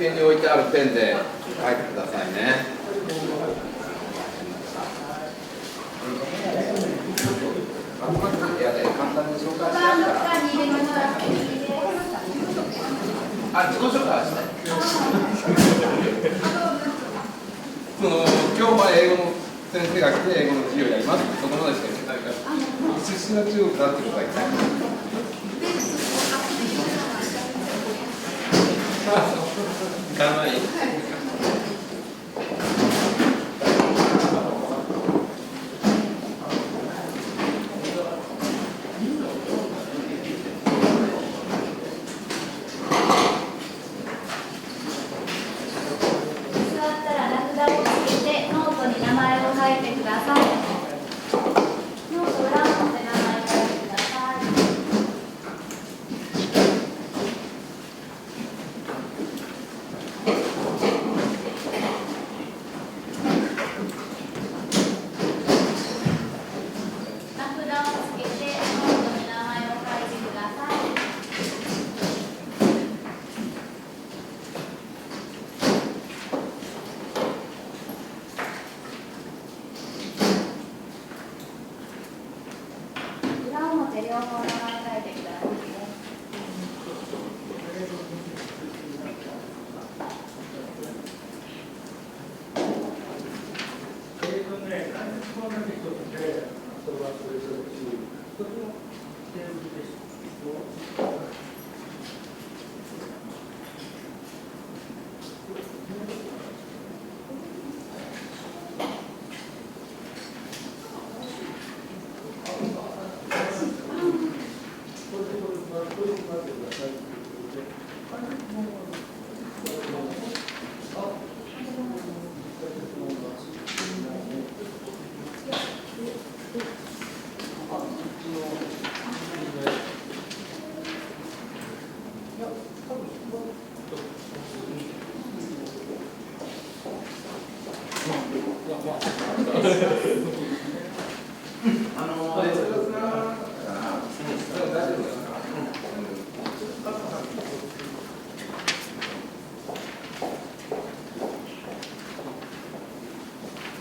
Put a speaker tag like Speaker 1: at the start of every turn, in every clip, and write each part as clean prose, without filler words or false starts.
Speaker 1: 辺に置いてあるペンで書いてくださいね。簡単に紹介してあるから。あ、自己紹介して。今日は英語の先生が来て英語の授業をやります。そこまでしか言ってないから。出身が中国だってことは言ってない。行かない。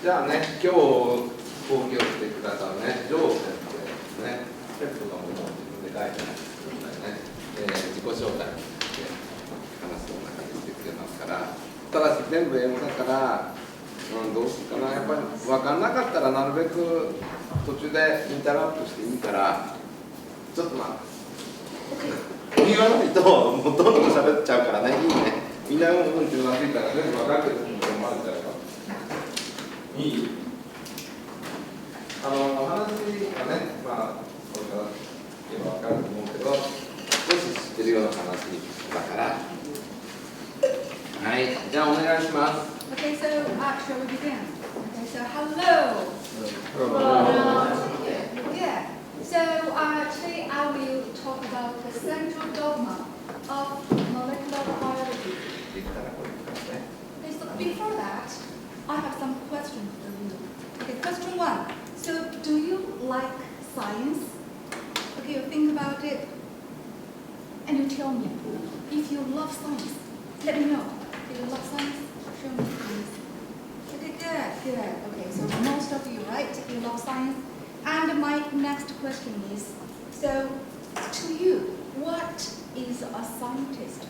Speaker 1: じゃあね、今日講義をしてくださるね、ジョー先生ですね。テストのものを自分で書いてないですけどね、自己紹介について話すような感じでしてくれますから、ただし全部英語だから、どうするかな、やっぱり分かんなかったらなるべく途中でインタラプトしていいから、ちょっと待って。言わないと、もうどんどん喋っちゃうからね、いいね。みんなうんってうなずいたら全部分かってるって思われちゃうから。いいお話がね、まあ、これから言えば分かると思うけど、少し知ってるような話だから。はい、じゃあお願いします。
Speaker 2: Okay, so shall we begin? Okay, so hello. Yeah. So today I will talk about the central dogma of molecular biology. Okay, so before that, I have some questions for you. Okay, question one. So, do you like science? Okay, you think about it, and you tell me. If you love science, let me know. If you love science, show me please. Okay, good. Okay, so most of you, right? You love science. And my next question is, so to you, what is a scientist?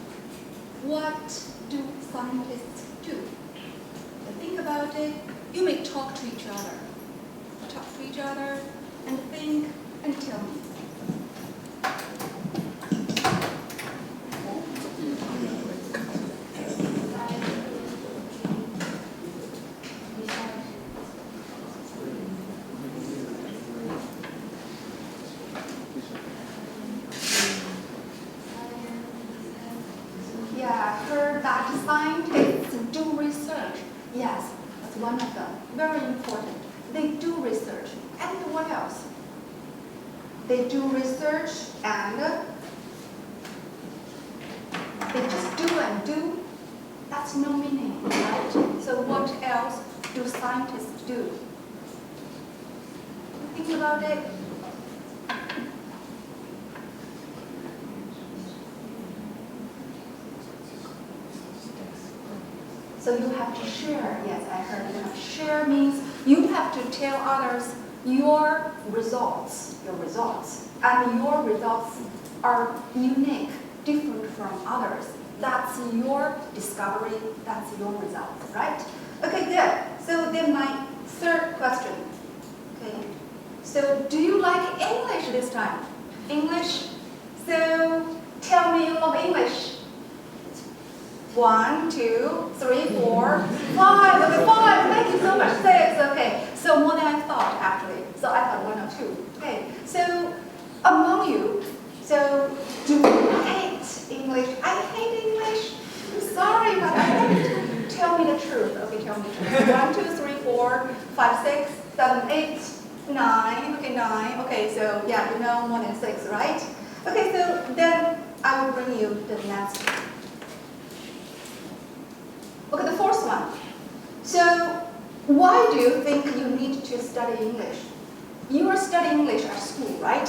Speaker 2: What do scientists do? Think about it. You may talk to each other. Talk to each other and think and tell me. Yeah, I heard that scientists do research. Yes, that's one of them. Very important. They do research. And what else? They do research and they just do and do. That's no meaning, right? So what else do scientists do? Think about it. So you have to share. Yes, I heard you have to share means you have to tell others your results. And your results are unique, different from others. That's your discovery, that's your results, right? Okay, good. So then my third question. Okay. So do you like English this time? English? So tell me you love English. 1, 2, 3, 4, 5. Okay, 5. Thank you so much. 6. Okay. So more than I thought actually. So I thought 1 or 2. Okay. So among you, so do you hate English? I hate English. I'm sorry, but I hate. Tell me the truth. Okay, tell me the truth. 1, 2, 3, 4, 5, 6, 7, 8, 9. Okay, 9. Okay, so yeah, you know more than 6, right? Okay, so then I will bring you the next one. Okay, the fourth one. So why do you think you need to study English? You are studying English at school, right?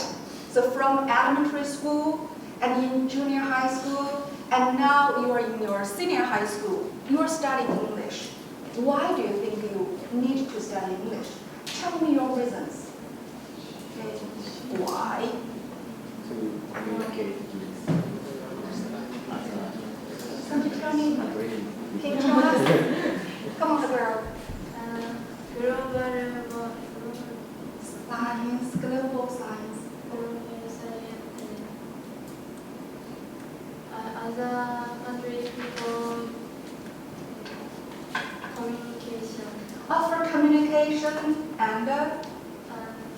Speaker 2: So from elementary school and in junior high school, and now you are in your senior high school, you are studying English. Why do you think you need to study English? Tell me your reasons. Okay. Why?
Speaker 3: To communicate with
Speaker 2: Somebody tell me.
Speaker 3: my brain.
Speaker 2: Can you tell us? Come on, girl. Science, global science.
Speaker 4: Other countries people communication.
Speaker 2: For communication and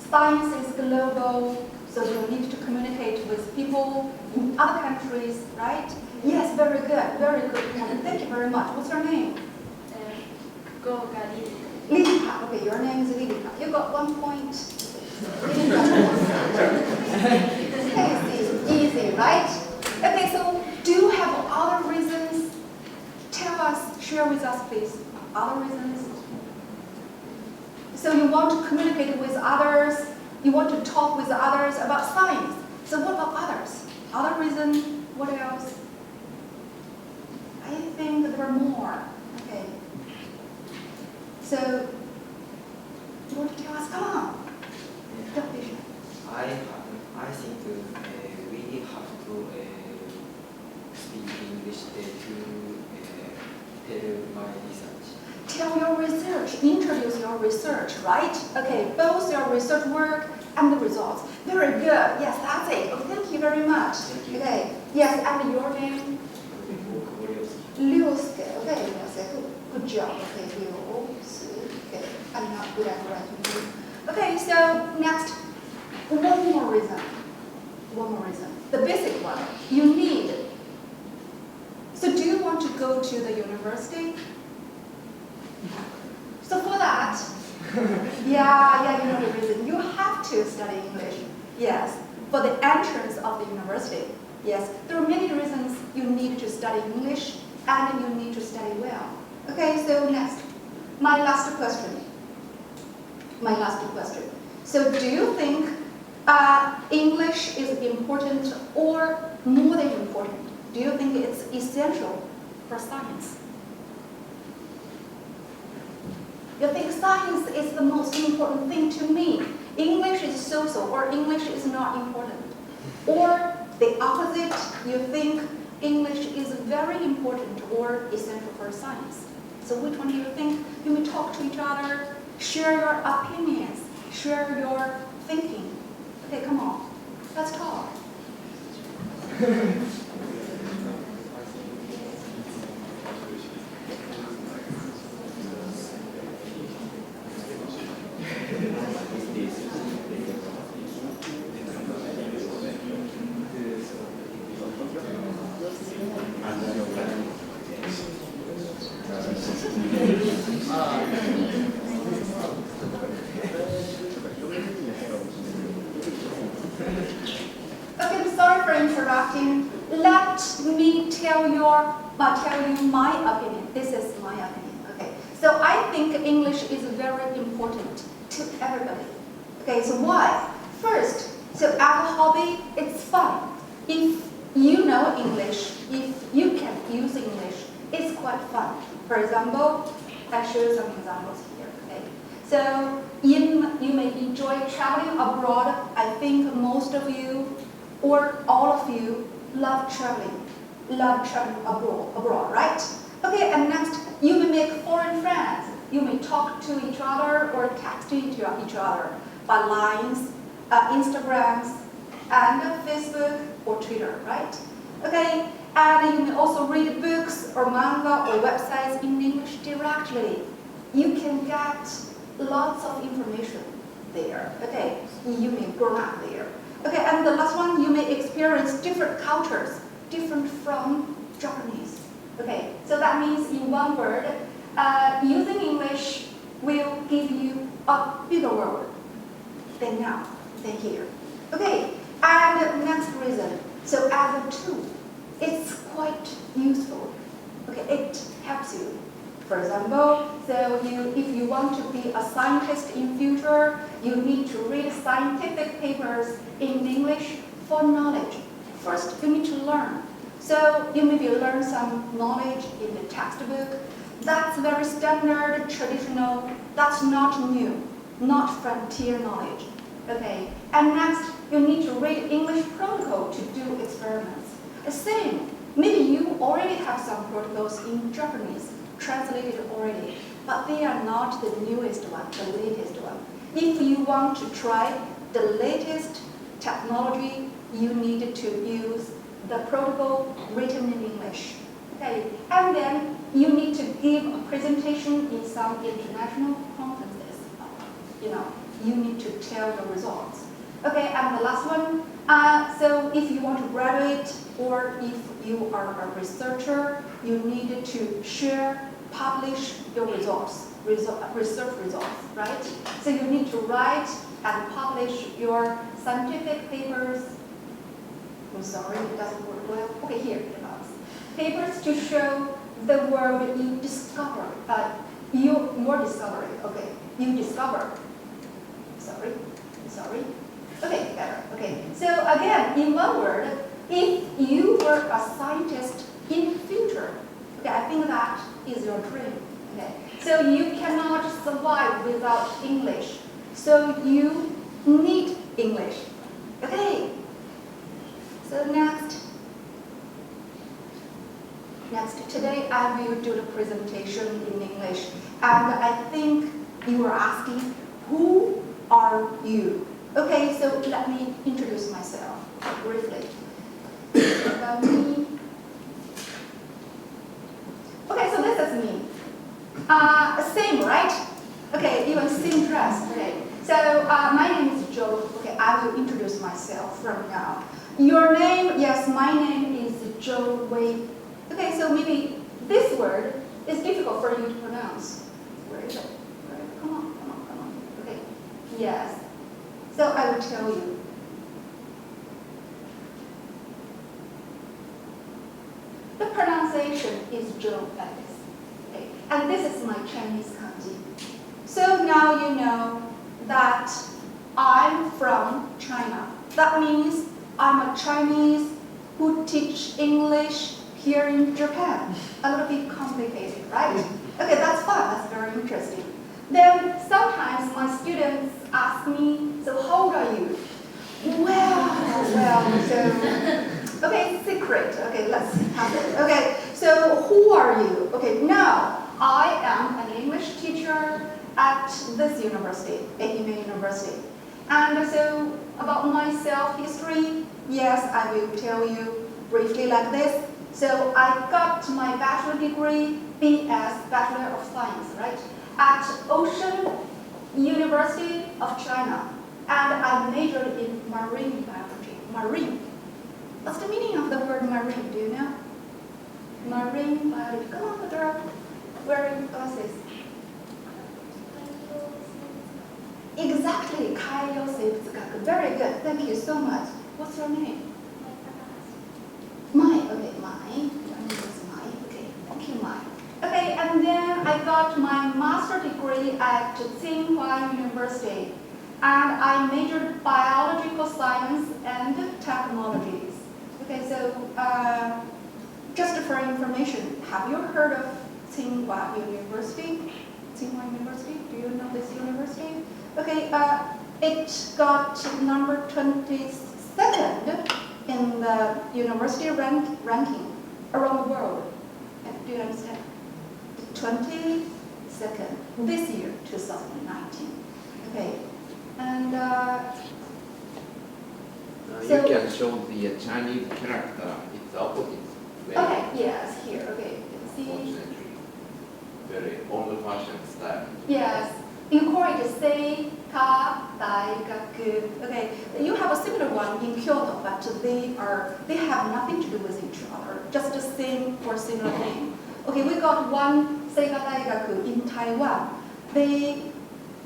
Speaker 2: science is global, so you need to communicate with people in other countries, right? Yes, very good point. Thank you very much. What's your name?
Speaker 4: Go Gali.
Speaker 2: Lilika. Okay, your name is Lilika. You got 1 point. Easy, right? Okay, so do you have other reasons? Tell us, share with us, please. Other reasons? So you want to communicate with others, you want to talk with others about science. So what about others? Other reason? What else? I think there are more. Okay. So you want to tell us? Come on. Don't be shy.
Speaker 3: I think we have to speak English to tell my research.
Speaker 2: Tell your research, introduce your research, right? Okay, both your research work and the results. Very good. Yes, that's it. Okay, thank you very much.
Speaker 3: Thank you.
Speaker 2: Okay. Yes, and your name? Liuske. Okay, yes, good job. Okay, Liuske. Okay, I'm not good at writing. Okay, so next, one more reason. The basic one. You need. So do you want to go to the university? So for that, yeah, you know the reason. You have to study English. Yes, for the entrance of the university. Yes, there are many reasons you need to study English and you need to study well. Okay, so next, my last question. So do you think English is important or more than important? Do you think it's essential for science? You think science is the most important thing to me. English is so-so, or English is not important. Or the opposite, you think English is very important or essential for science. So which one do you think? You may talk to each other, share your opinions, share your thinking. Okay, come on, let's talk. Okay, I'm sorry for interrupting. Let me tell you my opinion. This is my opinion. Okay, so I think English is very important to everybody. Okay, so why? First, so as a hobby, it's fun. If you know English, if you can use English, it's quite fun. For example, I show you some examples here. Okay, so you may enjoy traveling abroad. I think most of you or all of you love traveling abroad, right? Okay, and next, you may make foreign friends. You may talk to each other or text to each other by lines, Instagrams, and Facebook or Twitter, right? Okay, and you may also read books or manga or websites in English directly. You can get lots of information there. Okay, you may grow up there. Okay, and the last one, you may experience different cultures, different from Japanese. Okay, so that means in one word, using English will give you a bigger world than now, than here. Okay, and next reason, so as a tool, it's quite useful. Okay, it helps you. For example, so if you want to be a scientist in future, you need to read scientific papers in English for knowledge. First, you need to learn. So you maybe learn some knowledge in the textbook. That's very standard, traditional. That's not new, not frontier knowledge. Okay. And next, you need to read English protocol to do experiments. The same. Maybe you already have some protocols in Japanese, translated already, but they are not the newest one, the latest one. If you want to try the latest technology, you need to use the protocol written in English. Okay, and then you need to give a presentation in some international conferences. You need to tell the results. Okay, and the last one, so if you want to graduate or if you are a researcher, you need to share, publish your research results, right? So you need to write and publish your scientific papers. I'm sorry, it doesn't work well. Okay, here it comes. Papers to show the world you discover, your discovery. Okay, you discover. Sorry. Okay, better. Okay, so again, in one word, if you were a scientist in the future, okay, I think that is your dream. Okay, so you cannot survive without English. So you need English. Okay. So next, today I will do the presentation in English. And I think you are asking, who are you? Okay, so let me introduce myself briefly. About me. Okay, so this is me. Same, right? Okay, even same dress. Okay, so my name is Joe. Okay, I will introduce myself from now. Your name, yes, my name is Joe Wei. Okay, so maybe this word is difficult for you to pronounce. Where is it? Come on. Okay, yes. So I will tell you. The pronunciation is Joe like this. Okay, and this is my Chinese kanji. So now you know that I'm from China. That means I'm a Chinese who teach English here in Japan. A little bit complicated, right? Okay, that's fun. That's very interesting. Then sometimes my students ask me, so how old are you? Well, so, okay, secret. Okay, let's have it. Okay, so who are you? Okay, now I am an English teacher at this university, Ehime University. And so about my self-history, yes, I will tell you briefly like this. So I got my bachelor degree, BS, Bachelor of Science, right, at Ocean University of China. And I majored in marine biology. Marine. What's the meaning of the word marine? Do you know? Marine biology. Come on, girl. Wearing glasses. Exactly, Kaiyosei. Very good. Thank you so much. What's your name? Mai. Okay, Mai. Your name is Mai. Okay, thank you, Mai. Okay, and then I got my master degree at Tsinghua University, and I majored biological science and technologies. Okay, so just for information, have you heard of Tsinghua University? Tsinghua University, do you know this university? Okay, it got number 22nd in the university ranking around the world. Do you understand? 22nd this year, 2019. Okay, and
Speaker 1: You
Speaker 2: so-
Speaker 1: can show the Chinese character. It's opposite.
Speaker 2: okay, yes, here. Okay, you can see.
Speaker 1: Unfortunately, very old-fashioned style.
Speaker 2: Yes, in Korean it's Seika Daigaku. Okay, you have a similar one in Kyoto, but they have nothing to do with each other, just the same or similar name. Okay, we got one Seika Daigaku in Taiwan. They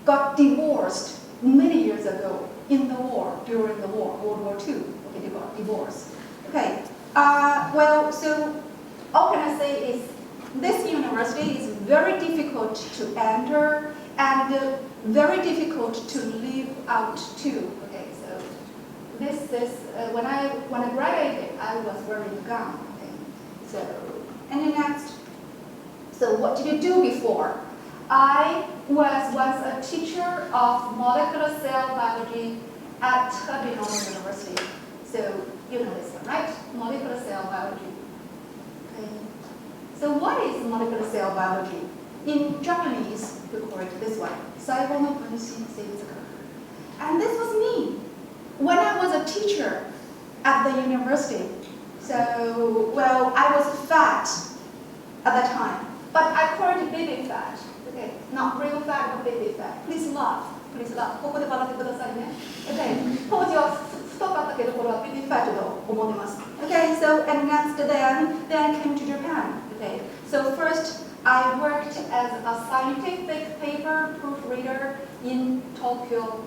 Speaker 2: got divorced many years ago in the war, during the war, World War II. Okay, they got divorced. Okay, well, so all can I say is this university is very difficult to enter and very difficult to live out too. Okay, so this is when I graduated, I was wearing a gown. Okay, so and then next, so what did you do before? I was once a teacher of molecular cell biology at Binong University. So you know this one, right? Molecular cell biology. Okay. So what is molecular cell biology? In Japanese, we call it this way. 細胞の分子生物学. And this was me when I was a teacher at the university. So, well, I was fat at that time, but I call it baby fat. Okay, not real fat, but baby fat. Please laugh. Please laugh. ここで笑ってくださいね. Okay, 当時は太かったけど、これは baby fat と思ってます. Okay, so and next then I came to Japan. Okay, so first I worked as a scientific paper proofreader in Tokyo.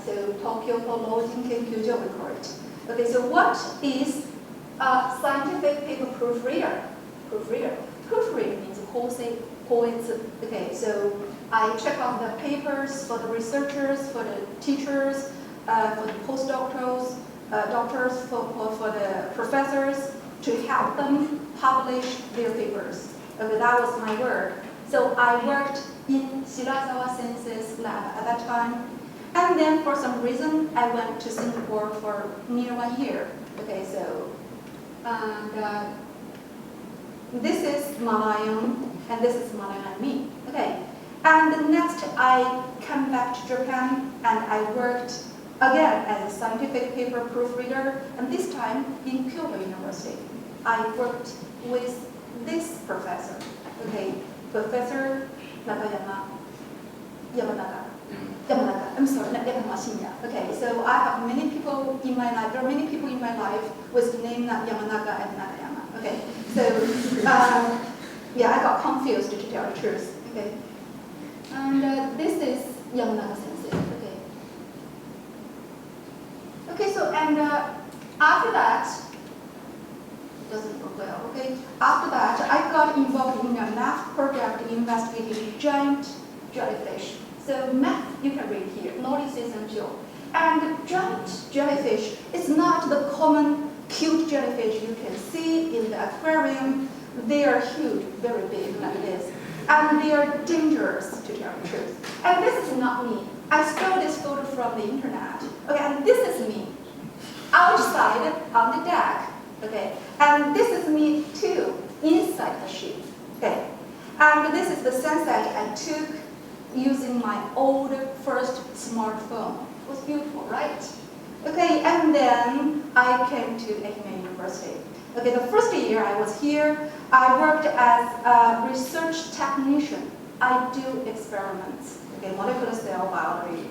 Speaker 2: So Tokyo Theologian Kenkyujo, we call it. Okay, so what is a scientific paper proofreader? Proofreader means poets. Okay, so I check on the papers for the researchers, for the teachers, for the postdoctorals, doctors, for the professors, to help them publish their papers. Okay, that was my work. So I worked in Shirazawa Sensei's lab at that time. And then for some reason, I went to Singapore for near 1 year. Okay, so this is Malayan, and this is Malayan and me. Okay, and next I came back to Japan, and I worked again as a scientific paper proofreader, and this time in Kyoto University. I worked with this professor, okay, Professor Yamanaka. I'm sorry, not Yamanaka. Okay, so I have many people in my life. There are many people in my life with the name Yamanaka and Nakayama. Okay, so yeah, I got confused to tell the truth. Okay, and this is Yamanaka Sensei. Okay. Okay, so and after that. Doesn't go well, okay? After that, I got involved in a math project investigating giant jellyfish. So math, you can read here, knowledge is essential. And giant jellyfish is not the common cute jellyfish you can see in the aquarium. They are huge, very big like this. And they are dangerous, to tell the truth. And this is not me. I stole this photo from the internet. Okay, and this is me, outside on the deck. Okay, and this is me too, inside the ship. Okay, and this is the sunset I took using my old first smartphone. It was beautiful, right? Okay, and then I came to Ehime University. Okay, the first year I was here, I worked as a research technician. I do experiments, okay, molecular cell biology,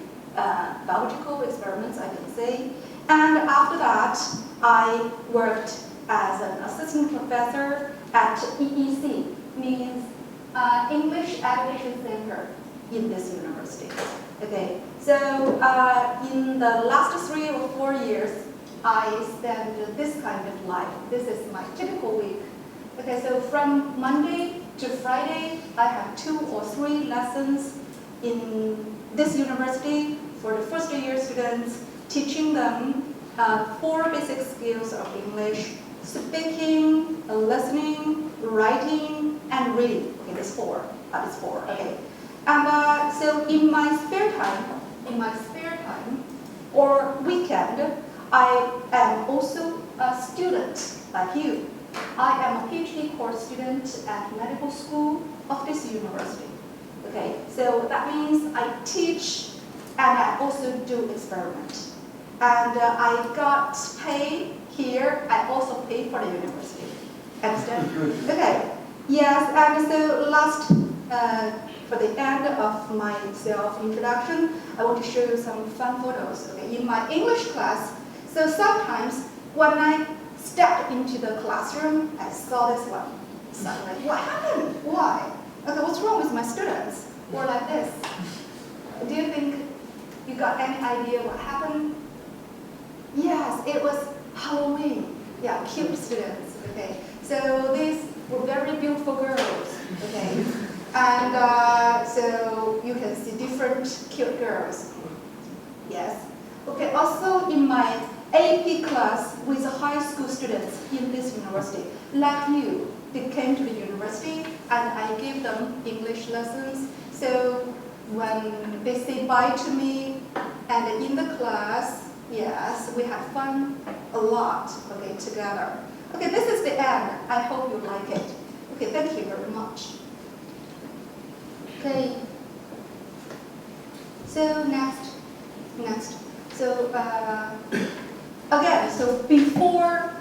Speaker 2: biological experiments, I can say. And after that, I worked as an assistant professor at EEC, means English Education Center in this university. Okay, so in the last 3 or 4 years, I spent this kind of life. This is my typical week. Okay, so from Monday to Friday, I have 2 or 3 lessons in this university for the first year students, teaching them 4 basic skills of English, speaking, listening, writing, and reading. Okay, there's four. Okay. And so in my spare time, or weekend, I am also a student like you. I am a PhD course student at medical school of this university. Okay, so that means I teach and I also do experiment. And I got paid here. I also pay for the university. Understand? Okay. Yes. And so last, for the end of my self-introduction, I want to show you some fun photos. Okay. In my English class, so sometimes when I stepped into the classroom, I saw this one. So I'm like, what happened? Why? Okay, what's wrong with my students? Or like this. Do you think you got any idea what happened? Yes, it was Halloween. Yeah, cute students. Okay, so these were very beautiful girls. Okay, and so you can see different cute girls. Yes. Okay. Also in my AP class with high school students in this university, like you, they came to the university and I gave them English lessons. So when they say bye to me and in the class, yes, we had fun a lot, okay, together. Okay, this is the end. I hope you like it. Okay, thank you very much. Okay. So next. So again, so before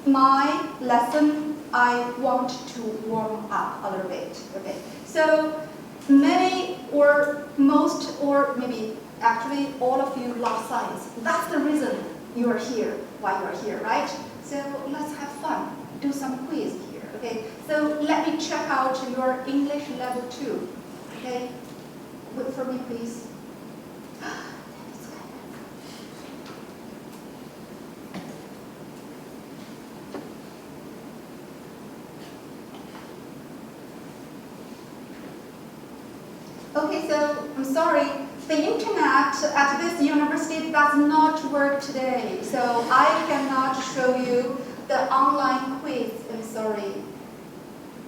Speaker 2: my lesson, I want to warm up a little bit. Okay. So many or most or maybe actually all of you love science. That's the reason you are here, why you are here, right? So let's have fun. Do some quiz here. Okay. So let me check out your English level 2. Okay. Wait for me, please. Okay, so I'm sorry, the internet at this university does not work today, so I cannot show you the online quiz. I'm sorry.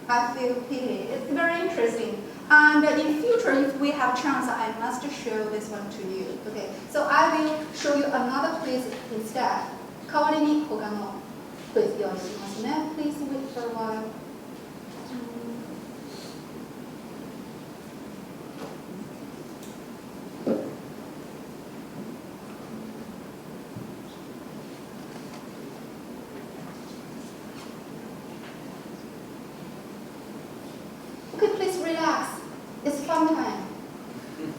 Speaker 2: I feel pity. It's very interesting. And in future, if we have chance, I must show this one to you. Okay, so I will show you another quiz instead. 代わりに他のクイズ用意しますね。Please wait for a while. Okay, please relax. It's fun time.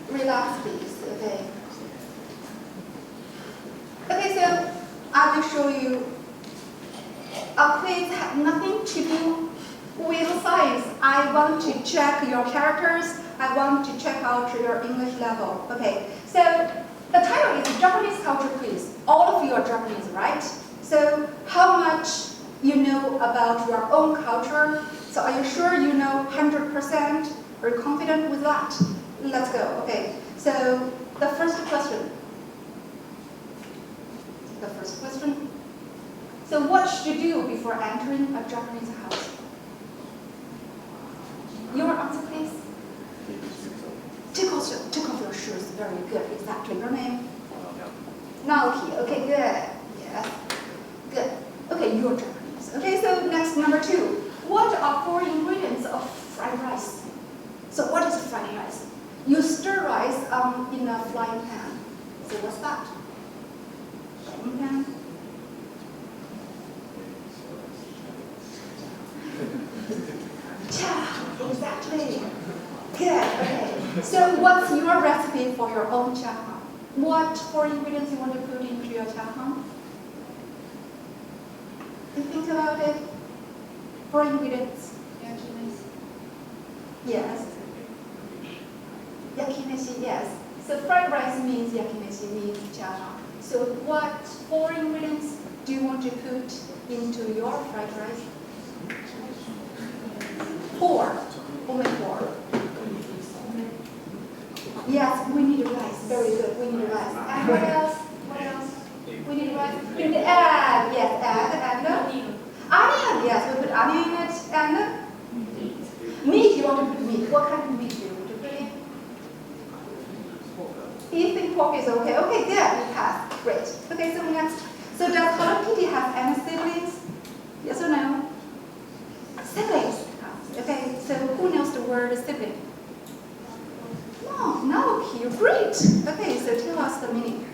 Speaker 2: Relax, please. Okay. Okay, so I will show you a quiz has nothing to do with science. I want to check your characters. I want to check out your English level. Okay, so the title is Japanese Culture Quiz. All of you are Japanese, right? So how much you know about your own culture? So are you sure you know 100%? Are you confident with that? Let's go. Okay, so the first question. So what should you do before entering a Japanese house? Your answer, please. Take off your shoes. Very good. Exactly. Your name? Naoki. Okay, good. Yes. Good. Okay, you're Japanese. Okay, so next, number 2. What are 4 ingredients of fried rice? So what is fried rice? You stir rice in a frying pan. So what's that? Frying pan. Cha, exactly. Good, okay. So what's your recipe for your own chahan? What 4 ingredients you want to put into your chahan? You think about it. 4 ingredients. Yes. Yakimeshi, yes. So fried rice means yakimeshi means chahan. So what 4 ingredients do you want to put into your fried rice? 4. Only 4. Yes, we need rice. Very good. We need rice. And what else? We need rice. We need egg. Yes, egg and onion, yes, we put onion in it. And meat, you want to put meat. What kind of meat do you want to put in? You think pork is okay? Okay, good, we pass. Great. Okay, so next. So does Hello Kitty have any siblings? Yes or no? Siblings. Okay, so who knows the word sibling? No, okay, great. Okay, so tell us the meaning.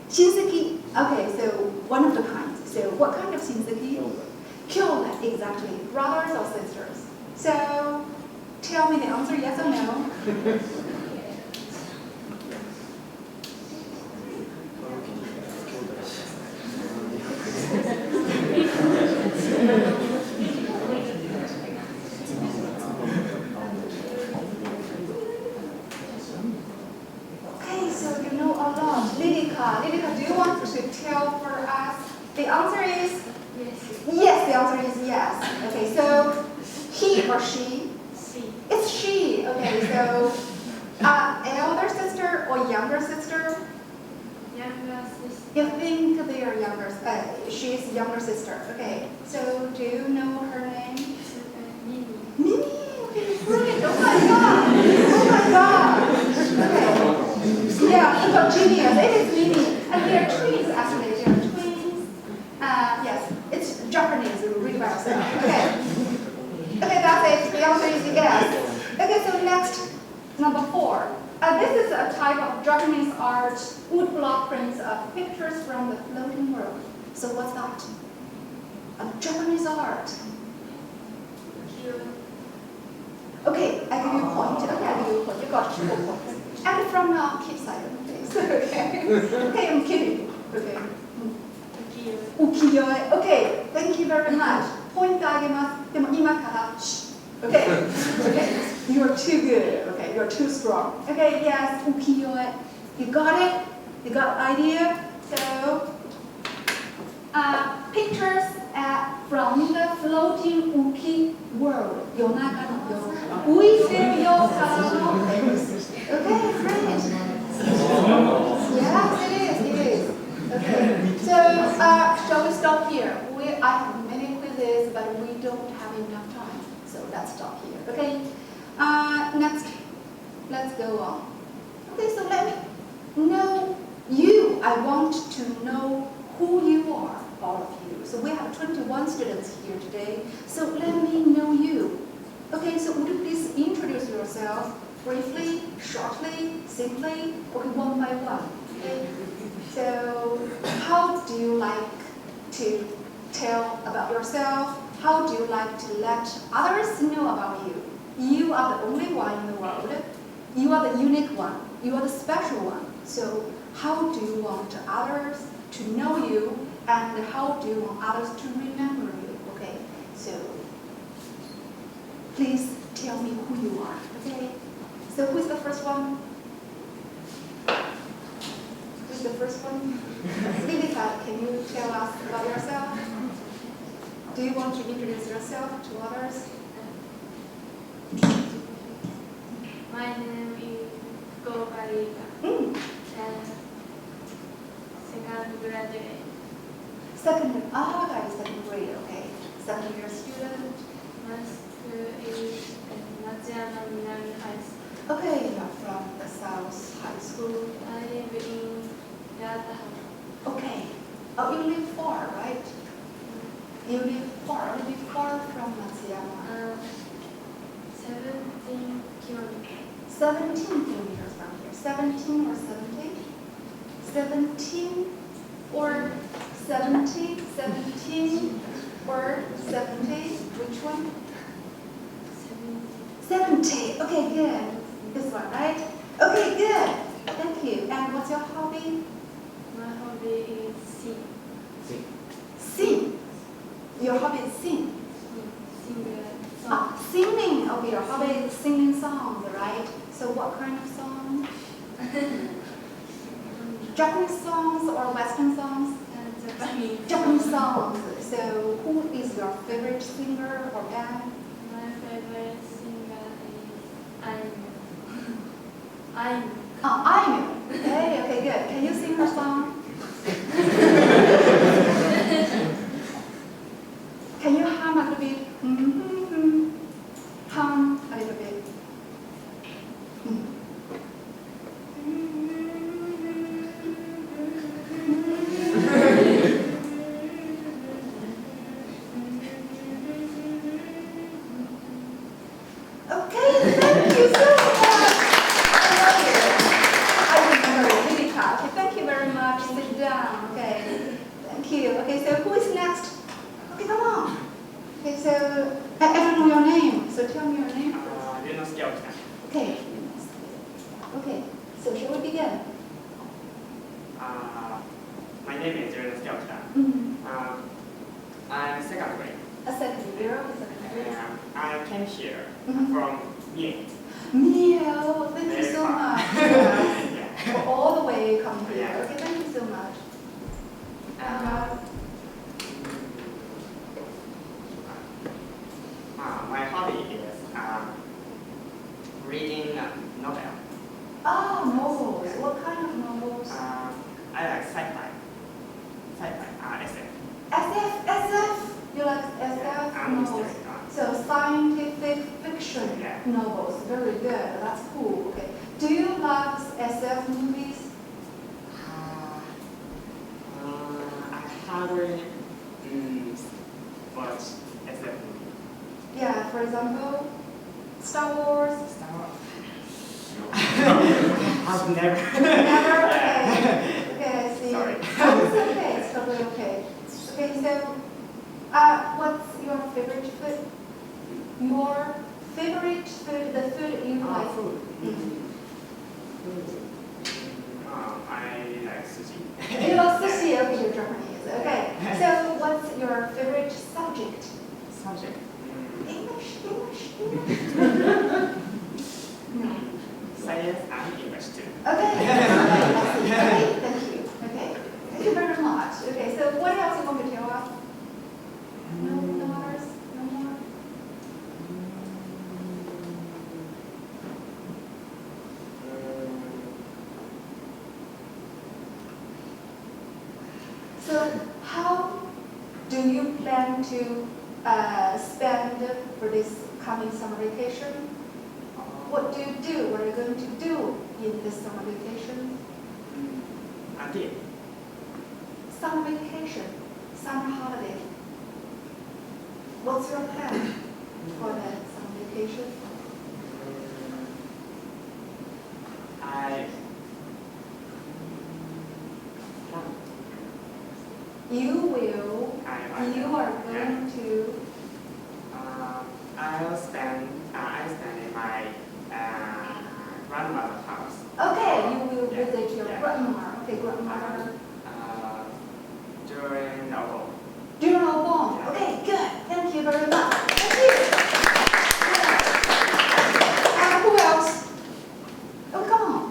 Speaker 2: Shinseki. Okay, so one of the kinds. So what kind of shinseki? Kyoda, exactly. Brothers or sisters? So tell me the answer, yes or no? Okay, so you know a lot. Lilika, do you want to tell for us? The answer is? Yes, the answer is yes. Okay, so he or she?
Speaker 4: She.
Speaker 2: It's she. Okay, so elder sister or younger sister?
Speaker 4: Younger sister.
Speaker 2: You think they are younger? She's younger sister. Okay, so do you know her name?
Speaker 4: Mimi.
Speaker 2: Mimi. Okay, great. Oh my god. Oh my god. Okay. Yeah, he got genius. It is Mimi, and they are twins. Actually, they are twins. Yes, it's Japanese. Read by yourself. Okay. Okay, that's it. The answer is yes. Okay, so next, number 4. This is a type of Japanese art, wood block prints of pictures from the floating world. So what's that? A Japanese art.
Speaker 4: Cute.
Speaker 2: Okay, I give you a point. Okay, I give you a point. You got 2 points. And from now, keep silent, please. Okay. Okay, I'm kidding. Okay.
Speaker 4: Cute.
Speaker 2: Ukiyo-e. Okay, thank you very much. Point あげます。でも今から shh. Okay. Okay. You're too good. Okay, you're too strong. Okay, yes, ukiyo-e. You got it? You got idea? So, pictures from the floating uki world. 夜中の夜。浮いてるよからの。Okay, great. Yes, it is. It is. Okay. So, shall we stop here? I have many quizzes, but we don't have enough time. So let's stop here. Okay. Next, let's go on. Okay, so let me know you. I want to know who you are, all of you. So we have 21 students here today. So let me know you. Okay, so would you please introduce yourself briefly, shortly, simply? Okay, one by one. Okay. So how do you like to tell about yourself? How do you like to let others know about you? You are the only one in the world. You are the unique one. You are the special one. So how do you want others to know you, and how do you want others to remember you? Okay, so please tell me who you are. Okay, so who's the first one? Who's the first one? Lilika, can you tell us about yourself? Do you want to introduce yourself to others?
Speaker 4: My name is Gobarika.
Speaker 2: Mm.
Speaker 4: And second graduate.
Speaker 2: Second grade, okay. Second year student.
Speaker 4: My school is Matsuyama Minami High School.
Speaker 2: Okay, you are from the South High School.
Speaker 4: I live in Yatahama.
Speaker 2: Okay. Oh, you live far, right? You live far. You live far from Matsuyama.
Speaker 4: 17 kilometers.
Speaker 2: 17 kilometers from here. 17 or 70? 17 or 70? 17 or 70? Which one? 70. Okay, good. This one, right? Okay, good. Thank you. And what's your hobby?
Speaker 4: My hobby is sing.
Speaker 2: Sing. Your hobby is sing.
Speaker 4: Singer song.
Speaker 2: Ah, singing. Okay, your hobby is singing songs, right? So what kind of songs? Japanese songs or Western songs?
Speaker 4: Japanese.
Speaker 2: Japanese songs. So who is your favorite singer or band?
Speaker 4: My favorite singer is Ainu. Ainu.
Speaker 2: Oh, Ainu. Okay, okay, good. Can you sing her song? begin.
Speaker 5: My name is Jonas Gelta. I'm second grade.
Speaker 2: A second year, a second grade.
Speaker 5: I came here
Speaker 2: Mhm.
Speaker 5: from Munich.
Speaker 2: Neil, thank you
Speaker 5: Very
Speaker 2: so
Speaker 5: far.
Speaker 2: much.
Speaker 5: Yeah.
Speaker 2: For all the way come here.
Speaker 5: Yeah.
Speaker 2: Okay, thank you so much.
Speaker 5: My hobby is reading novel.
Speaker 2: Novels. What kind of novels?
Speaker 5: I like sci-fi. SF.
Speaker 2: SF. You like SF novels?
Speaker 5: Mystery.
Speaker 2: So scientific fiction
Speaker 5: Yeah.
Speaker 2: novels. Very good. That's cool. Okay. Do you like SF movies?
Speaker 5: I haven't watched SF movie.
Speaker 2: Yeah. For example, Star Wars.
Speaker 5: Star Wars. I've never.
Speaker 2: Never.
Speaker 5: Yeah.
Speaker 2: Okay. Okay. I see.
Speaker 5: Sorry.
Speaker 2: Oh, it's okay. It's totally okay. Okay. So, what's your favorite food? Your favorite food, the food you like.
Speaker 5: Food.
Speaker 2: Mhm.
Speaker 5: I like sushi.
Speaker 2: You love sushi. Okay, you're Japanese. Okay. So, what's your favorite subject?
Speaker 5: Subject.
Speaker 2: English. No.
Speaker 5: Science and English too.
Speaker 2: Okay. Okay. Thank you. Okay. Thank you very much. Okay. So, what else you want to tell us? No others? No more? So, how do you plan to spend for this coming summer vacation? What do you do? What are you going to do in this summer vacation?
Speaker 5: I did.
Speaker 2: Summer vacation, summer holiday. What's your plan for the summer vacation? You are going to.
Speaker 5: I spend in my grandmother's house.
Speaker 2: Okay, you will
Speaker 5: Yeah.
Speaker 2: visit your
Speaker 5: Yeah.
Speaker 2: grandmother. Okay, grandmother.
Speaker 5: During the fall.
Speaker 2: During our bond.
Speaker 5: Yeah.
Speaker 2: Okay, good. Thank you very much. Thank you. And who else? Oh, come on.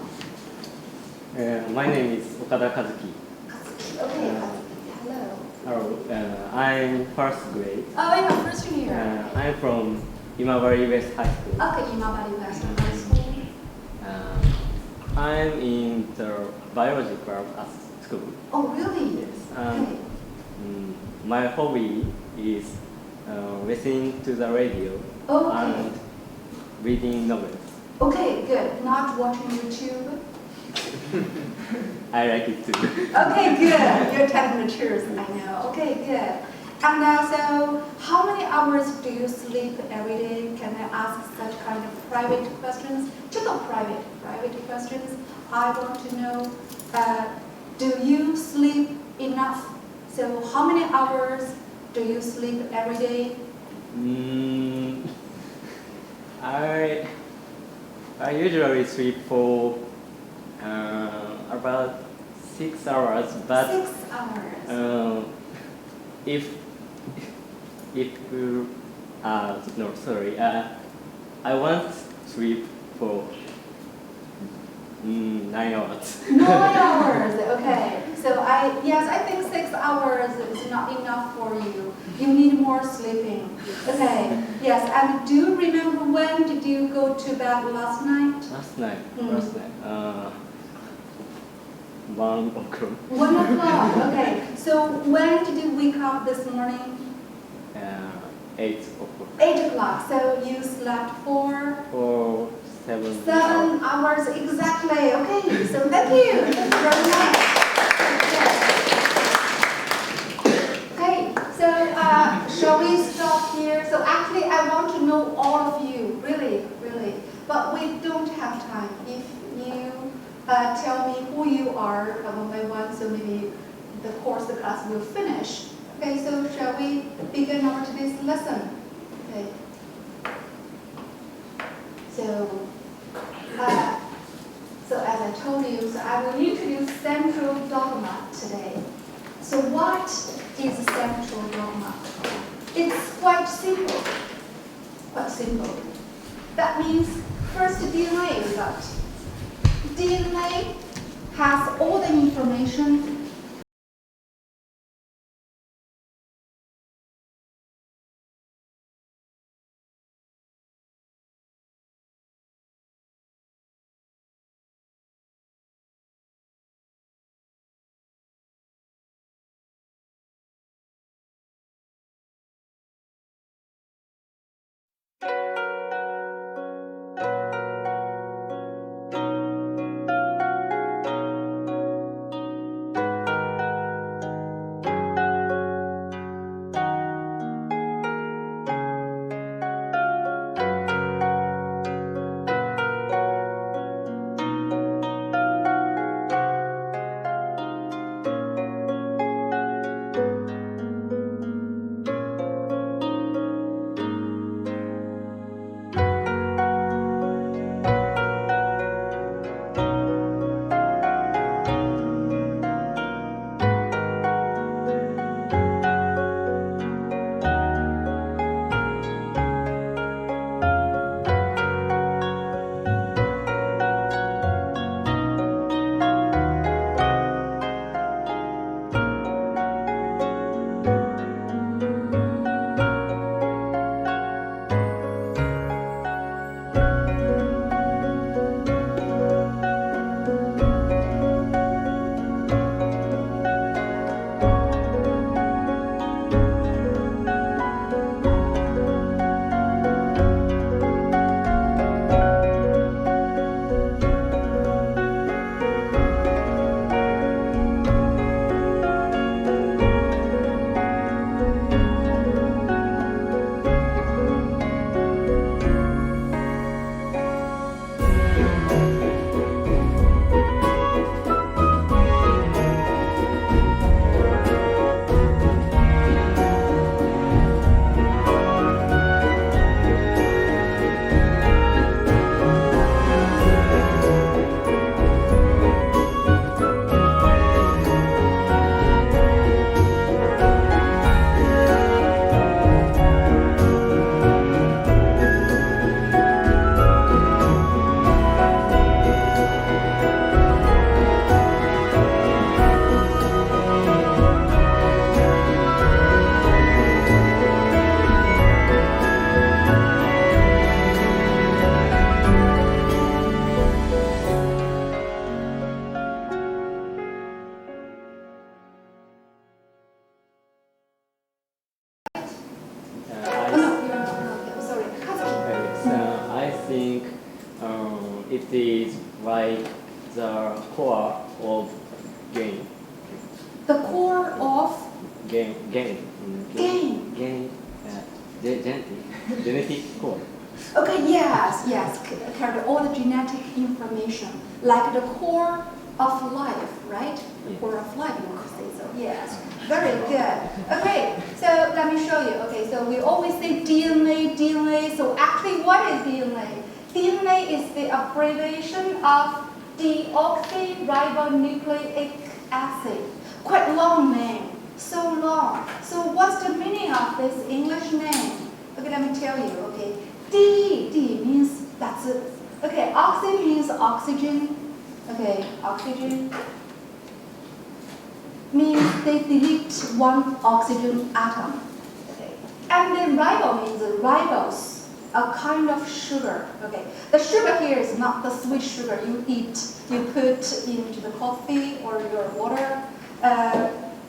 Speaker 6: My name is Okada Kazuki.
Speaker 2: Kazuki. Okay, Kazuki. Hello.
Speaker 6: I'm first grade.
Speaker 2: Oh, you're first year.
Speaker 6: I'm from Imabari West High School.
Speaker 2: Okay, Imabari West High School.
Speaker 6: I'm in the biology club at school.
Speaker 2: Oh, really? Okay.
Speaker 6: My hobby is listening to the radio
Speaker 2: Okay.
Speaker 6: and reading novels.
Speaker 2: Okay, good. Not watching YouTube.
Speaker 6: I like it too.
Speaker 2: Okay, good. You're telling the truth, I know. Okay, good. And so, how many hours do you sleep every day? Can I ask such kind of private questions? Just not private questions. I want to know, do you sleep enough? So, how many hours do you sleep every day?
Speaker 6: I usually sleep for about 6 hours, but
Speaker 2: 6 hours.
Speaker 6: I want sleep for 9 hours.
Speaker 2: 9 hours, okay. So I think 6 hours is not enough for you. You need more sleeping. Okay, yes. And do you remember when did you go to bed last night?
Speaker 6: Last night. 1 o'clock.
Speaker 2: 1 o'clock, okay. So when did you wake up this morning?
Speaker 6: 8 o'clock.
Speaker 2: 8 o'clock. So you slept for?
Speaker 6: For 7
Speaker 2: 7 hours exactly. Okay, so thank you. Thank you very much. Okay, so shall we stop here? So actually I want to know all of you, really. But we don't have time. If you tell me who you are one by one, so maybe the class will finish. Okay, so shall we begin our today's lesson? Okay. So as I told you, so I will introduce central dogma today. So what is central dogma? It's quite simple. Quite simple. That means first DNA result. DNA has all the information
Speaker 6: it is like the core of game.
Speaker 2: The core of
Speaker 6: Game.
Speaker 2: Game.
Speaker 6: Genetic core.
Speaker 2: Okay, yes, carry all the genetic information, like the core of life, right? The core of life, you want to say so. Yes, very good. Okay, so let me show you. Okay, so we always say DNA. So actually, what is DNA? DNA is the abbreviation of deoxyribonucleic acid. Quite long name, so long. So what's the meaning of this English name? Okay, let me tell you. Okay, D means that's it. Okay, oxy means oxygen. Okay, oxygen means they delete one oxygen atom. Okay, and then ribo means ribose, a kind of sugar. Okay, the sugar here is not the sweet sugar you eat, you put into the coffee or your water.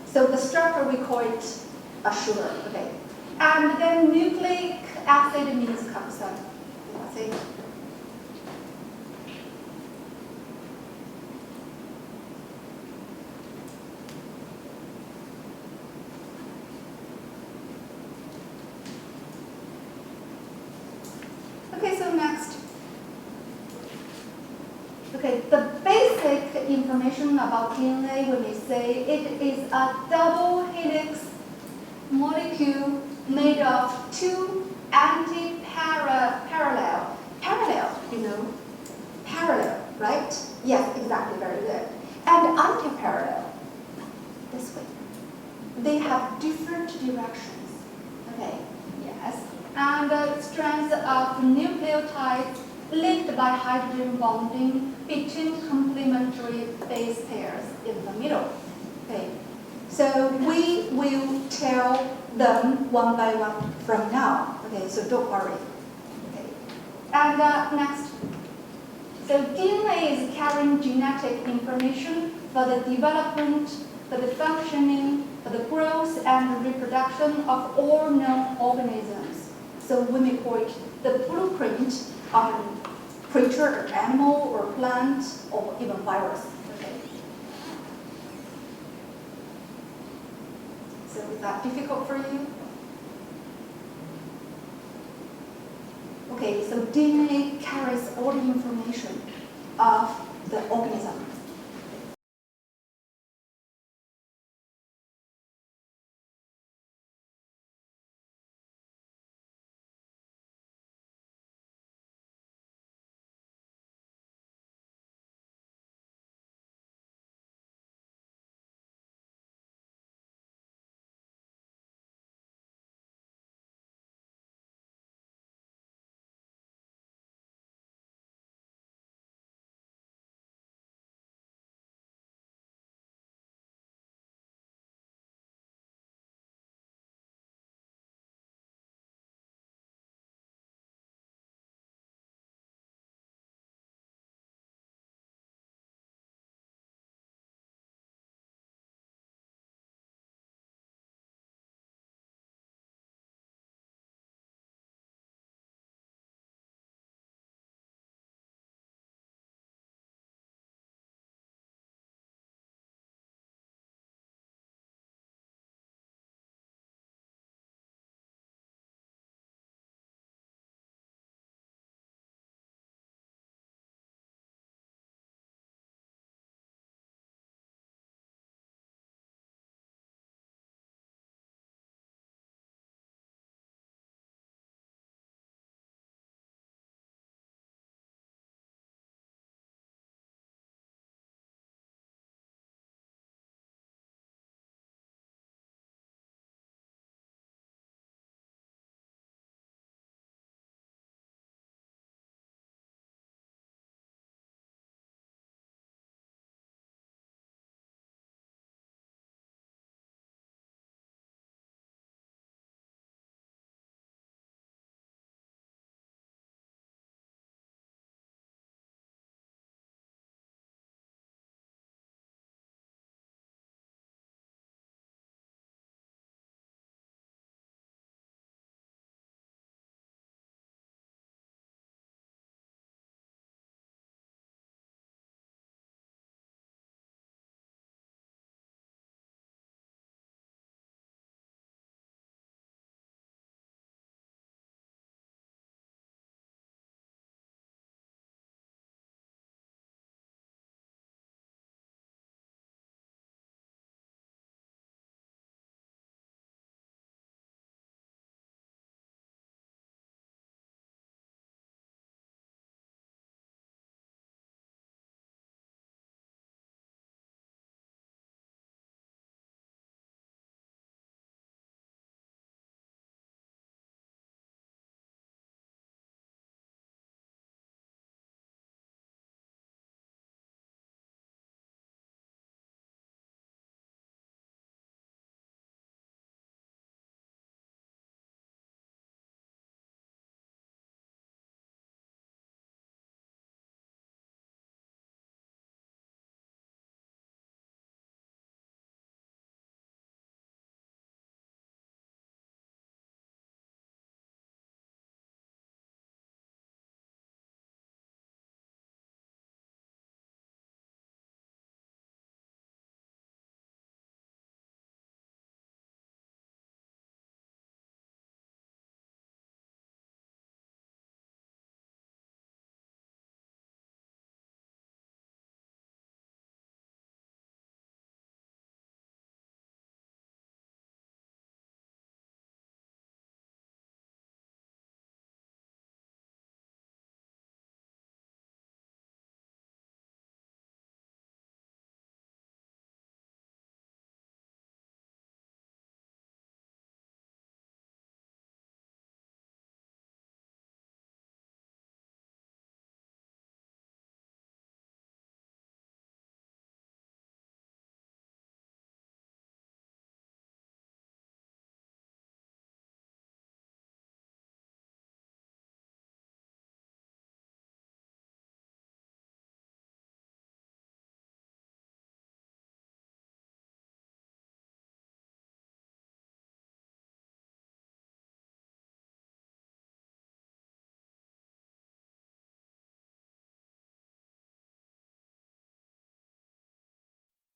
Speaker 2: So the structure we call it a sugar. Okay, and then nucleic acid means capsule. See? Okay, so next. Okay, the basic information about DNA when we say it is a double helix molecule made of two anti-parallel, you know, parallel, right? Yes, exactly, very good. And antiparallel, this way. They have different directions, okay? Yes. And the strength of nucleotides linked by hydrogen bonding between complementary base pairs in the middle, okay? So we will tell them one by one from now, okay? So don't worry, okay? And next. So DNA is carrying genetic information for the development, for the functioning, for the growth and reproduction of all known organisms. So we may call it the blueprint of a creature or animal or plant or even virus. Okay. So is that difficult for you? Okay, so DNA carries all the information of the organism.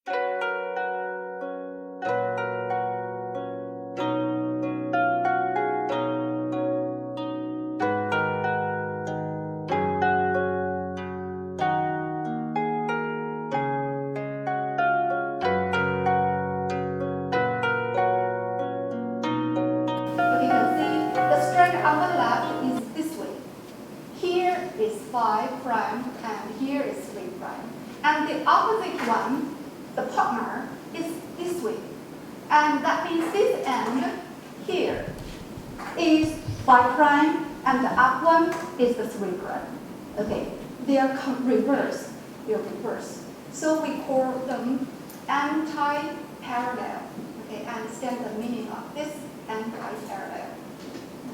Speaker 2: You can see the strand on the left is this way. Here is 5 prime and here is 3 prime. And the opposite one, the partner, is this way. And that means this end here is 5 prime and the up one is the 3 prime. Okay, they are reverse. They are reverse. So we call them anti-parallel. Okay, understand the meaning of this anti-parallel.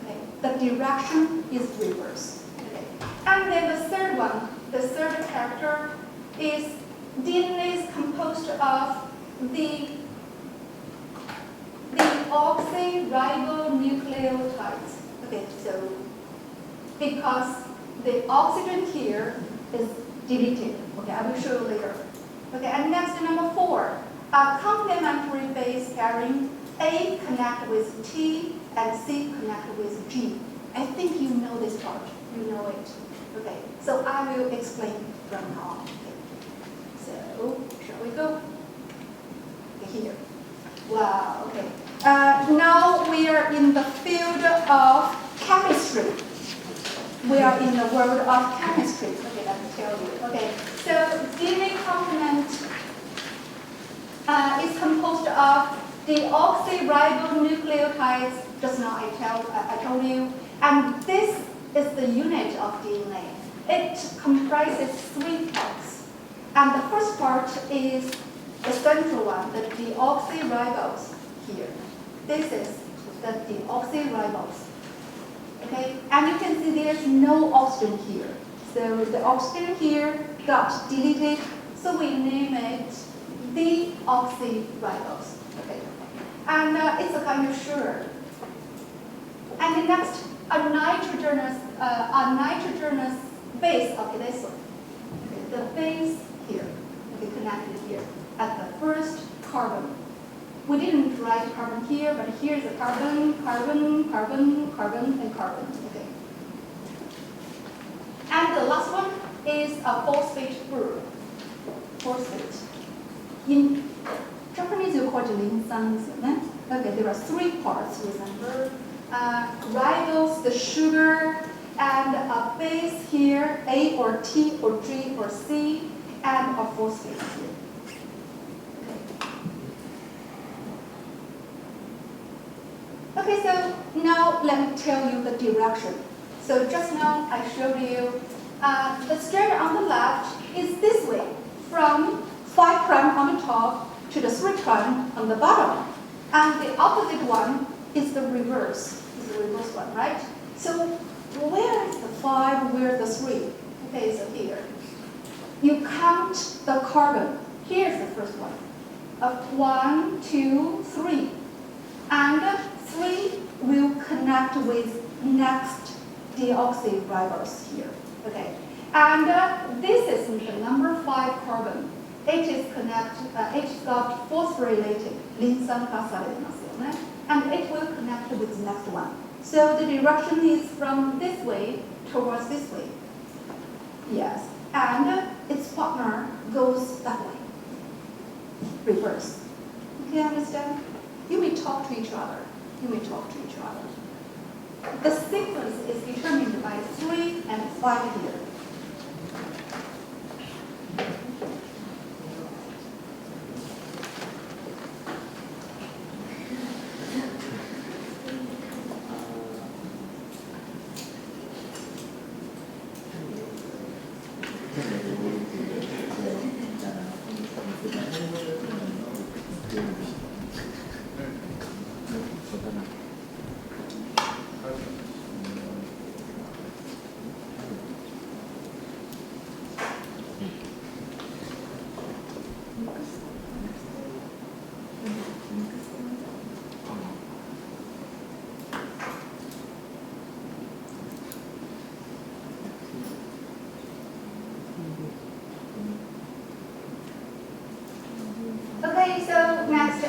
Speaker 2: Okay, the direction is reverse. Okay, and then the third one, the third character is DNA is composed of the oxyribonucleotides. Okay, so because the oxygen here is deleted. Okay, I will show you later. Okay, and next number 4, a complementary base pairing. A connect with T and C connect with G. I think you know this part. You know it. Okay, so I will explain from now on. Okay. So, shall we go? Okay, here. Wow, okay. Now we are in the field of chemistry. We are in the world of chemistry. Okay, let me tell you. Okay, so DNA complement is composed of the oxyribonucleotides. Just now I told you, and this is the unit of DNA. It comprises 3 parts, and the first part is the central one, the deoxyribose here. This is the deoxyribose. Okay, and you can see there's no oxygen here. So the oxygen here got deleted, so we name it deoxyribose. Okay, and it's a kind of sugar. And the next, a nitrogenous base. Okay, this one. Okay, the base here. Okay, connected here at the first carbon. We didn't write carbon here, but here's a carbon, carbon, carbon, carbon, and carbon. Okay. And the last one is a phosphate group. Phosphate. In Japanese, you call it linsan. Okay, there are 3 parts. Remember, ribose, the sugar, and a base here, A or T or G or C, and a phosphate here. Okay, so now let me tell you the direction. So just now I showed you the strand on the left is this way, from 5 prime on the top to the 3 prime on the bottom. And the opposite one is the reverse. Is the reverse one, right? So where is the 5, where is the 3? Okay, so here. You count the carbon. Here's the first one. 1, 2, 3. And 3 will connect with next deoxyribose here. Okay, and this is the number 5 carbon. It is got phosphorylated linsan casalinazione, and it will connect with the next one. So the direction is from this way towards this way. Yes, and its partner goes that way. Reverse. Okay, understand? You may talk to each other. You may talk to each other. The sequence is determined by 3 and 5 here.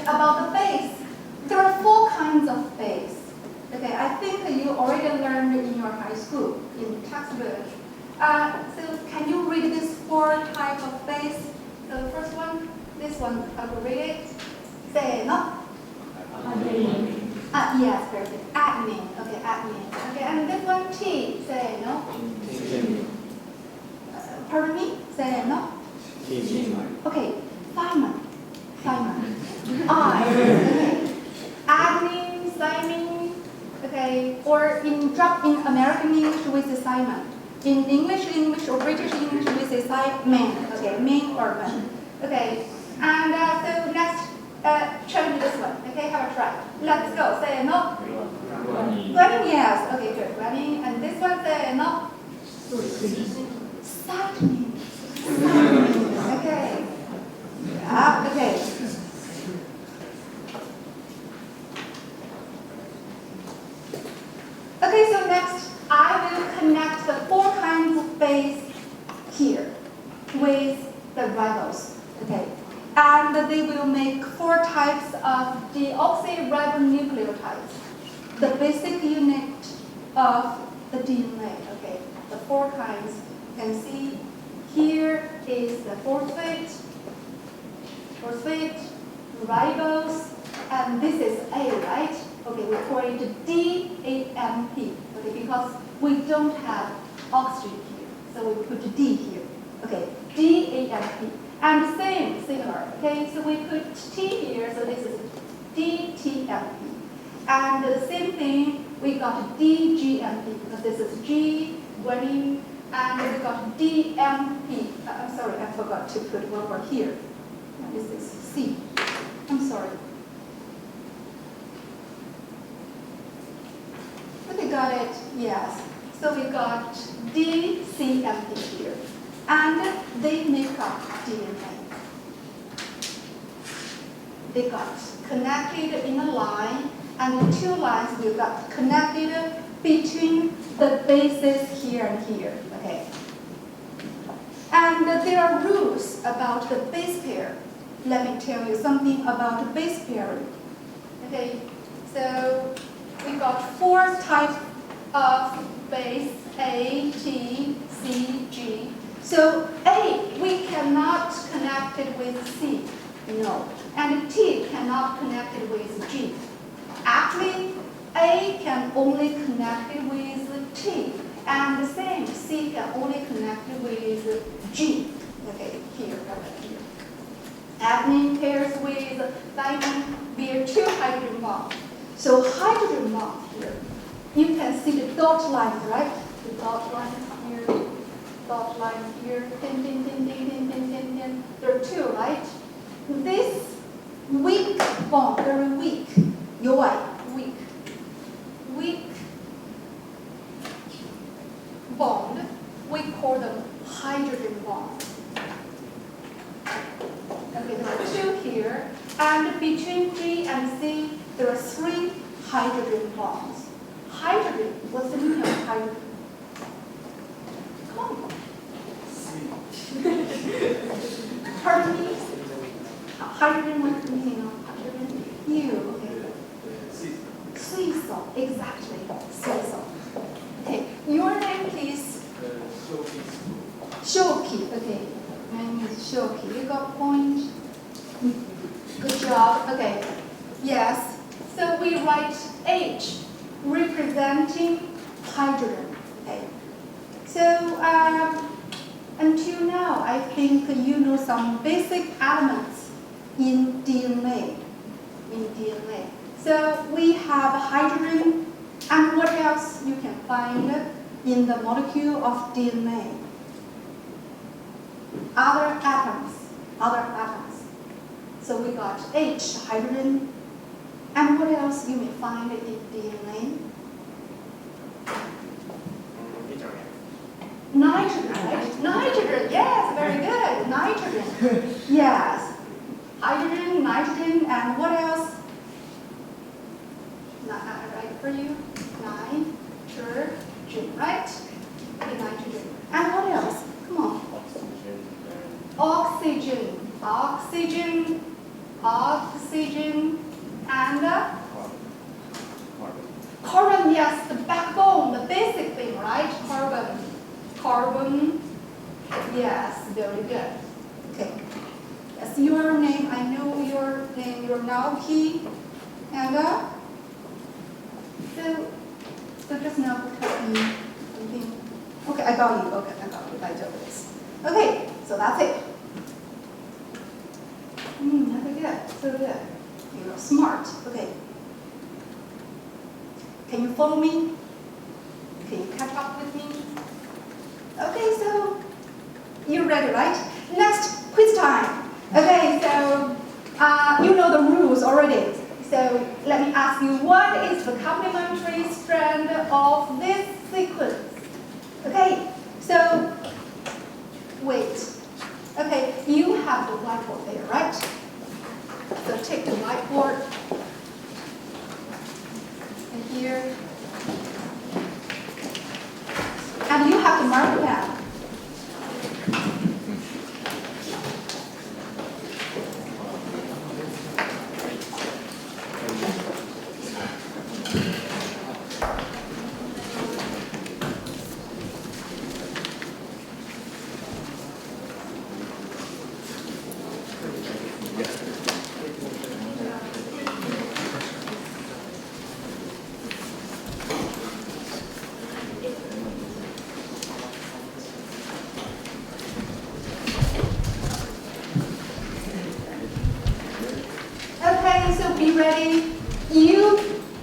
Speaker 2: about the base. There are 4 kinds of base. Okay, I think you already learned in your high school, in textbook. So can you read these 4 types of base? So the first one, this one, I will read it. Say no. Yes, very good. Admin. Okay, admin. Okay, and this one T. Say no. Pardon me. Say no. Okay, Simon. Simon. I. Okay. Admin, Simon. Okay, or in American English we say Simon. In English or British English we say Simon. Okay, man or man. Okay, and so next. Change this one. Okay, have a try. Let's go. Say no. Running, yes. Okay, good. Running. And this one, say no. Cycling. Okay. Yeah, okay. Okay, so next, I will connect the 4 kinds of base here with the rivals. Okay. And they will make 4 types of deoxyribonucleotides, the basic unit of the DNA. Okay, the 4 kinds. You can see here is the phosphate, ribose, and this is A, right? Okay, we call it DAMP. Okay, because we don't have oxygen here, so we put D here. Okay, DAMP. And similar, okay? So we put T here, so this is DTMP. And the same thing, we got DGMP, because this is G, guanine, and we got DMP. I'm sorry, I forgot to put one more here. And this is C. I'm sorry. Okay, got it, yes. So we got DCMP here. And they make up DNA. They got connected in a line, and 2 lines will got connected between the bases here and here. Okay. And there are rules about the base pair. Let me tell you something about base pairing. Okay. So we got 4 types of base: A, T, C, G. So A, we cannot connect it with C, no. And T cannot connect it with G. Actually, A can only connect it with T. And the same, C can only connect it with G. Okay, here, right here. Admin pairs with thymine bear 2 hydrogen bonds. So hydrogen bond here, you can see the dot lines, right? The dot lines here. Dot line here, tin, tin, tin, tin, tin, tin, tin, tin. There are 2, right? This weak bond, very weak, weak bond, we call them hydrogen bonds. Okay, there are 2 here, and between G and C, there are 3 hydrogen bonds. Hydrogen, what's the meaning of hydrogen? Come on. Pardon me? Hydrogen, what's the meaning of hydrogen? You, okay. Sea salt, exactly. Sea salt. Okay, your name please? Shoki, okay. My name is Shoki. You got point? Good job, okay. Yes, so we write H representing hydrogen, okay. So, until now, I think you know some basic elements in DNA. So we have hydrogen, and what else you can find in the molecule of DNA? Other atoms. So we got H, hydrogen, and what else you may find in DNA? Nitrogen, right? Nitrogen, yes, very good. Nitrogen, yes. Hydrogen, nitrogen, and what else? Right for you? Nitrogen, right? Okay, nitrogen. And what else? Come on. Oxygen. oxygen, and carbon. Yes, the backbone, the basic thing, right? Carbon. Yes, very good. Okay. That's your name. I know your name. You're Naoki, and so just now tell me something. Okay, I got you. Okay, I got you. By this. Okay, so that's it. Very good. So good. You're smart. Okay. Can you follow me? Can you catch up with me? Okay, so you're ready, right? Next, quiz time. Okay, so you know the rules already. So let me ask you, what is the complementary strand of this sequence? Okay, so wait. Okay, you have the whiteboard there, right? So take the whiteboard. And here. And you have the marker pen. Okay, so be ready. You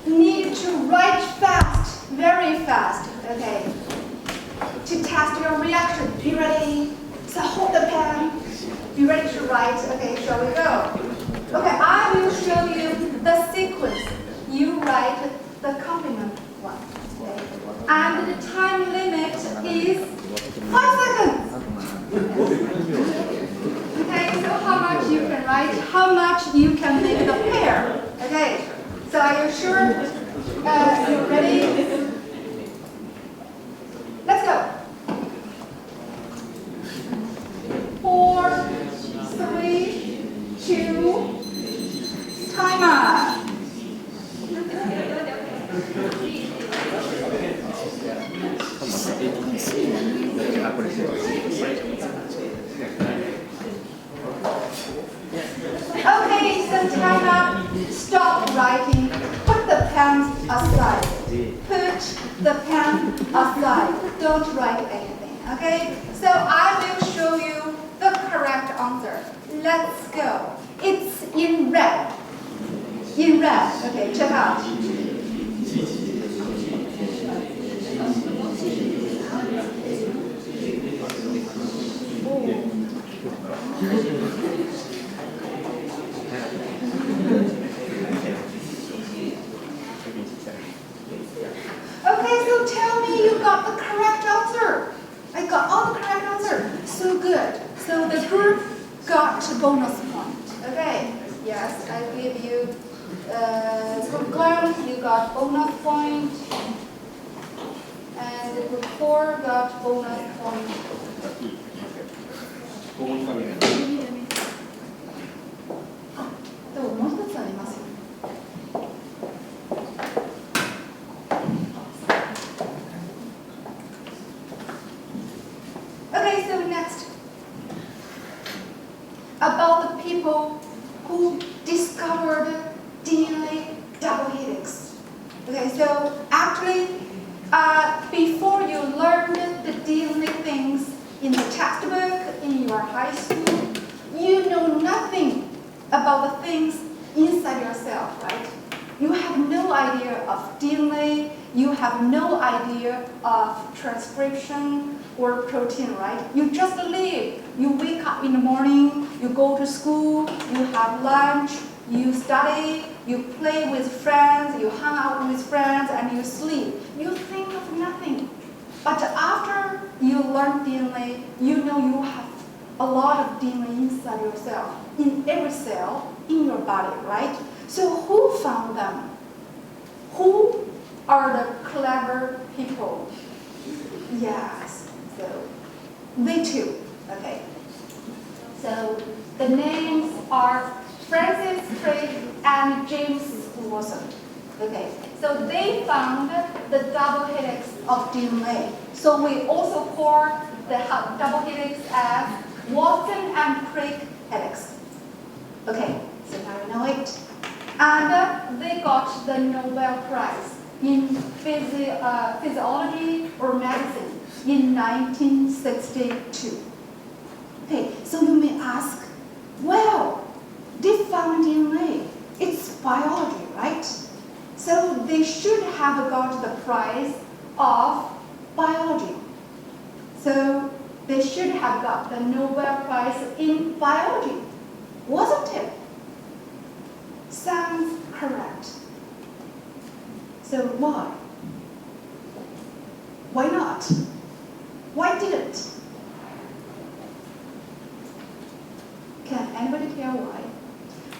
Speaker 2: need to write fast, very fast, okay, to test your reaction. Be ready. So hold the pen. Be ready to write. Okay, shall we go? Okay, I will show you the sequence. You write the complement one. Okay? And the time limit is 5 seconds. Okay, so how much you can write, how much you can make the pair. Okay, so are you sure? You're ready? Let's go. 4, 3, 2, timer. Okay, so time up. Stop writing. Put the pen aside. Put the pen aside. Don't write anything. Okay? So I will show you the correct answer. Let's go. It's in red. In red. Okay, check out. Okay, so tell me you got the correct answer. I got all the correct answer. So good. So the group got a bonus point. Okay. Yes, I give you group glance, you got bonus point. And the group 4 got bonus point. Okay, so next, about the people who discovered DNA double helix. Okay, so actually, before you learned the DNA things in the textbook, in your high school, you know nothing about the things inside yourself, right? You have no idea of DNA, you have no idea of transcription or protein, right? You just live. You wake up in the morning, you go to school, you have lunch, you study, you play with friends, you hang out with friends, and you sleep. You think of nothing. But after you learn DNA, you know you have a lot of DNA inside yourself, in every cell in your body, right? So who found them? Who are the clever people? Yes, so they too, okay. So the names are Francis Crick and James Watson. Okay, so they found the double helix of DNA. So we also call the double helix as Watson and Crick helix. Okay, so now we know it. And they got the Nobel Prize in physiology or medicine in 1962. Okay, so you may ask, well, they found DNA. It's biology, right? So they should have got the prize of biology. So they should have got the Nobel Prize in biology, wasn't it? Sounds correct. So why? Why not? Why didn't? Can anybody tell why?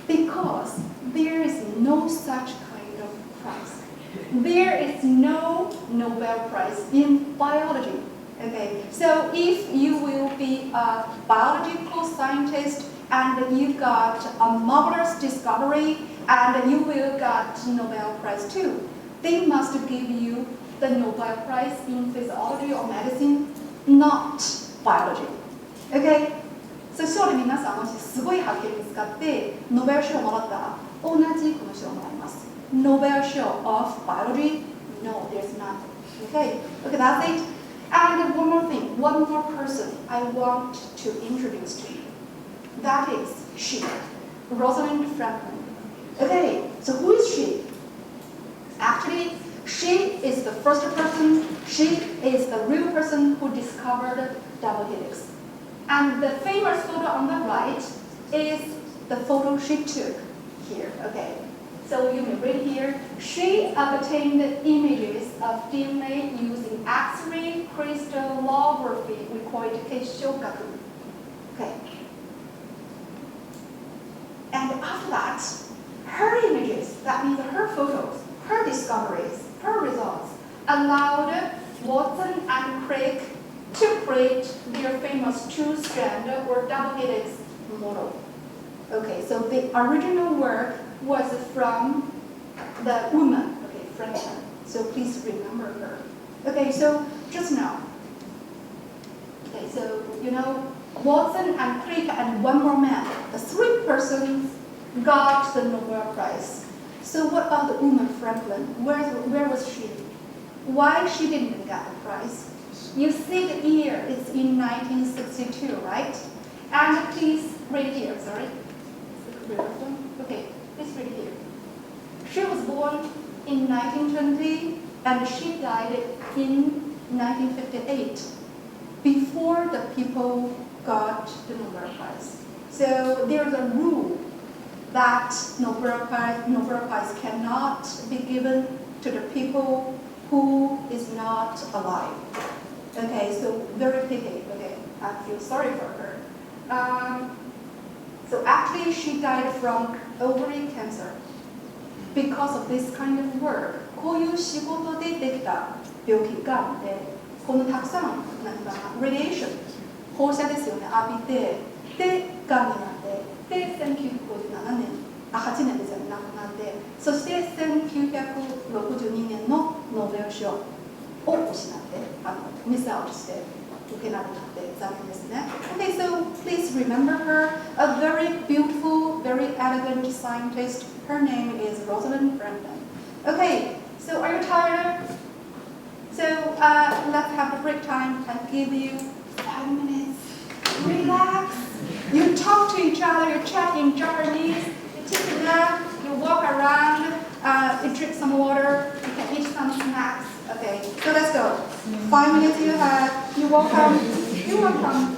Speaker 2: Because there is no such kind of prize. There is no Nobel Prize in biology. Okay, so if you will be a biological scientist and you got a marvelous discovery and you will get Nobel Prize too, they must give you the Nobel Prize in physiology or medicine, not biology. Okay? So 将来皆さんもしすごい発見見つかってノーベル賞をもらったら同じこの賞をもらいます。Nobel Show of Biology? No, there's not. Okay? Okay, that's it. And one more thing, one more person I want to introduce to you. That is she, Rosalind Franklin. Okay, so who is she? Actually, she is the first person, she is the real person who discovered double helix. And the famous photo on the right is the photo she took here, okay? So you may read here, she obtained images of DNA using X-ray crystallography, we call it keishokaku. Okay. And after that, her images, that means her photos, her discoveries, her results, allowed Watson and Crick to create their famous two-strand or double helix model. Okay, so the original work was from the woman, okay, Franklin. So please remember her. Okay, so just now. Okay, so you know, Watson and Crick and one more man, the three persons got the Nobel Prize. So what about the woman Franklin? Where was she? Why she didn't get the prize? You see the year, it's in 1962, right? And please read here, sorry. Okay, please read here. She was born in 1920 and she died in 1958, before the people got the Nobel Prize. So there's a rule that Nobel Prize cannot be given to the people who is not alive. Okay, so very pity. Okay, I feel sorry for her. So actually, she died from ovary cancer because of this kind of work. こういう仕事でできた病気がんで、このたくさんなんかradiation 放射ですよね浴びてでがんになってで1957年8年ですよね亡くなってそして1962年のノーベル賞を失ってミスアウトして受けなくなって残念ですね。Okay, so please remember her, a very beautiful, very elegant scientist. Her name is Rosalind Franklin. Okay, so are you tired? So let's have a break time and give you 5 minutes. Relax. You talk to each other, you chat in Japanese, you take a nap, you walk around, you drink some water, you can eat some snacks. Okay, so let's go. 5 minutes you have. You're welcome. You're welcome.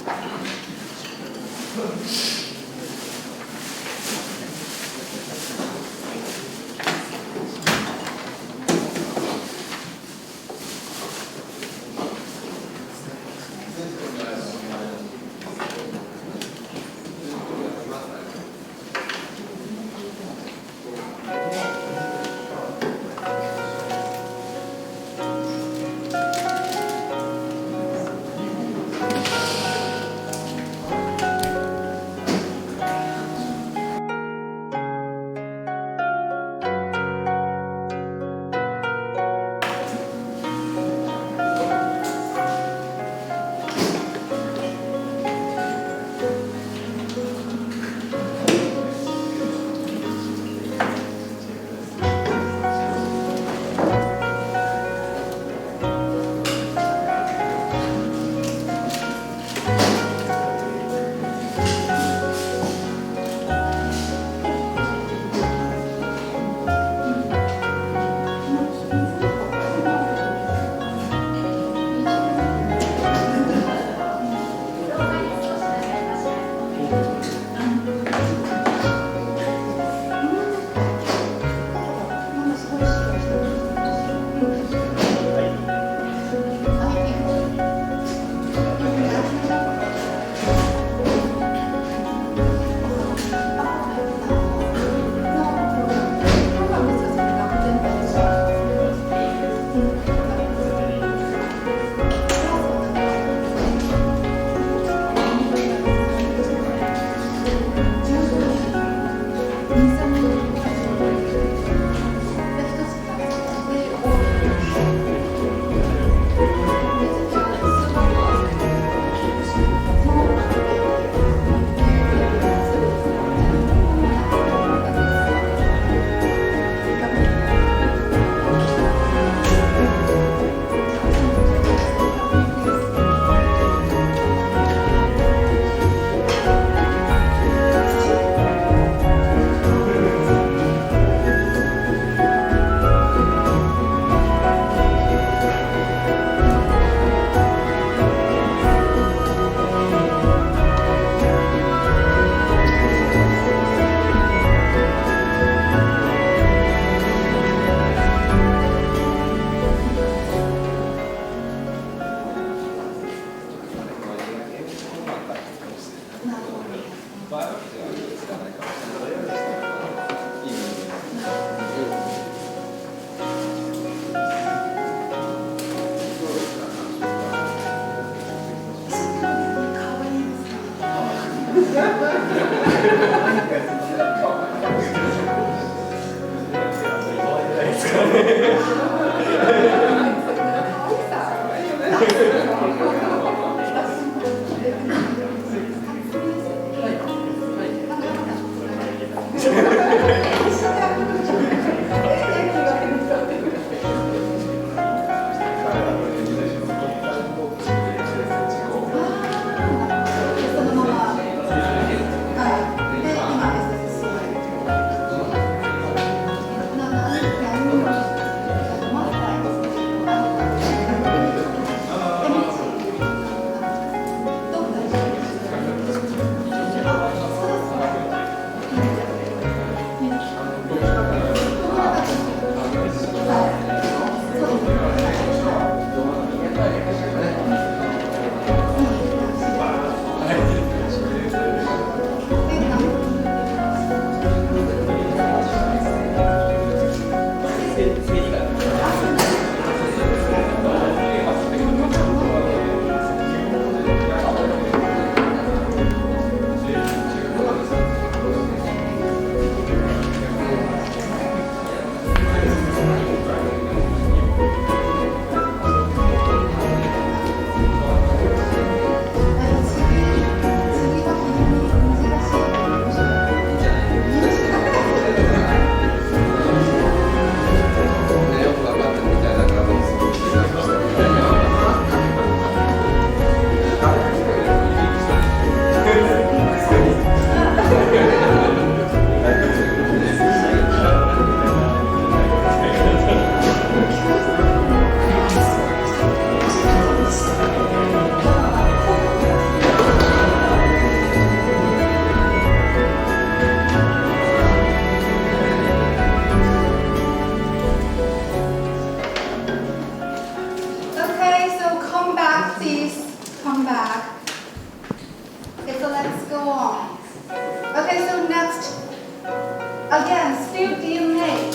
Speaker 2: Again, still DNA.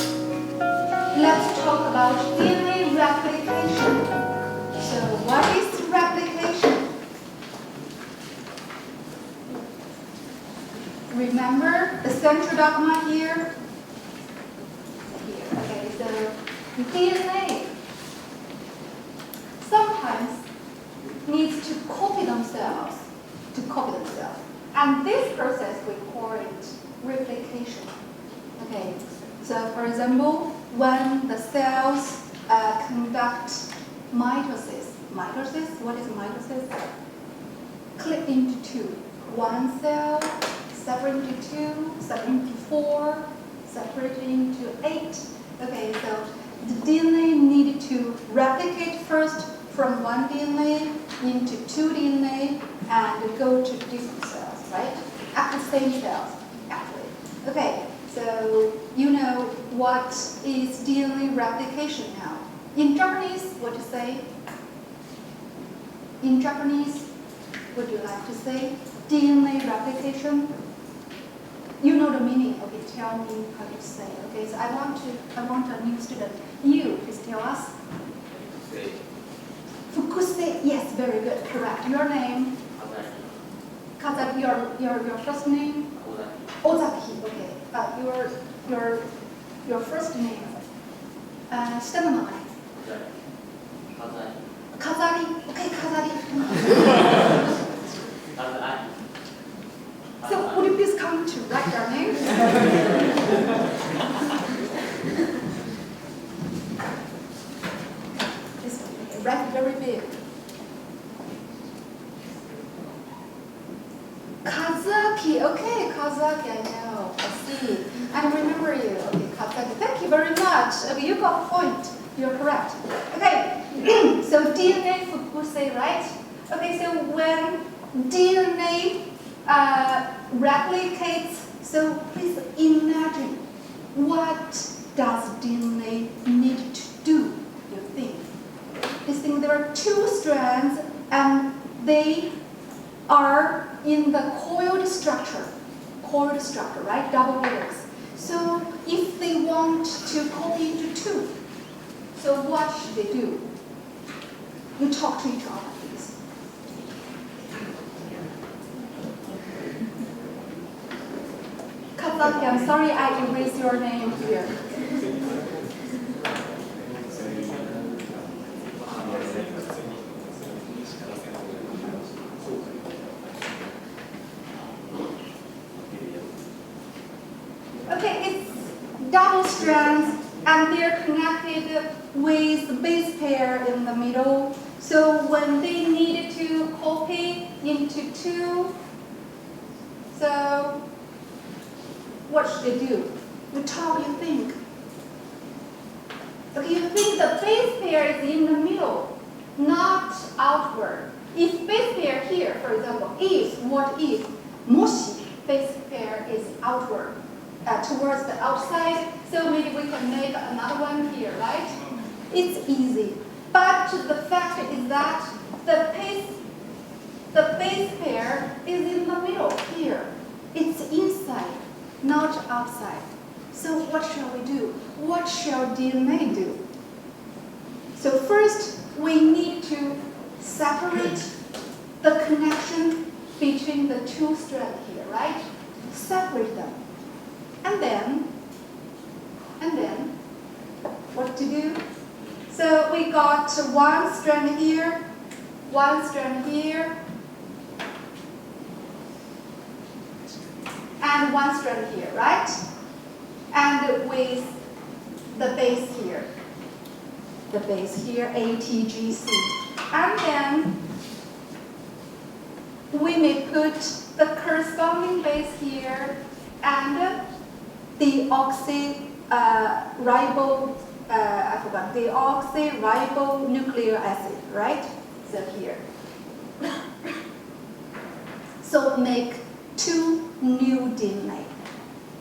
Speaker 2: Let's talk about DNA replication. So what is replication? Remember the central dogma here? Okay, so DNA sometimes needs to copy themselves, And this process we call it replication. Okay, so for example, when the cells conduct mitosis, what is mitosis? Clip into two. One cell separate into two, separate into four, separate into 8. Okay, so the DNA needed to replicate first from one DNA into 2 DNA and go to different cells, right? At the same cells, actually. Okay, so you know what is DNA replication now. In Japanese, what do you say? In Japanese, would you like to say DNA replication? You know the meaning. Okay, tell me how to say. Okay, so I want a new student. You, please tell us. Fukusei. Yes, very good. Correct. Your name? Kazaki. Your first name? Ozaki. Okay. Your first name? 下の名前? Kazari. Okay, Kazari. So would you please come to write your name? This one, write very big. Kazaki, okay, Kazaki, I know, I see. I remember you, okay, Kazaki, thank you very much. Okay, you got a point, you're correct. Okay, so DNA Fukusei, right? Okay, so when DNA replicates, so please imagine, what does DNA need to do, you think? You think there are 2 strands and they are in the coiled structure, right? Double helix. So if they want to copy into 2, so what should they do? You talk to each other, please. Sasaki, I'm sorry I erased your name here. Okay, it's double strands and they're connected with the base pair in the middle. So when they need to copy into two, so what should they do? Which how you think? Okay, you think the base pair is in the middle, not outward. If base pair here, for example, if, what if, moshi, base pair is outward, towards the outside, so maybe we can make another one here, right? It's easy. But the fact is that the base pair is in the middle here. It's inside, not outside. So what shall we do? What shall DNA do? So first, we need to separate the connection between the two strands here, right? Separate them. And then, what to do? So we got one strand here, one strand here, and one strand here, right? And with the base here, ATGC. And then we may put the corresponding base here and the deoxyribonucleic acid, right? So here. So make two new DNA.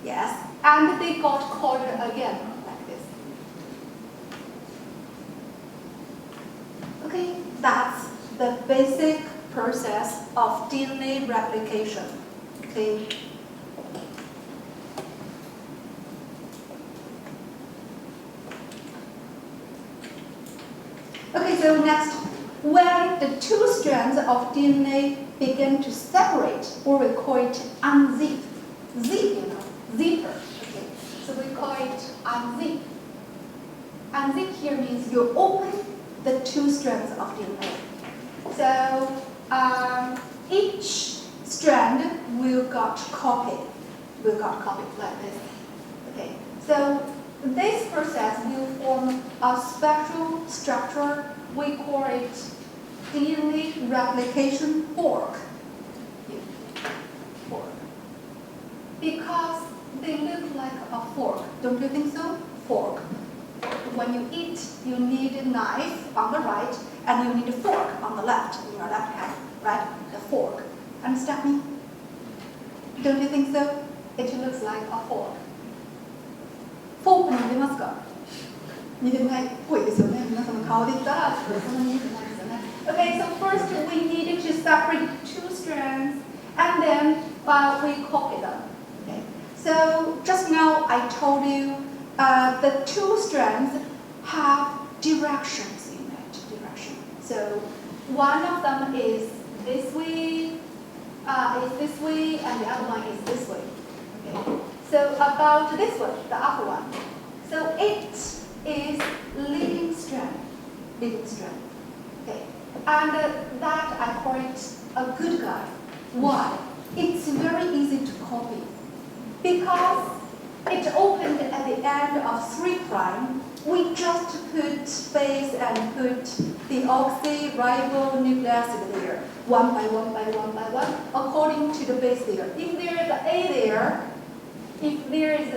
Speaker 2: Yes, and they got coded again like this. Okay, that's the basic process of DNA replication. Okay. Okay, so next, when the two strands of DNA begin to separate, or we call it unzip, zipper. Okay, so we call it unzip. Unzip here means you open the two strands of DNA. So each strand will got copied like this. Okay, so this process will form a special structure. We call it DNA replication fork. Because they look like a fork. Don't you think so? Fork. When you eat, you need a knife on the right, and you need a fork on the left, in your left hand, right? The fork. Understand me? Don't you think so? It looks like a fork. フォークに似てますか？似てないっぽいですよね。皆さんの顔で言ったらそんなに似てないですよね。Okay, so first we needed to separate two strands, and then we copy them. Okay. So just now I told you the two strands have directions in it. So one of them is this way, and the other one is this way. Okay. So about this one, the upper one. So it is leading strand. Okay. And that I call it a good guy. Why? It's very easy to copy. Because it opened at the end of 3', we just put space and put the oxyribonucleic acid there, one by one, according to the base there. If there is an A there, if there is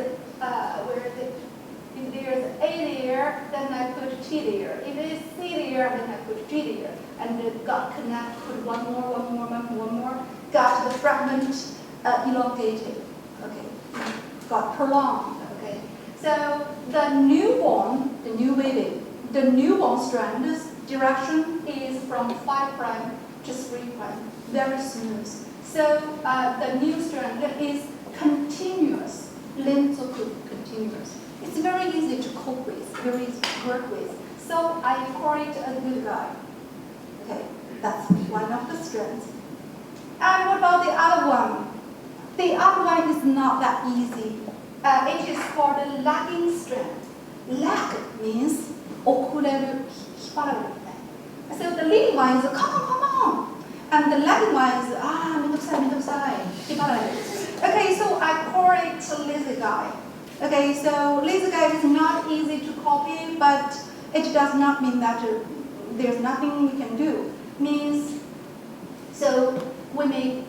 Speaker 2: A there, then I put T there. If it is C there, then I put G there. And it got connected, put one more, got the fragment elongated. Okay, got prolonged. Okay, so the newborn strand's direction is from 5' to 3', very smooth. So the new strand is continuous, continuous. It's very easy to cope with, very easy to work with. So I call it a good guy. Okay, that's one of the strands. And what about the other one? the other one is not that easy. It is called a lagging strand. Lag means 遅れる、引っ張られるね。So the leading one is come on. And the lagging one is めんどくさい、引っ張られる。Okay, so I call it lazy guy. Okay, so lazy guy is not easy to copy, but it does not mean that there's nothing we can do. Means, so we make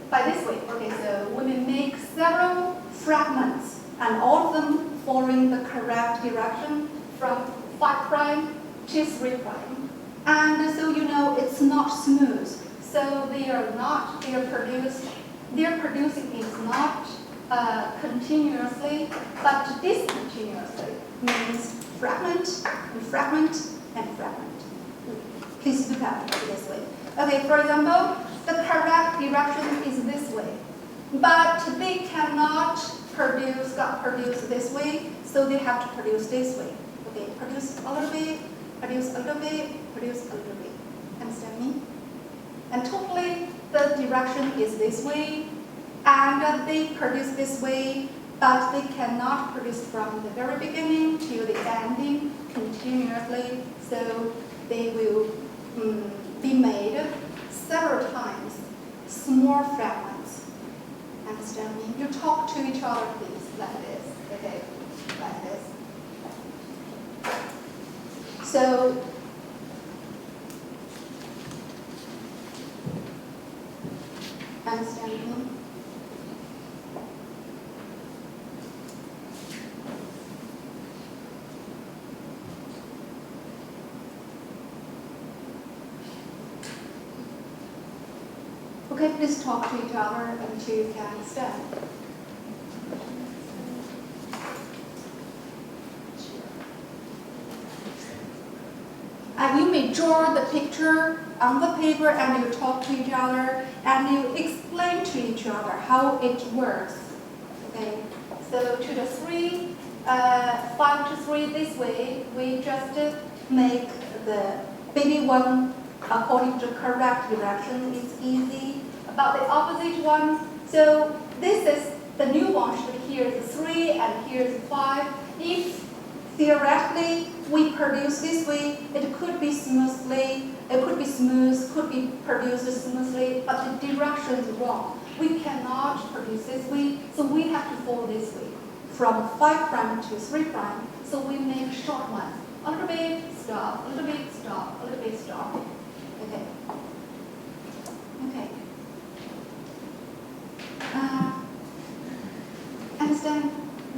Speaker 2: by this way. Okay, so we may make several fragments, and all of them following the correct direction from 5 prime to 3 prime. And so it's not smooth. So their producing is not continuously, but discontinuously. Means fragment and fragment and fragment. Please look at it this way. Okay, for example, the correct direction is this way, but they cannot produce this way, so they have to produce this way. Okay, produce a little bit, produce a little bit, produce a little bit. Understand me? And totally the direction is this way, and they produce this way, but they cannot produce from the very beginning to the ending continuously, so they will be made several times, small fragments. Understand me? You talk to each other, please, like this. Okay, like this. So, understand me? Okay, please talk to each other until you can understand. And you may draw the picture on the paper and you talk to each other and you explain to each other how it works. Okay, so to the 5 to 3 this way, we just make the baby one according to correct direction. It's easy. About the opposite one, so this is the new one. Here is 3 and here is 5. If theoretically we produce this way, it could be smoothly, it could be smooth, could be produced smoothly, but the direction is wrong. We cannot produce this way, so we have to follow this way from 5 prime to 3 prime. So we make short ones. A little bit, stop, a little bit, stop, a little bit, stop. Okay. Okay. Understand?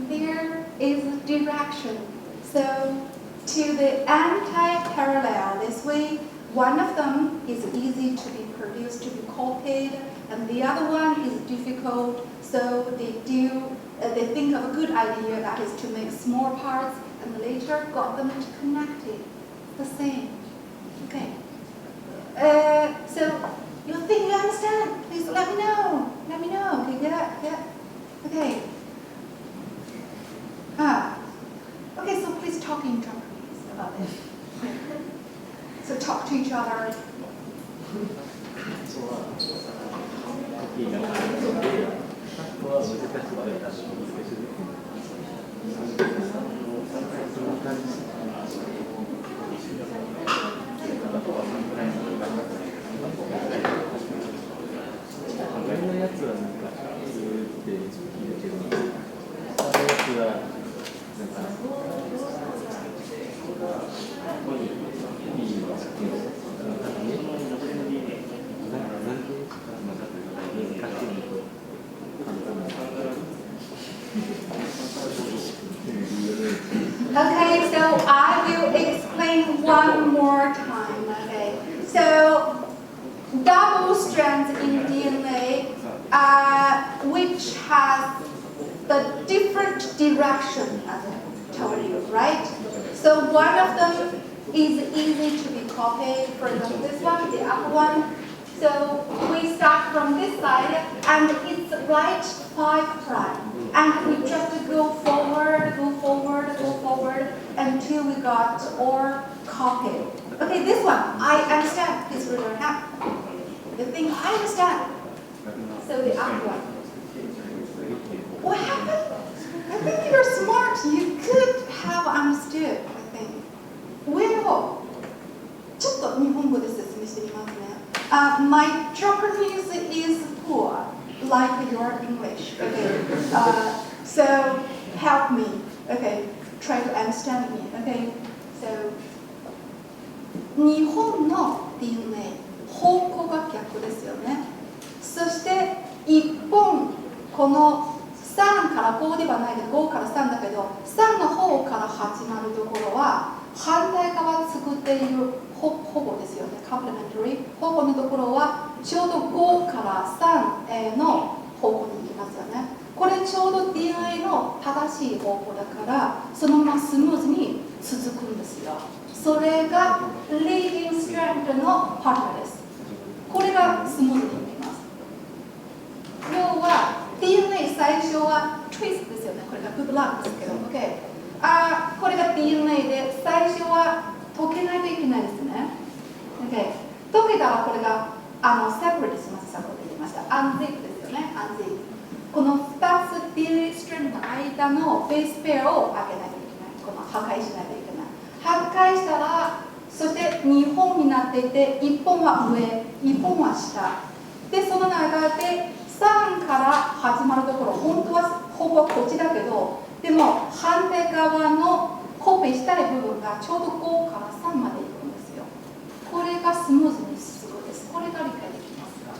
Speaker 2: There is a direction. So to the anti-parallel this way, one of them is easy to be produced, to be copied, and the other one is difficult. So they think of a good idea, that is to make small parts and later got them to connect it. The same. Okay. So you think you understand? Please let me know. Let me know. Okay, yeah. Okay. Okay, so please talk in Japanese about this. So talk to each other.
Speaker 6: いいな。ここは難しいと言ったら難しい。上のやつはなんかスーって聞いてるけど、下のやつはなんかいいのが好きです。
Speaker 2: Okay, so I will explain one more time. Okay, so double strands in DNA, which has the different direction, as I told you, right? So one of them is easy to be copied. For example, this one, the upper one. So we start from this side, and it's right 5 prime. And we just go forward until we got all copied. Okay, this one, I understand. Please raise your hand. You think I understand? So the up one. What happened? I think you're smart. You could have understood, I think. Well, ちょっと日本語で説明してみますね。My Japanese is poor, like your English. Okay. So help me. Okay. Try to understand me. Okay. So 日本の DNA 方向が逆ですよね。そして一本この3から5ではないけど5から3だけど3の方から始まるところは反対側作っている保護ですよね。カンプリメンタリー保護のところはちょうど5から3の方向に行きますよね。これちょうど DNA の正しい方向だからそのままスムーズに続くんですよ。それが leading strand のパートナーです。これがスムーズにいきます。要は DNA 最初は twist ですよね。これが good luck ですけど、OK。これが DNA で最初は溶けないといけないですね。OK。溶けたらこれがseparate します。先ほど言いました。unzip ですよね。unzip。この2つ DNA ストレンドの間のベースペアを開けないといけない。この破壊しないといけない。破壊したら、そして2本になっていて、1本は上、1本は下。で、その中で3から始まるところ、本当はほぼこっちだけど、でも反対側のコピーしたい部分がちょうど5から3までいくんですよ。これがスムーズに進むです。これが理解できますか？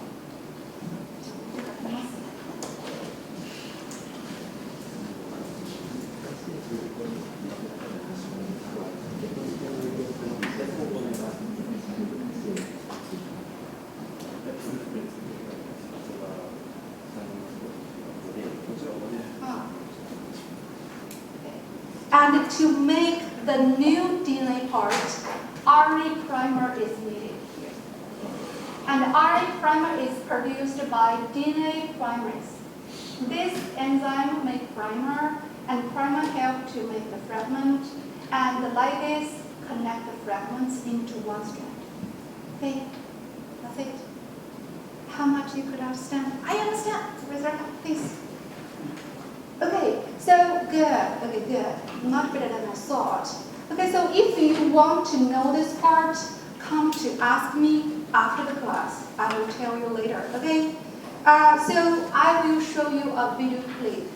Speaker 2: 書きますね。And to make the new DNA part, RNA primer is needed here. And RNA primer is produced by DNA primerase. This enzyme makes primer, and primer helps to make the fragment, and the ligase connect the fragments into one strand. Okay, that's it. How much you could understand? I understand. Raise your hand, please. Okay, so good. Okay, good. Much better than I thought. Okay, so if you want to know this part, come to ask me after the class. I will tell you later. Okay. So I will show you a video clip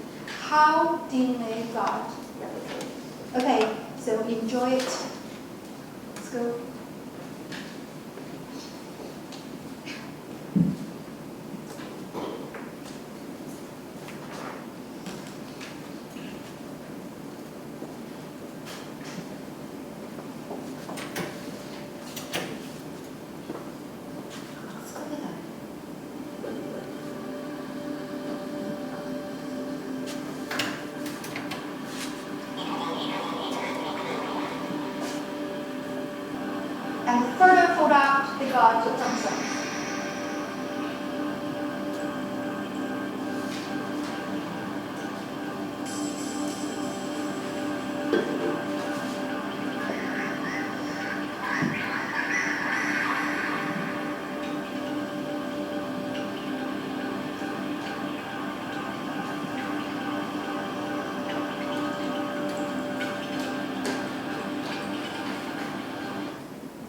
Speaker 2: how DNA got replicated. Okay, so enjoy it. Let's go. And further product, they got chromosomes.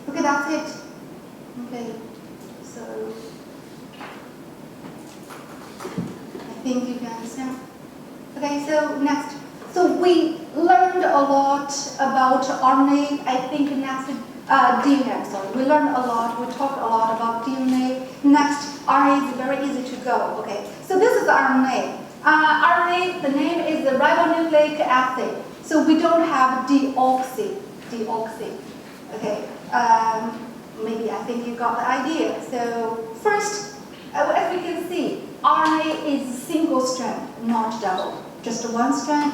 Speaker 2: Okay, that's it. Okay, so I think you can understand. Okay, so next. So we learned a lot about RNA. I think next DNA. Sorry, we learned a lot. We talked a lot about DNA. Next, RNA is very easy to go. Okay, so this is RNA. RNA. The name is the ribonucleic acid. So we don't have deoxy. Okay. Maybe I think you got the idea. So first, as we can see, RNA is single strand, not double, just one strand.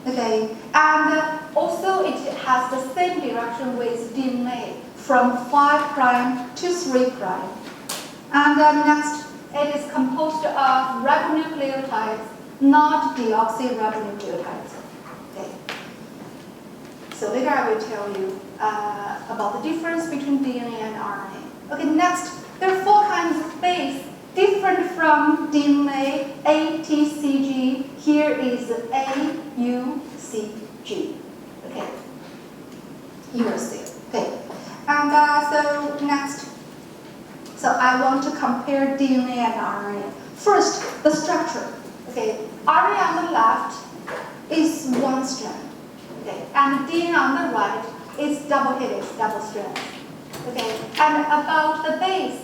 Speaker 2: Okay, and also it has the same direction with DNA from 5' to 3'. And next, it is composed of ribonucleotides, not deoxyribonucleotides. Okay. So later I will tell you about the difference between DNA and RNA. Okay, next, there are 4 kinds of base different from DNA ATCG. Here is AUCG. Okay, you will see. Okay, and so next. So I want to compare DNA and RNA. First, the structure. Okay, RNA on the left is one strand. Okay, and DNA on the right is double helix, double strand. Okay, and about the base,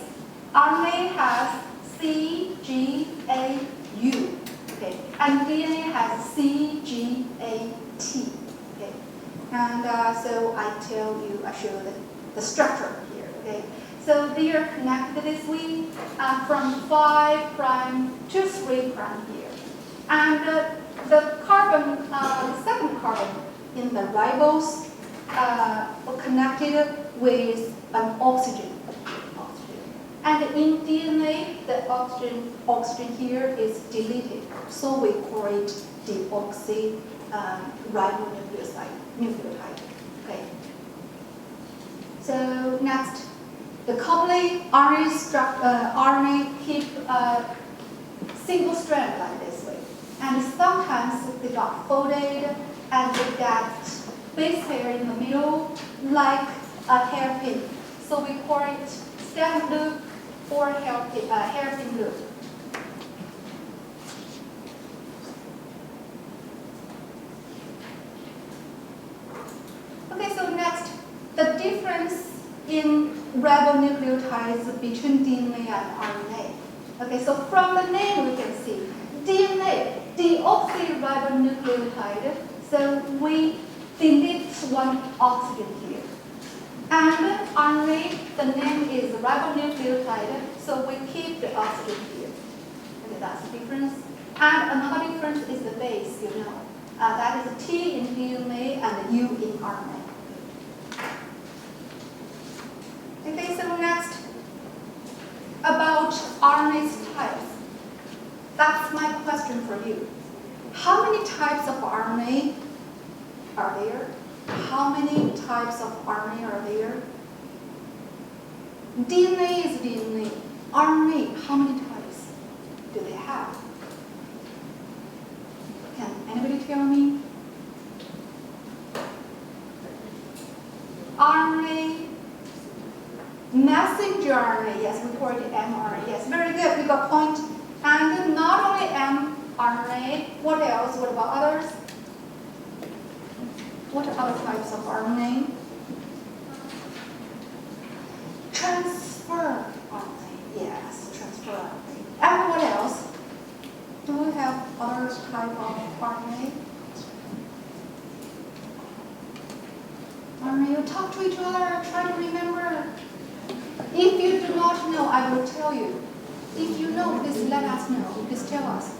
Speaker 2: RNA has CGAU. Okay, and DNA has CGAT. Okay, and so I show the structure here. Okay. So they are connected this way from 5' to 3' here. And the carbon, the second carbon in the ribose connected with an oxygen. And in DNA, the oxygen here is deleted. So we call it deoxyribonucleotide. Okay. So next. The coupling RNA keep a single strand like this way. And sometimes they got folded and they get base pair in the middle like a hairpin. So we call it stem loop or hairpin loop. Okay, so next, the difference in ribonucleotides between DNA and RNA. Okay, so from the name we can see DNA, deoxyribonucleotide. So we delete one oxygen here. And RNA, the name is ribonucleotide, so we keep the oxygen here. Okay, that's the difference. And another difference is the base, you know. That is T in DNA and U in RNA. Okay, so next, about RNA's types. That's my question for you. How many types of RNA are there? How many types of RNA are there? DNA is DNA. RNA, how many types do they have? Can anybody tell me? RNA, messenger RNA, yes, we call it mRNA. Yes, very good, we got point. And not only mRNA, what else? What about others? What are other types of RNA? Transfer RNA, yes, transfer RNA. And what else? Do we have other type of RNA? RNA, you talk to each other, try to remember. If you do not know, I will tell you. If you know, please let us know. Please tell us.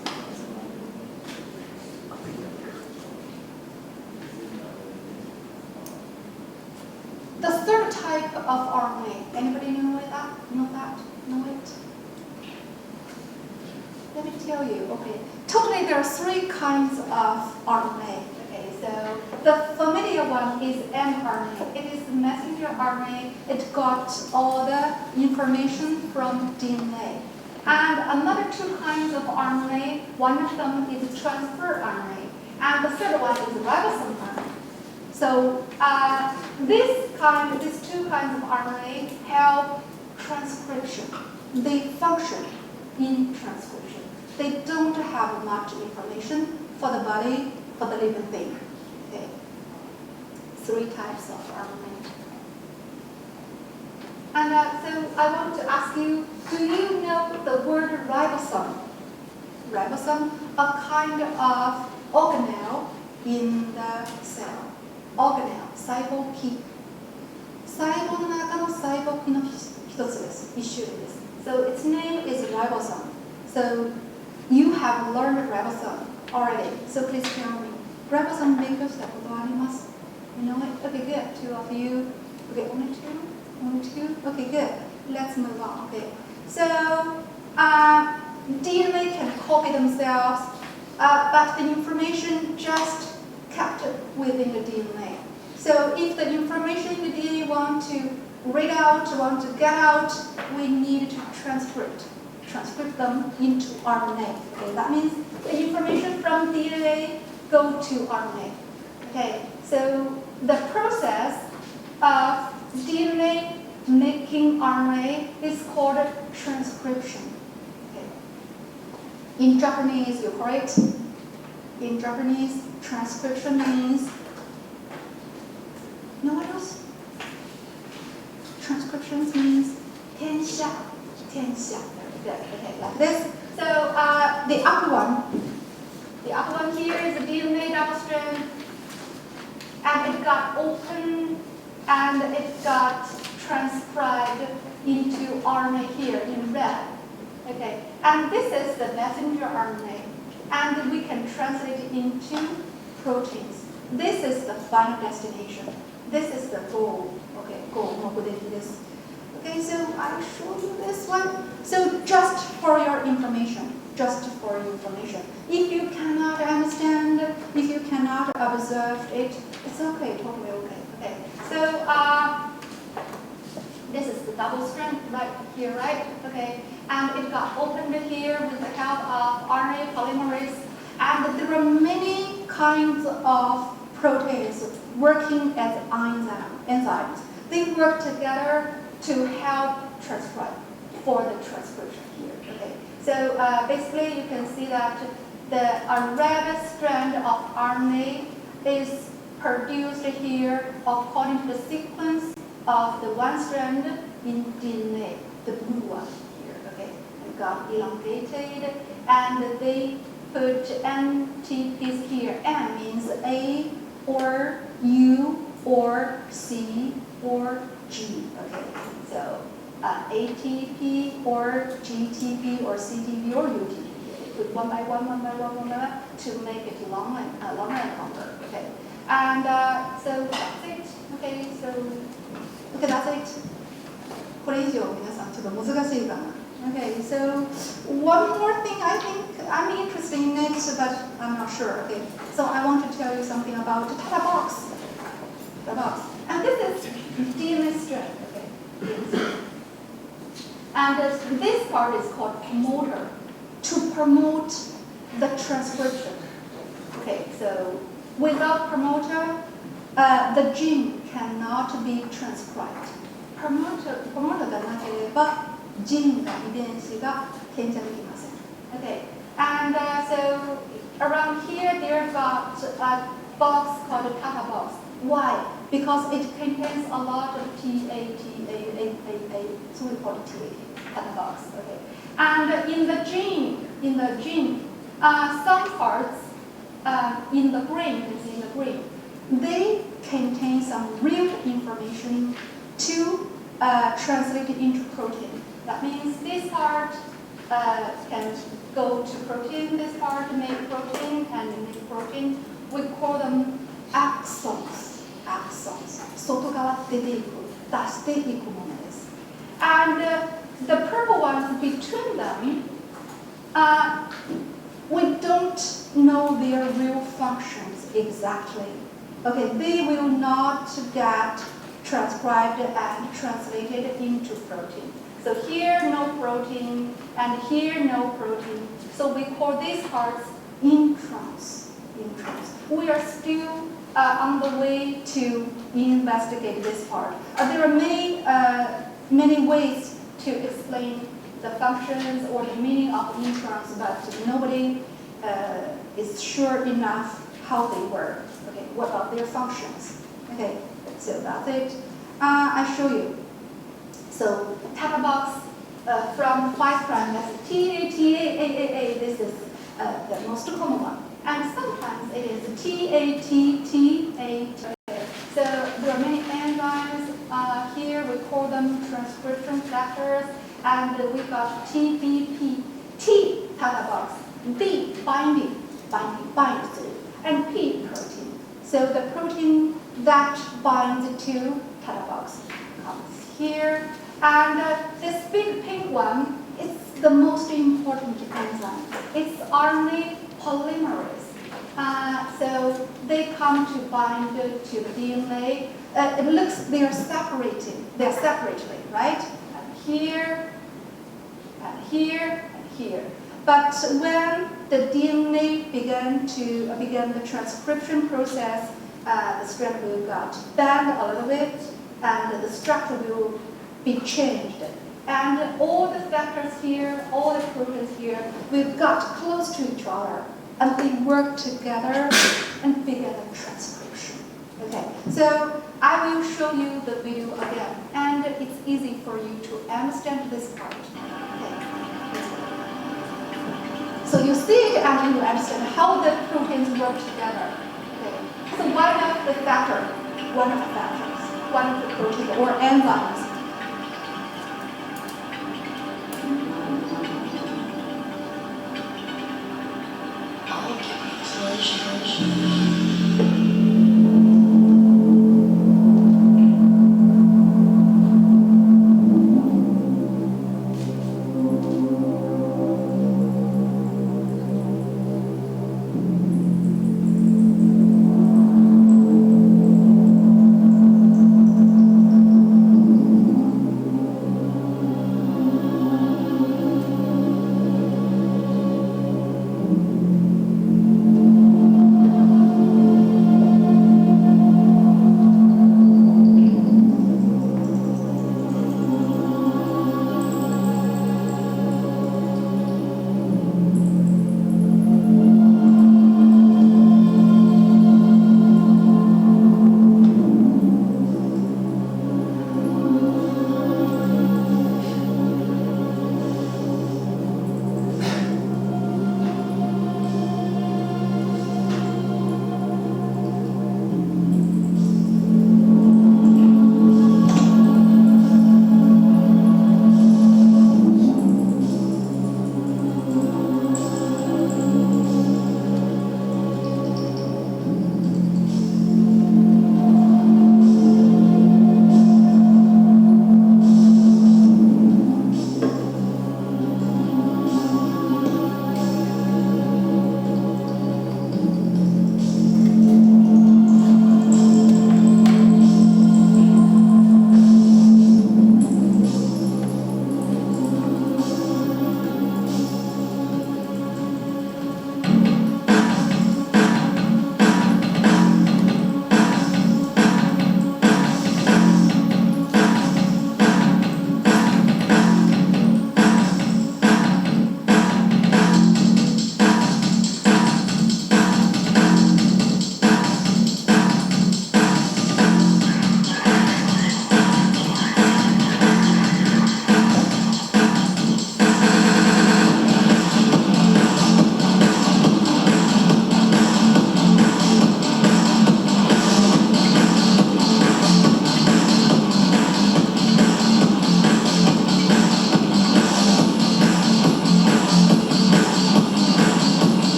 Speaker 2: The third type of RNA. Anybody know that? Know it? Let me tell you. Okay. Totally, there are 3 kinds of RNA. Okay. So the familiar one is mRNA. It is the messenger RNA. It got all the information from DNA. And another 2 kinds of RNA, one of them is transfer RNA, and the third one is ribosome RNA. So these 2 kinds of RNA help transcription. They function in transcription. They don't have much information for the body, for the living thing. Okay. 3 types of RNA. And so I want to ask you, do you know the word ribosome? Ribosome, a kind of organelle in the cell. Organelle, 細胞基。細胞の中の細胞基の一つです。一種類です。So its name is ribosome. So you have learned ribosome already. So please tell me. Ribosome 勉強したことあります? You know it? Okay, good. 2 of you. Okay, only 2? Only 2? Okay, good. Let's move on. Okay. So DNA can copy themselves, but the information just kept within the DNA. So if the information in the DNA want to read out, want to get out, we need to transfer it. transcript them into RNA. Okay, that means the information from DNA go to RNA. Okay, so the process of DNA making RNA is called transcription. Okay. In Japanese, you're correct. In Japanese, transcription means no one else. Transcription means 天下. Okay, like this. So the upper one here is a DNA double strand, and it got open and it got transcribed into RNA here in red. Okay, and this is the messenger RNA, and we can translate it into proteins. This is the final destination. This is the goal. Okay, goal. Okay, so I show you this one. So just for your information, if you cannot understand, if you cannot observe it, it's okay, totally okay. Okay, so this is the double strand right here, right? Okay, and it got opened here with the help of RNA polymerase, and there are many kinds of proteins working as enzymes. They work together to help transcribe for the transcription here. Okay, so basically you can see that a red strand of RNA is produced here according to the sequence of the one strand in DNA, the blue one here. Okay, it got elongated, and they put NTPs here. N means A or U or C or G. Okay, so ATP or GTP or CTP or UTP. Put one by one to make it longer and longer. Okay, and so that's it. Okay, that's it. これ以上皆さんちょっと難しいかな。Okay, so one more thing I think I'm interested in it, but I'm not sure. Okay, so I want to tell you something about the Tata box. The box, and this is DNA strand. Okay, and this part is called promoter, to promote the transcription. Okay, so without promoter, the gene cannot be transcribed. promoter がなければジーンが遺伝子が転写できません。Okay, and so around here there got a box called a Tata box. Why? Because it contains a lot of TA, so we call it TA, Tata box. Okay, and in the gene, some parts in the brain, they contain some real information to translate it into protein. That means this part can go to protein, this part make protein, can make protein. We call them axons. 外側出ていく、出していくものです。And the purple ones between them, we don't know their real functions exactly. Okay, they will not get transcribed and translated into protein. So here no protein, and here no protein. So we call these parts introns. We are still on the way to investigate this part. There are many ways to explain the functions or the meaning of introns, but nobody is sure enough how they work. Okay, what about their functions? Okay, so that's it. I show you. So Tata box from 5' that's TATA. This is the most common one. And sometimes it is TATTA. So there are many enzymes here. We call them transcription factors. And we got TBP, T Tata box, B binding to, and P protein. So the protein that binds to Tata box comes here. And this big pink one is the most important enzyme. It's RNA polymerase. So they come to bind to the DNA. It looks they're separated, right? And here and here and here. But when the DNA began the transcription process, the strand will got bend a little bit, and the structure will be changed. And all the factors here, all the proteins here, will got close to each other, and they work together and begin the transcription. Okay, so I will show you the video again, and it's easy for you to understand this part. Okay. So you see it and you understand how the proteins work together. Okay. So one of the factors, one of the proteins or enzymes.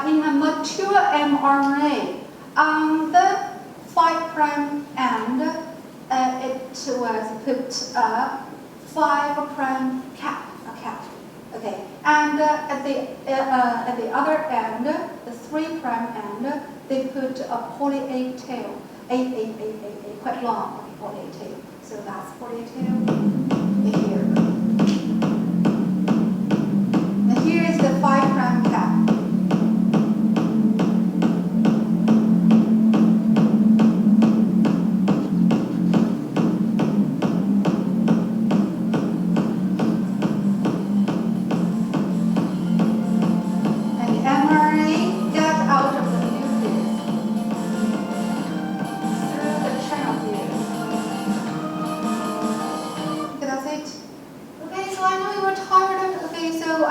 Speaker 2: in a mature mRNA, on the 5' end, it was put a 5' cap, a cap. Okay, and at the other end, the 3' end, they put a poly-A tail, a quite long poly-A tail. So that's poly-A tail here. And here is the 5' cap.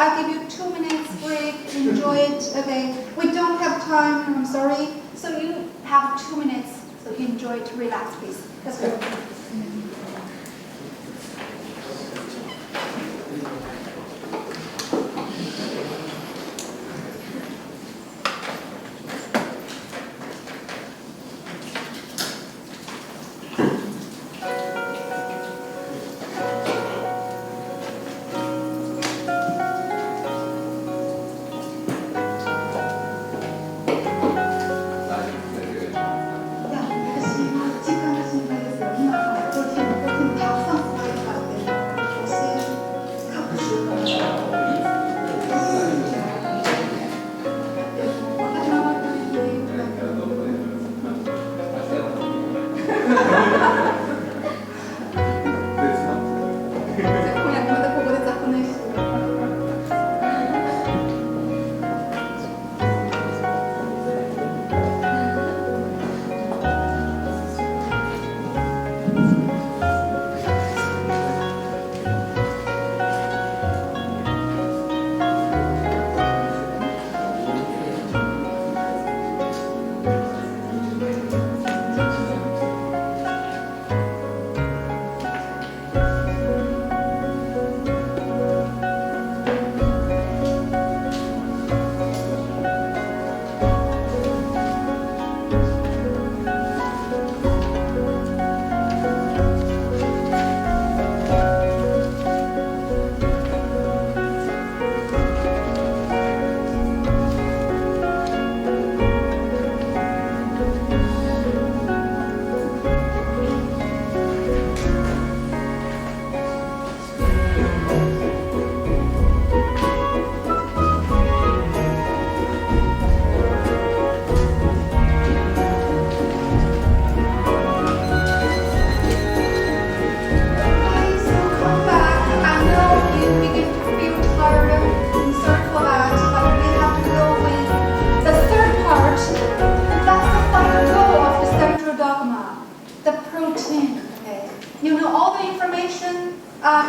Speaker 2: I give you 2 minutes break, enjoy it, okay? We don't have time, I'm sorry. So you have 2 minutes, so enjoy it, relax please. Let's go.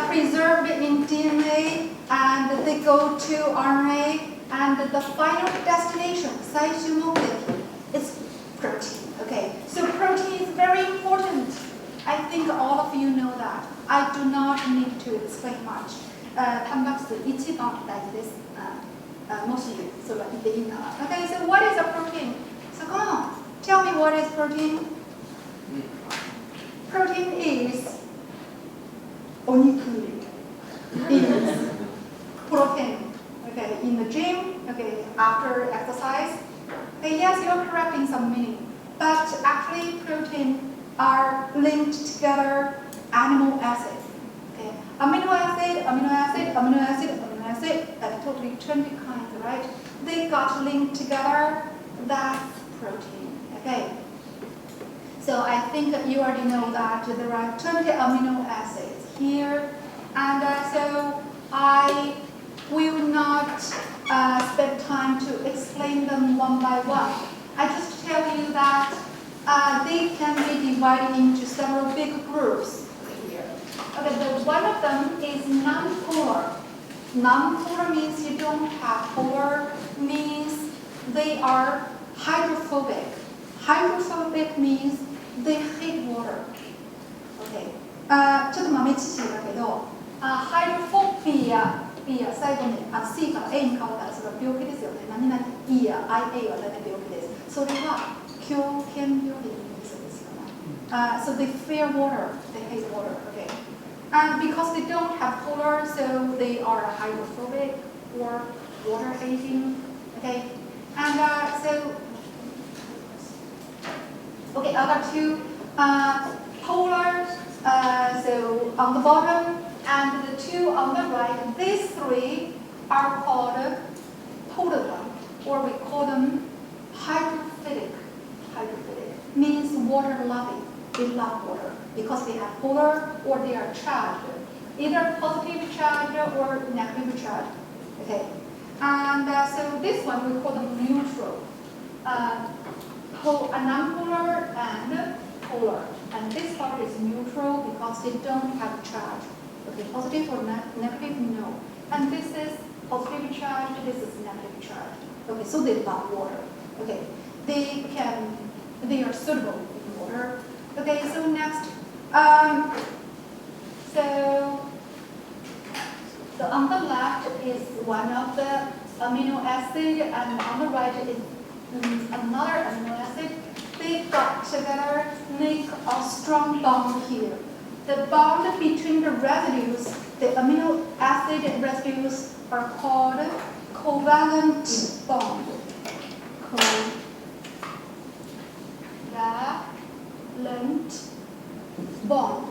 Speaker 2: Preserved in DNA and they go to RNA and the final destination, is protein. Okay, so protein is very important. I think all of you know that. I do not need to explain much. 단백질 이치가大事です. Mostly, so the inner. Okay, so what is a protein? So come on, tell me what is protein? Protein is oniku is protein. Okay, in the gym, okay, after exercise. Okay, yes, you're correct in some meaning, but actually protein are linked together animal acids. Okay, amino acid, amino acid, amino acid, amino acid, totally 20 kinds, right? They got linked together. That's protein. Okay. So I think you already know that there are 20 amino acids here, and so I will not spend time to explain them one by one. I just tell you that they can be divided into several big groups here. Okay, one of them is non-polar. Non-polar means you don't have polar, means they are hydrophobic. Hydrophobic means they hate water. Okay. ちょっと豆知識だけど、hydrophobia B や最後にC から A に変わったらそれは病気ですよね。何々 E や IA は大体病気です。それは狂犬病でいいんですよね。So they fear water, they hate water, okay. And because they don't have polar, so they are hydrophobic or water hating, okay. And okay, I got two polar, so on the bottom, and the two on the right. These three are called polar one, or we call them hydrophilic. Hydrophilic means water loving. They love water because they have polar or they are charged, either positive charge or negative charge. Okay, and so this one we call them neutral. Non-polar and polar, and this part is neutral because they don't have charge. Okay, positive or negative, no. And this is positive charge, this is negative charge. Okay, so they love water. Okay, they are suitable in water. Okay, so next, so on the left is one of the amino acid, and on the right is another amino acid. They got together, make a strong bond here. The bond between the residues, the amino acid residues, are called covalent bond. Covalent bond.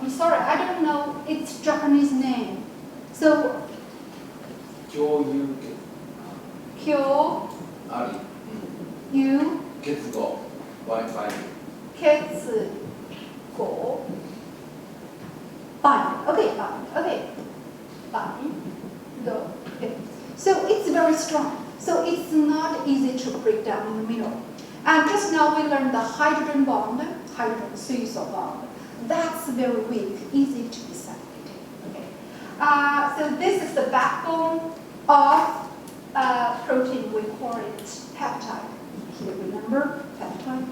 Speaker 2: I'm sorry, I don't know its Japanese name. So,
Speaker 1: 共有
Speaker 2: Kyo,
Speaker 1: あり、
Speaker 2: you,
Speaker 1: 結合 Wi-Fi
Speaker 2: Ketsu, go, bind. Okay, bind. Okay, bind, go. Okay. So it's very strong. So it's not easy to break down in the middle. And just now we learned the hydrogen bond, hydrogen suiso bond. That's very weak, easy to be separated. Okay. So this is the backbone of protein. We call it peptide. Here, remember peptide.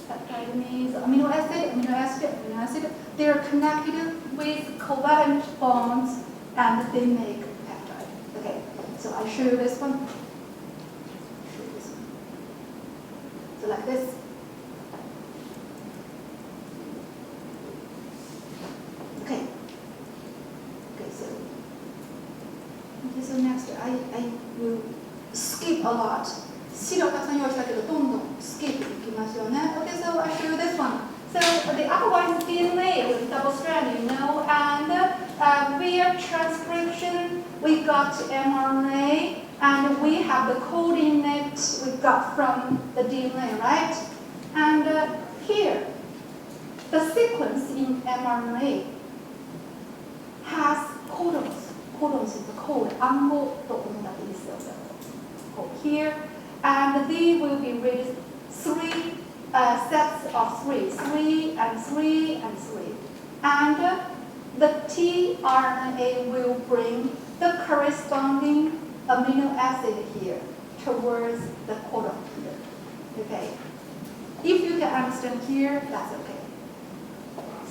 Speaker 2: Peptide means amino acid. They are connected with covalent bonds, and they make peptide. Okay. So I show you this one. So like this. Okay. Okay, so next I will skip a lot. 資料たくさん用意したけど、どんどんスキップいきますよね。Okay, so I show you this one. So the upper one is DNA with double strand, you know, and via transcription we got mRNA, and we have the coordinate we got from the DNA, right? And here, the sequence in mRNA has codons. Codons is the code. 暗号と同じですよ。Here, and they will be raised three sets of three and three. And the tRNA will bring the corresponding amino acid here towards the codon here. Okay. If you can understand here, that's okay.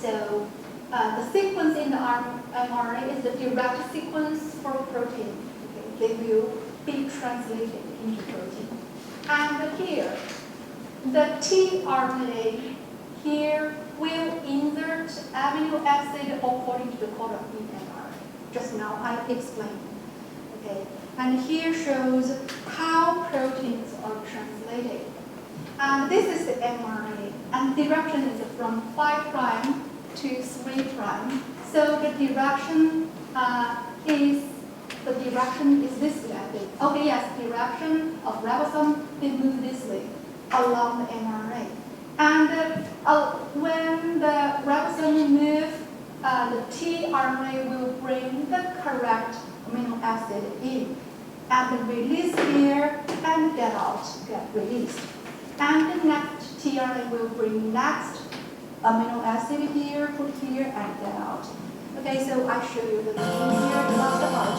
Speaker 2: So the sequence in the mRNA is the direct sequence for protein. Okay. They will be translated into protein. And here, the tRNA here will insert amino acid according to the codon in mRNA. Just now I explained. Okay. And here shows how proteins are translated. And this is the mRNA, and direction is from 5' to 3'. So the direction is this way, I think. Okay, yes, direction of ribosome, they move this way along the mRNA. And when the ribosome moves, the tRNA will bring the correct amino acid in and release here and get released. And the next tRNA will bring next amino acid here, put here, and get out. Okay, so I show you the here, the last part.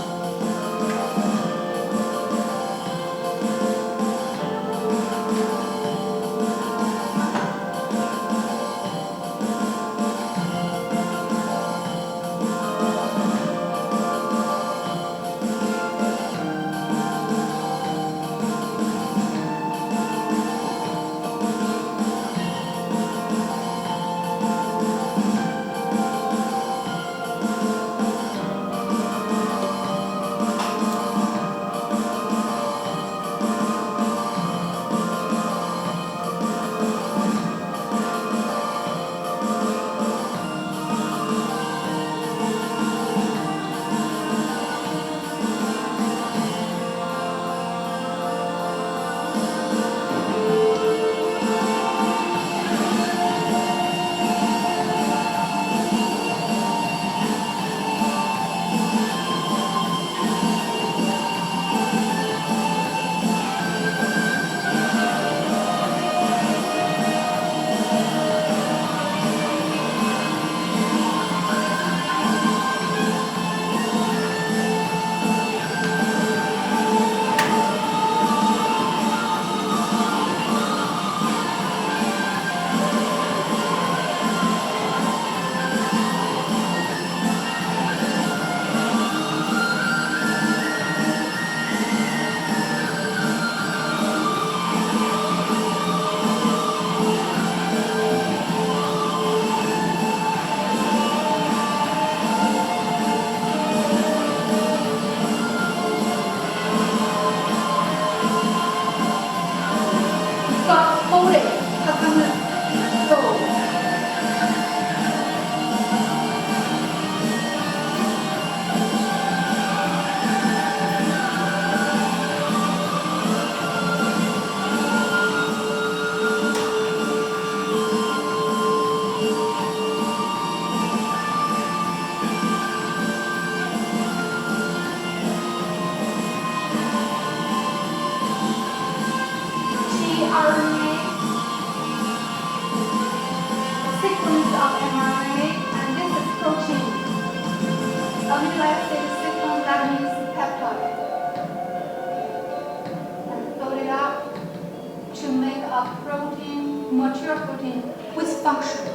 Speaker 2: mature protein with function.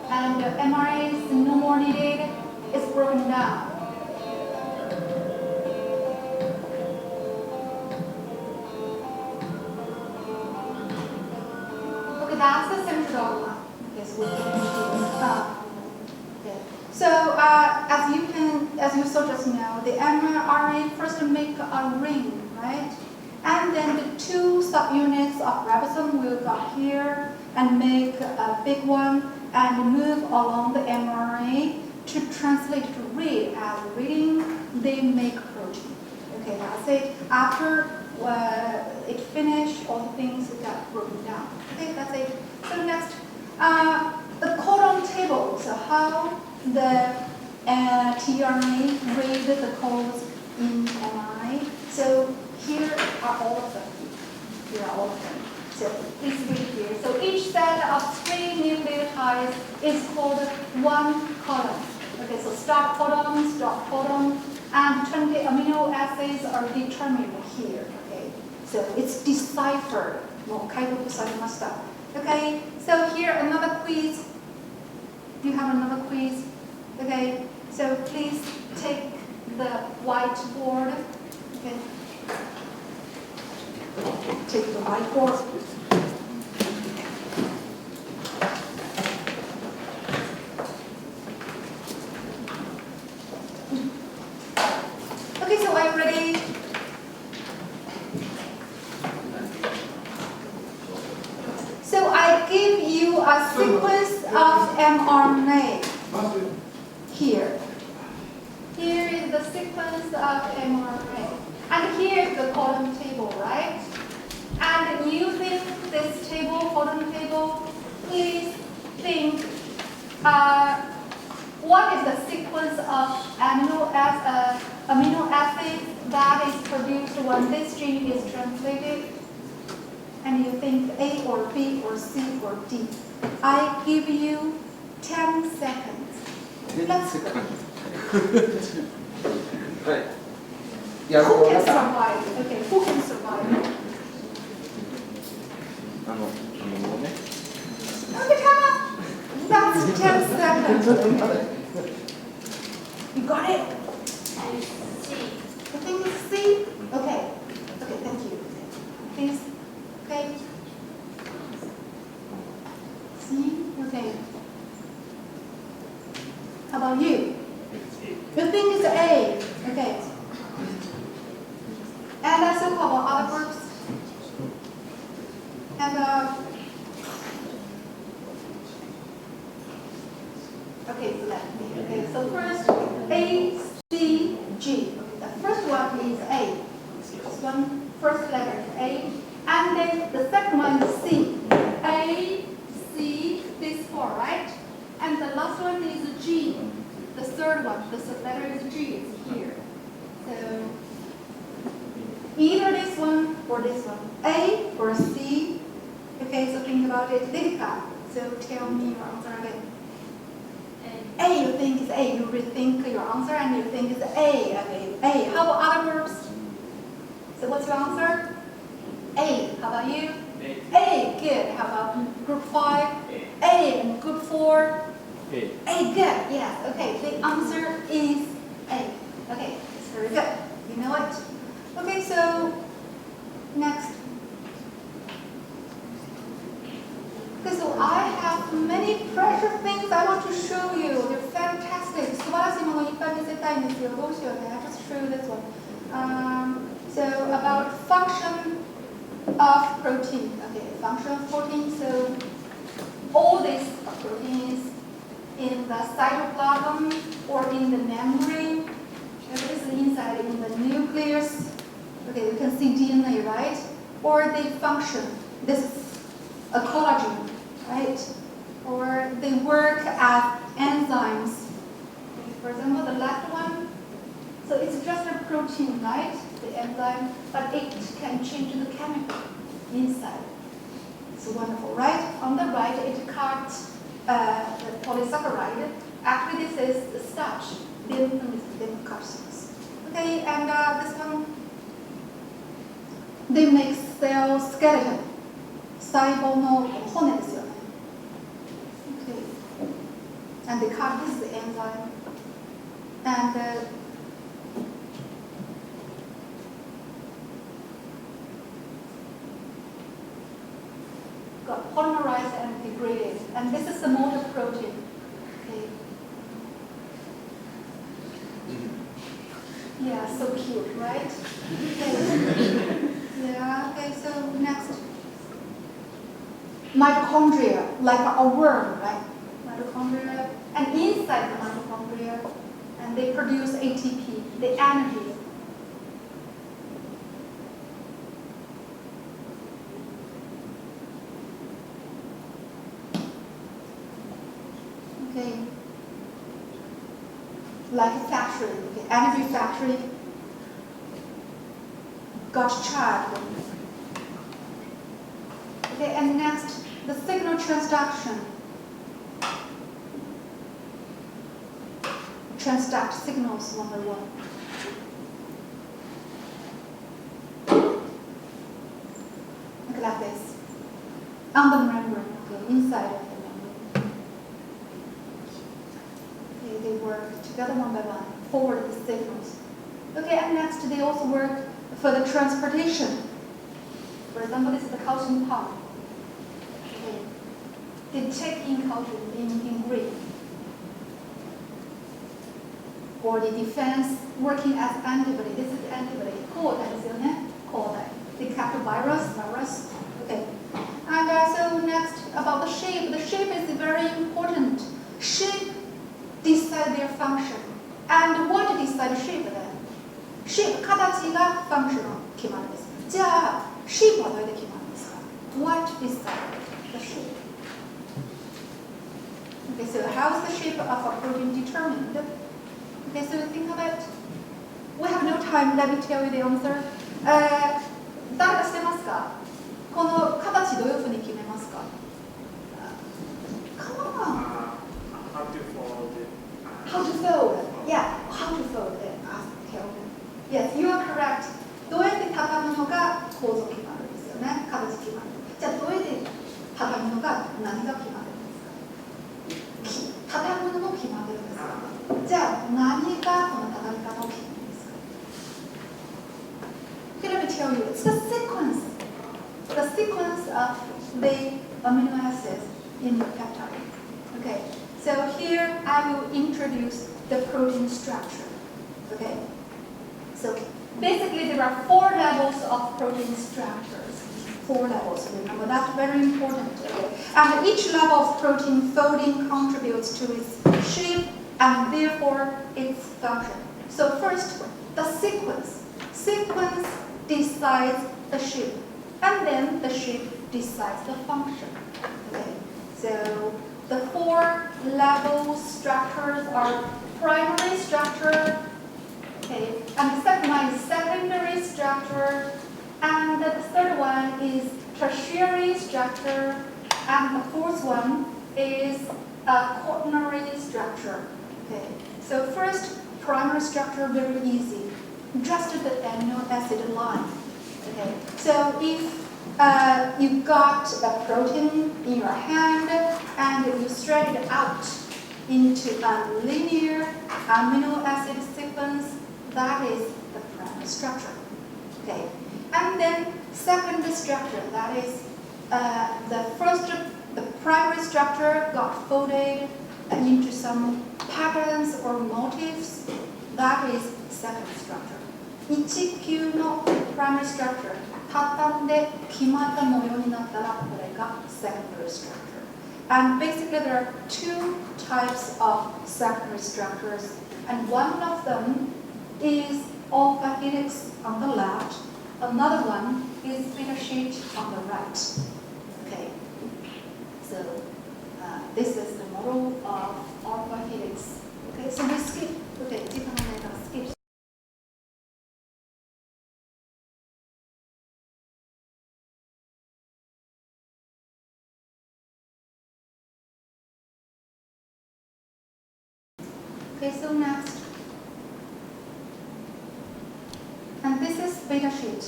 Speaker 2: And mRNA is no more needed, it's broken down. Okay, that's the central dogma. Okay, so we can okay. So as you saw just now, the mRNA first make a ring, right? And then the two subunits of ribosome will go here and make a big one and move along the mRNA to translate to read. As reading, they make protein. Okay, that's it. After it finished, all the things got broken down. Okay, that's it. So next, the codon table. So how the tRNA read the codes in mRNA. So here are all of them. Here are all of them. So please read here. So each set of 3 nucleotides is called one codon. Okay, so start codon, stop codon, and 20 amino acids are determined here. Okay, so it's deciphered. Okay, so here another quiz. You have another quiz. Okay, so please take the whiteboard. Okay. Take the whiteboard. Okay, so are you ready? So I give you a sequence of mRNA here. Here is the sequence of mRNA. And here is the codon table, right? And using this table, codon table, please think what is the sequence of amino acids that is produced when this gene is translated? And you think A or B or C or D. I give you 10 seconds.
Speaker 1: 10 seconds. Right.
Speaker 2: Who can survive? Okay, who can survive? Okay, come on. That's 10 seconds. You got it? I think it's C. Okay. Okay, thank you. Please. Okay. C. Okay. How about you? You think it's A. Okay. And let's talk about other groups. And okay, so let me. Okay, so first A, C, G. Okay, the first one is A. This one, first letter is A, and then the second one is C. A, C, this four, right? And the last one is G. The third one, the third letter is G. It's here. So either this one or this one, A or C. Okay, so think about it. Lilika, so tell me your answer again. A, you think is A. You rethink your answer and you think it's A. Okay, A. How about other groups? So what's your answer? A. How about you? A. Good. How about group 5? A. And group 4? A. Good. Yes. Okay. The answer is A. Okay. It's very good. You know it. Okay. So next. Okay. So I have many precious things I want to show you. They're fantastic. 素晴らしいものいっぱい見せたいんですよ。どうしようね。I just show this one. So about function of protein. Okay, function of protein. So all these proteins in the cytoplasm or in the membrane. This is inside in the nucleus. Okay, you can see DNA, right? Or they function. This is a collagen, right? Or they work as enzymes. Okay, for example, the left one. So it's just a protein, right? The enzyme, but it can change the chemical inside. It's wonderful, right? On the right, it cuts the polysaccharide. Actually, this is the starch. Then capsules. Okay, and this one, they make cell skeleton. 細胞の骨ですよね。Okay. And they cut this enzyme. And got polymerized and degraded. And this is the motor protein. Okay. Yeah, so cute, right? Okay. Yeah, okay, so next. Mitochondria, like a worm, right? Mitochondria, and inside the mitochondria, and they produce ATP, the energy. Okay. Like a factory, okay, energy factory got charged. Okay, and next, the signal transduction. Transduct signals, number one. Look like this. On the membrane, okay, inside of the membrane. Okay, they work together one by one, forward the signals. Okay, and next, they also work for the transportation. For example, this is the calcium pump. Okay. They take in calcium in green. Or the defense working as antibody. This is the antibody. They capture virus. Okay. And so next about the shape. The shape is very important. Shape decides their function. And what decides shape then? Shape 形が functional 決まるんです。じゃあ shape はどうやって決まるんですか? What decides the shape? Okay, so how is the shape of a protein determined? Okay, so think of it. We have no time. Let me tell you the answer. 誰かしてますか? この形どういうふうに決めますか? Come on.
Speaker 5: How to fold it.
Speaker 2: How to fold? Yeah, how to fold it. Yes, you are correct. どうやって畳むのが構造決まるんですよね。形決まる。じゃあどうやって畳むのが何が決まるんですか? 畳むのも決まってるんですか? じゃあ何がこの畳み方を決めるんですか? Okay, let me tell you. It's the sequence. The sequence of the amino acids in the peptide. Okay, so here I will introduce the protein structure. Okay, so basically there are 4 levels of protein structures. 4 levels, remember that's very important. Okay? And each level of protein folding contributes to its shape and therefore its function. So first, the sequence. Sequence decides the shape, and then the shape decides the function. Okay, so the 4 level structures are primary structure, okay, and the second one is secondary structure, and the third one is tertiary structure, and the fourth one is a quaternary structure. Okay, so first, primary structure, very easy. Just the amino acid line. Okay, so if you got a protein in your hand and you stretch it out into a linear amino acid sequence, that is the primary structure. Okay, and then second structure, that is the primary structure got folded into some patterns or motifs. That is second structure. 1級の primary structure 畳んで決まった模様になったらこれが secondary structure. And basically there are 2 types of secondary structures, and one of them is alpha helix on the left, another one is beta sheet on the right. Okay, so this is the model of alpha helix. Okay, so we skip. Okay, skip. Okay, so next, and this is beta sheet.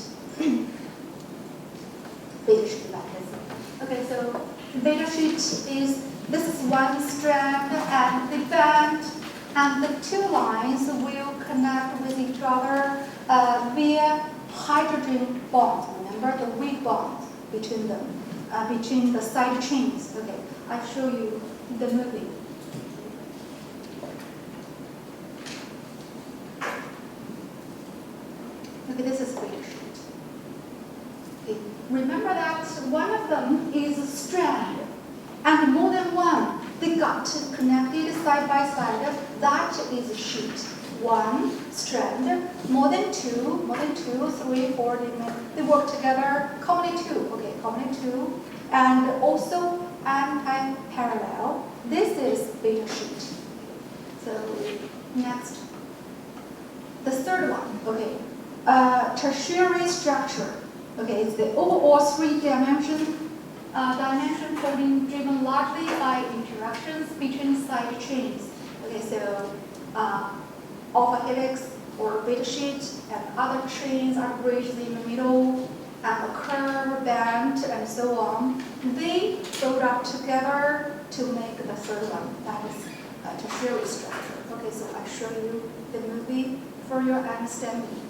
Speaker 2: Beta sheet like this. Okay, so beta sheet is, this is one strand and the band, and the two lines will connect with each other via hydrogen bonds. Remember the weak bond between them, between the side chains. Okay, I'll show you the movie. Okay, this is beta sheet. Okay. Remember that one of them is a strand, and more than one. They got connected side by side. That is a sheet. One strand, more than two, 3, 4. They work together. Commonly two. Okay, commonly two, and also anti-parallel. This is beta sheet. So next, the third one. Okay, tertiary structure. Okay, it's the overall 3-dimension dimension coding driven largely by interactions between side chains. Okay, so alpha helix or beta sheet and other chains are bridged in the middle and a curve band and so on. They build up together to make the third one. That is tertiary structure. Okay, so I show you the movie for your understanding.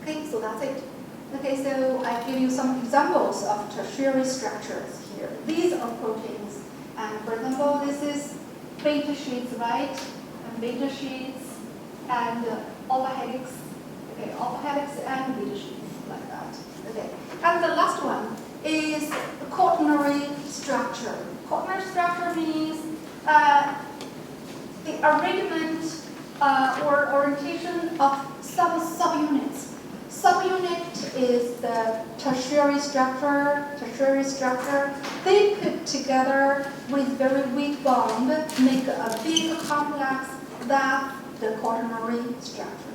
Speaker 2: Okay, so that's it. Okay, so I give you some examples of tertiary structures here. These are proteins. And for example, this is beta sheets, right? And beta sheets and alpha helix. Okay, alpha helix and beta sheets, like that. Okay. And the last one is the quaternary structure. Quaternary structure means the arrangement or orientation of some subunits. Subunit is the tertiary structure. They put together with very weak bond, make a big complex. That's the quaternary structure.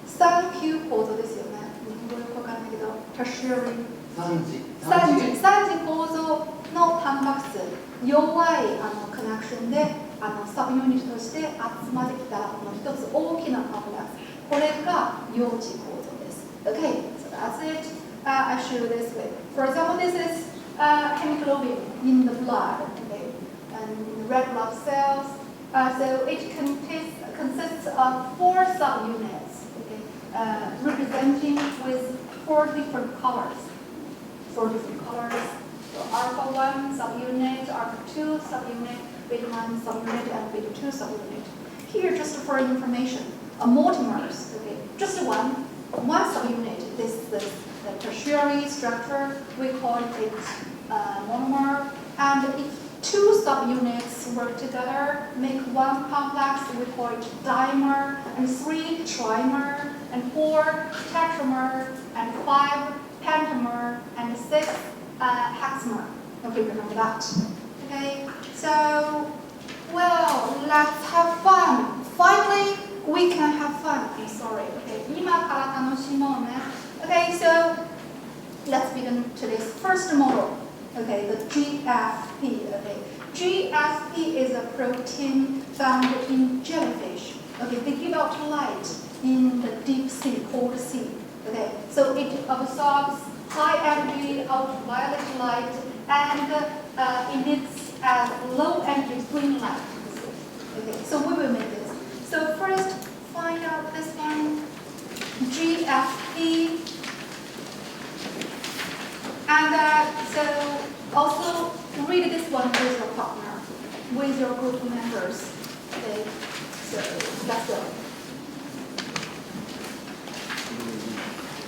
Speaker 2: 3級構造ですよね。日本語よくわかんないけど、tertiary。三次構造のタンパク質、弱いコネクションでサブユニットとして集まってきたこの一つ大きなコンプレックス。これが幼児構造です。Okay, so that's it. I show you this way. For example, this is hemoglobin in the blood, okay, and in the red blood cells. So it consists of 4 subunits, okay, representing with 4 different colors. 4 different colors. So alpha 1 subunit, alpha 2 subunit, beta 1 subunit, and beta 2 subunit. Here, just for information. Multimers, okay, just one subunit. This is the tertiary structure. We call it monomer. And if 2 subunits work together, make one complex, we call it dimer, and 3 trimer, and 4 tetramer, and 5 pentamer, and 6 hexamer. Okay, remember that. Okay, so, well, let's have fun. Finally, we can have fun. I'm sorry. Okay, 今から楽しもうね. Okay, so let's begin today's first model. Okay, the GFP. Okay, GFP is a protein found in jellyfish. Okay, they give out light in the deep sea, cold sea. Okay, so it absorbs high energy ultraviolet light and emits low energy green light. Okay, so we will make this. So first, find out this one, GFP. And so also read this one with your partner, with your group members. Okay, so let's go.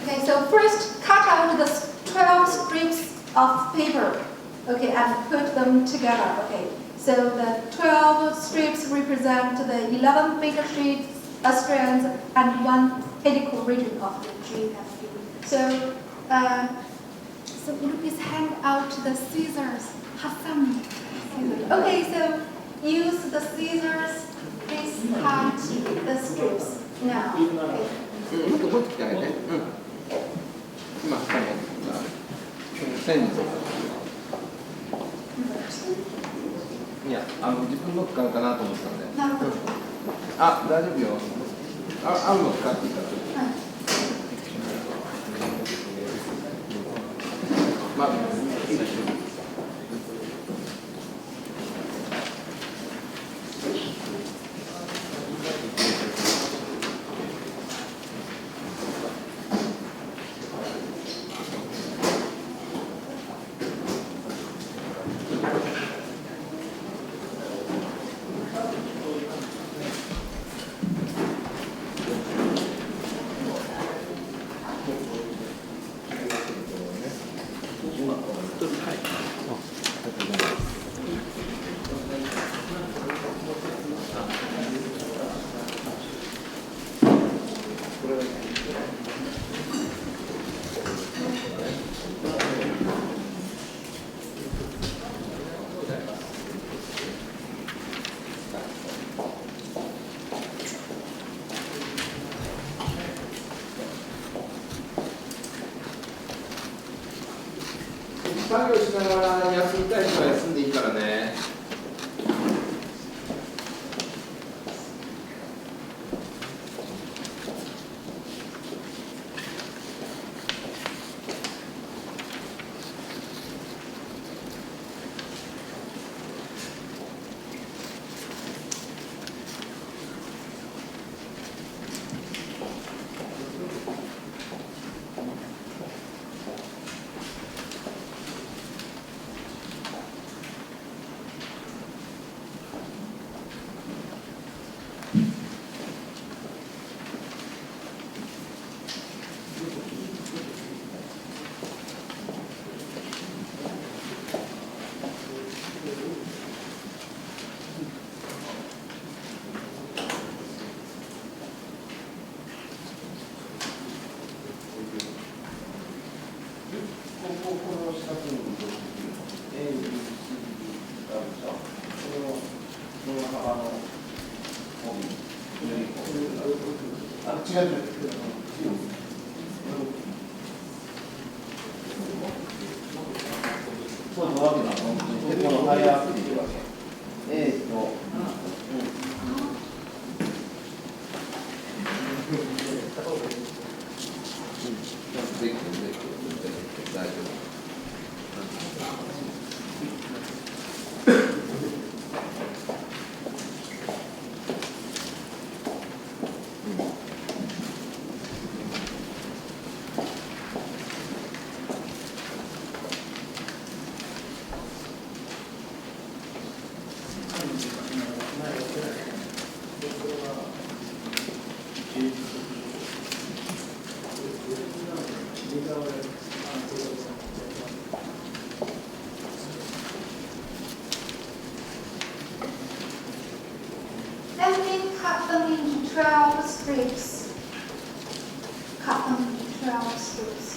Speaker 2: Okay, so first cut out the 12 strips of paper, okay, and put them together. Okay, so the 12 strips represent the 11 beta sheets, strands, and 1 helical region of the GFP. So, so would you please hand out the scissors? Have some scissors. Okay, so use the scissors. Please cut the strips now. Okay.
Speaker 1: もっと来てあげて。今挟む線とか。いや、自分の使うかなと思ったんで。
Speaker 2: なるほど。
Speaker 1: あ、大丈夫よ。合うの使っていただく。まあ、いいですよ。作業しながら休みたい人は休んでいいからね。
Speaker 2: Then we cut them into 12 strips. Cut them into 12 strips.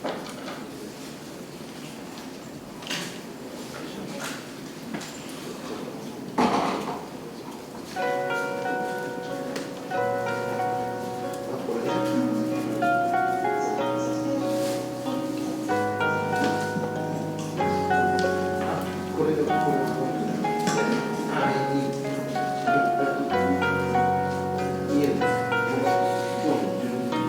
Speaker 1: これね。これでこれ前に家で今日の10時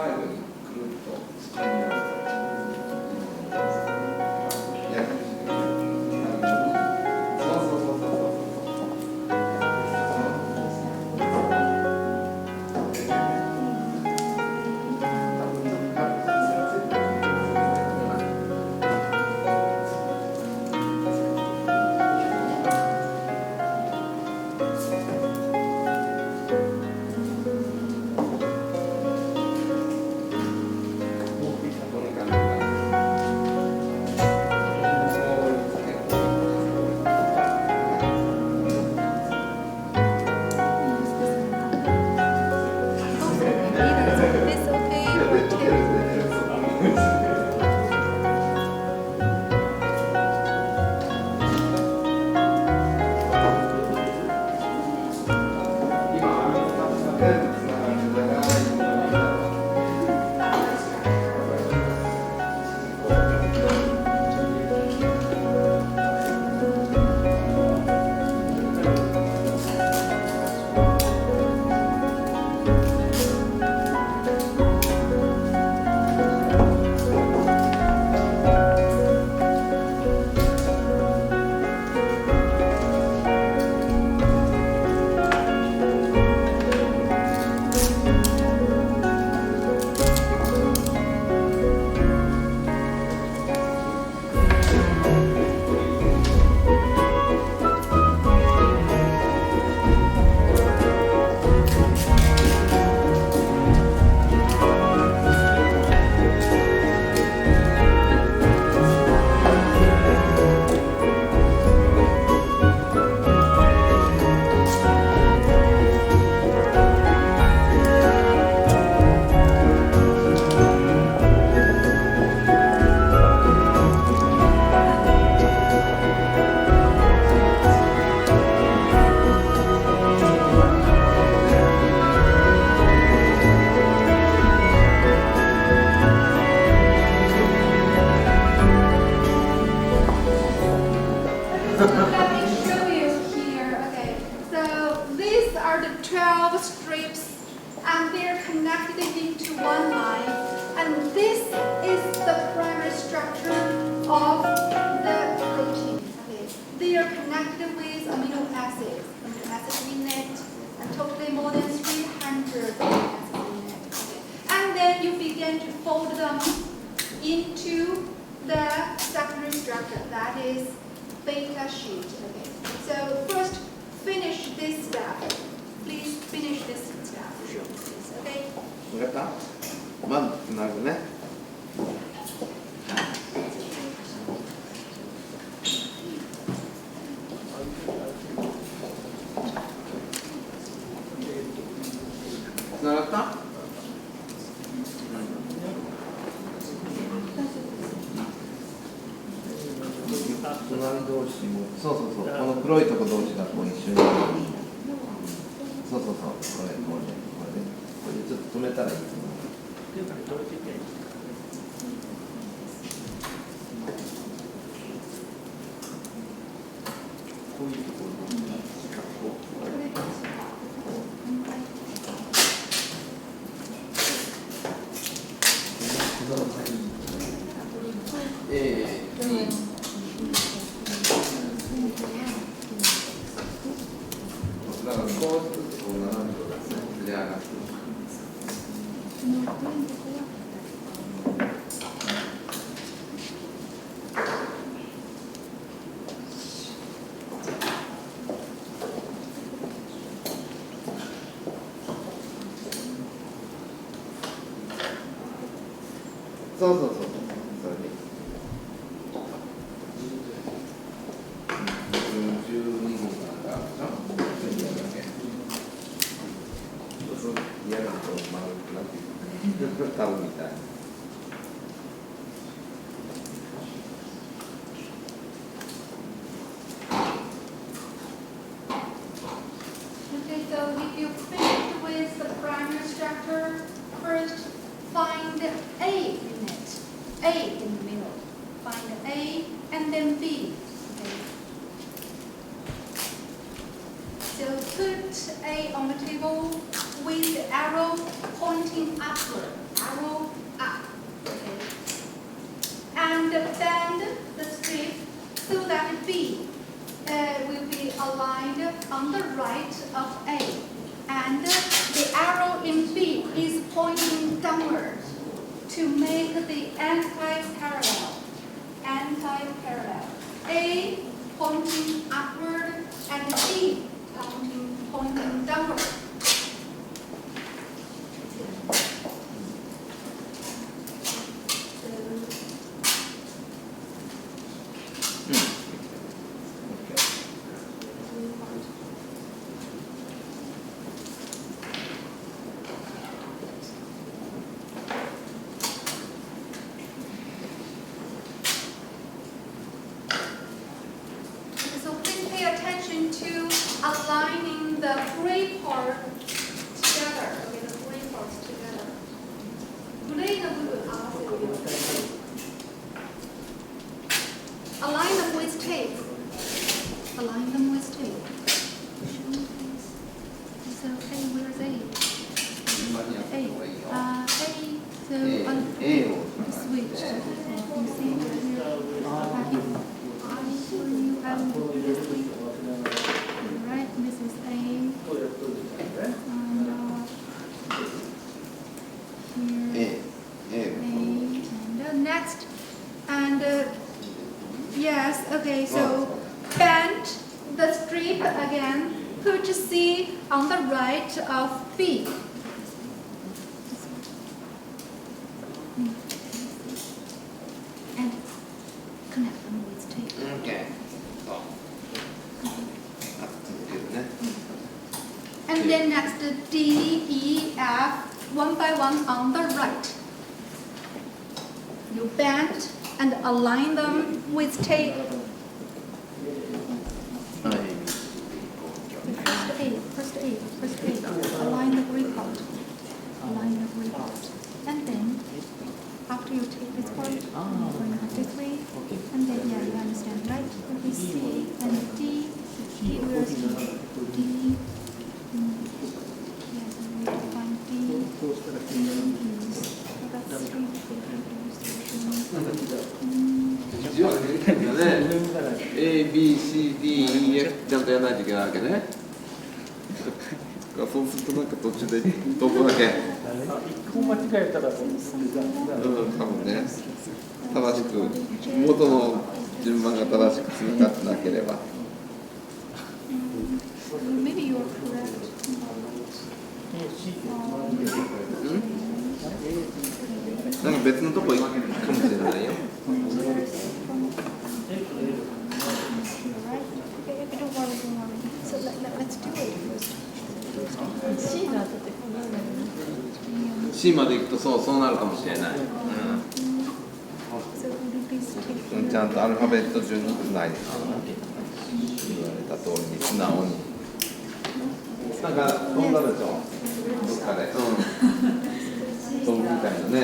Speaker 1: 最後にくるっと包み合わせてまずつなぐね。つながった？隣同士も、そうそうそう、この黒いとこ同士がこう一緒に。そうそうそう、これちょっと止めたらいいと思う。こういうところの四角を。だから少しずつこう斜めとずれ上がって。そうそうそうそう、それで12分なんか嫌なと丸くなっていく多分みたい。
Speaker 2: Okay, so if you finished with the primary structure, first find A in it. A in the middle. Find A and then B. Okay. So put A on the table with the arrow pointing upward. Arrow aligned on the right of A, and the arrow in B is pointing downward to make the anti-parallel. A pointing upward and B pointing downward. So please pay attention to aligning the gray part together. Okay, the gray parts together. 그레이는 부분 알아서요. Align them with tape. Align them with tape. So A, where's A? A. So on the switch. You see here. Right, this is A. Here, A, and next, and yes, okay, so bend the strip again, put C on the right of B. And connect them with tape.
Speaker 1: Okay.
Speaker 2: And then next, D, E, F, one by one on the right. You bend and align them with tape. First A. Align the gray part. And then, after you take this part, you're going to have this way. And then, yeah, you understand, right? We C and D. Where's D? Yes, we find D.
Speaker 1: 字は出てくるんだね。A, B, C, D, E, F ちゃんとやらないといけないわけね。そうするとなんか途中でどこだけ。
Speaker 6: 一個間違えたら
Speaker 1: 多分ね。正しく元の順番が正しく通過しなければ。
Speaker 2: Maybe you're correct.
Speaker 1: なんか別のとこ行くかもしれないよ。
Speaker 2: Don't worry. So let's do it first.
Speaker 1: C まで行くとそうなるかもしれない。
Speaker 2: So would you please take
Speaker 1: ちゃんとアルファベット順につないで言われた通りに素直に。なんか飛んだでしょ。どっかで。飛ぶみたいなね。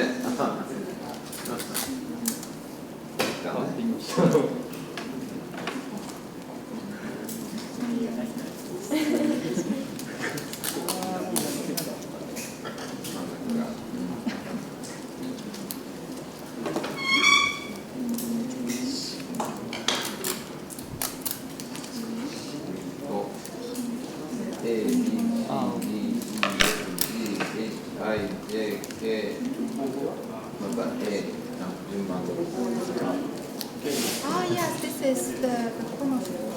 Speaker 2: Yes, this is the chromophore.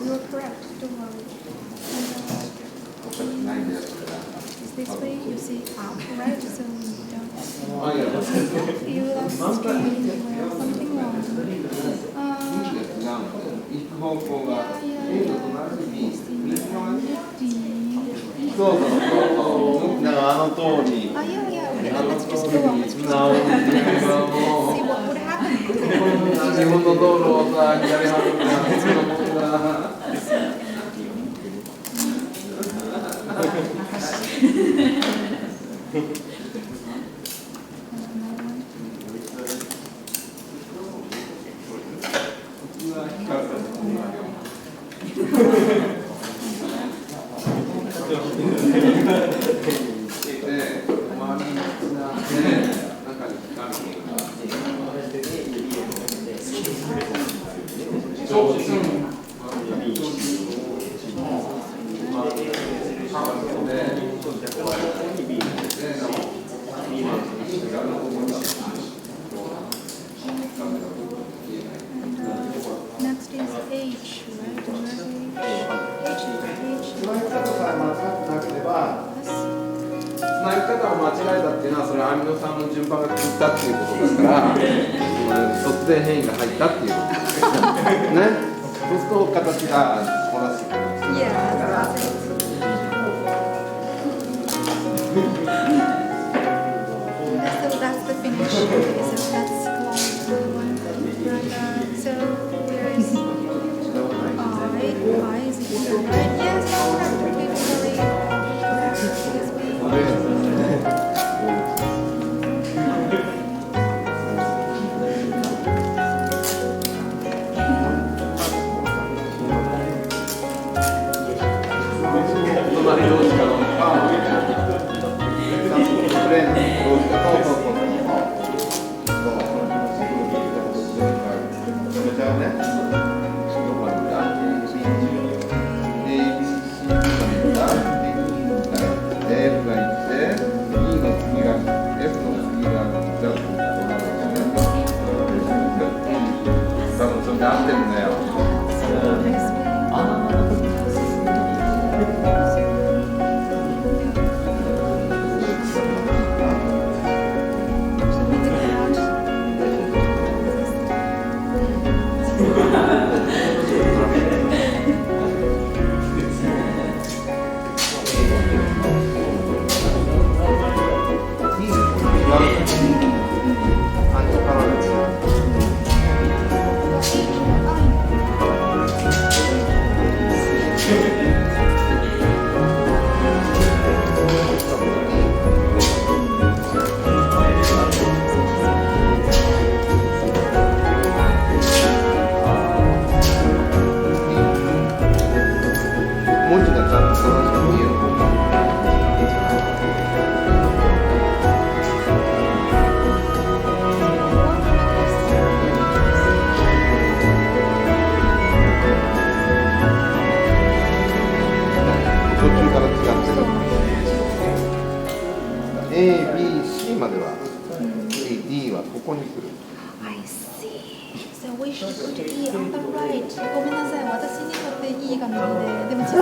Speaker 2: You're correct. Don't worry. Is this way? You see up, right? So you don't. You lost something wrong.
Speaker 1: そうだからあの通り。
Speaker 2: Yeah. Let's just go on. See what would happen.
Speaker 1: 日本の道路をさ、左半分で走るのもんだ。そう間違えたっていうのはそれアミノ酸の順番が狂ったっていうことだから突然変異が入ったっていうことですね。そうすると形が同じくなる。
Speaker 2: So that's the finish. So that's called so there is I is equal, right? Yes, correct. Totally correct. Excuse me. A、B、C までは A、D はここに来る。I see. So we should put E on the right. ごめんなさい、私にとって E が右で、でも実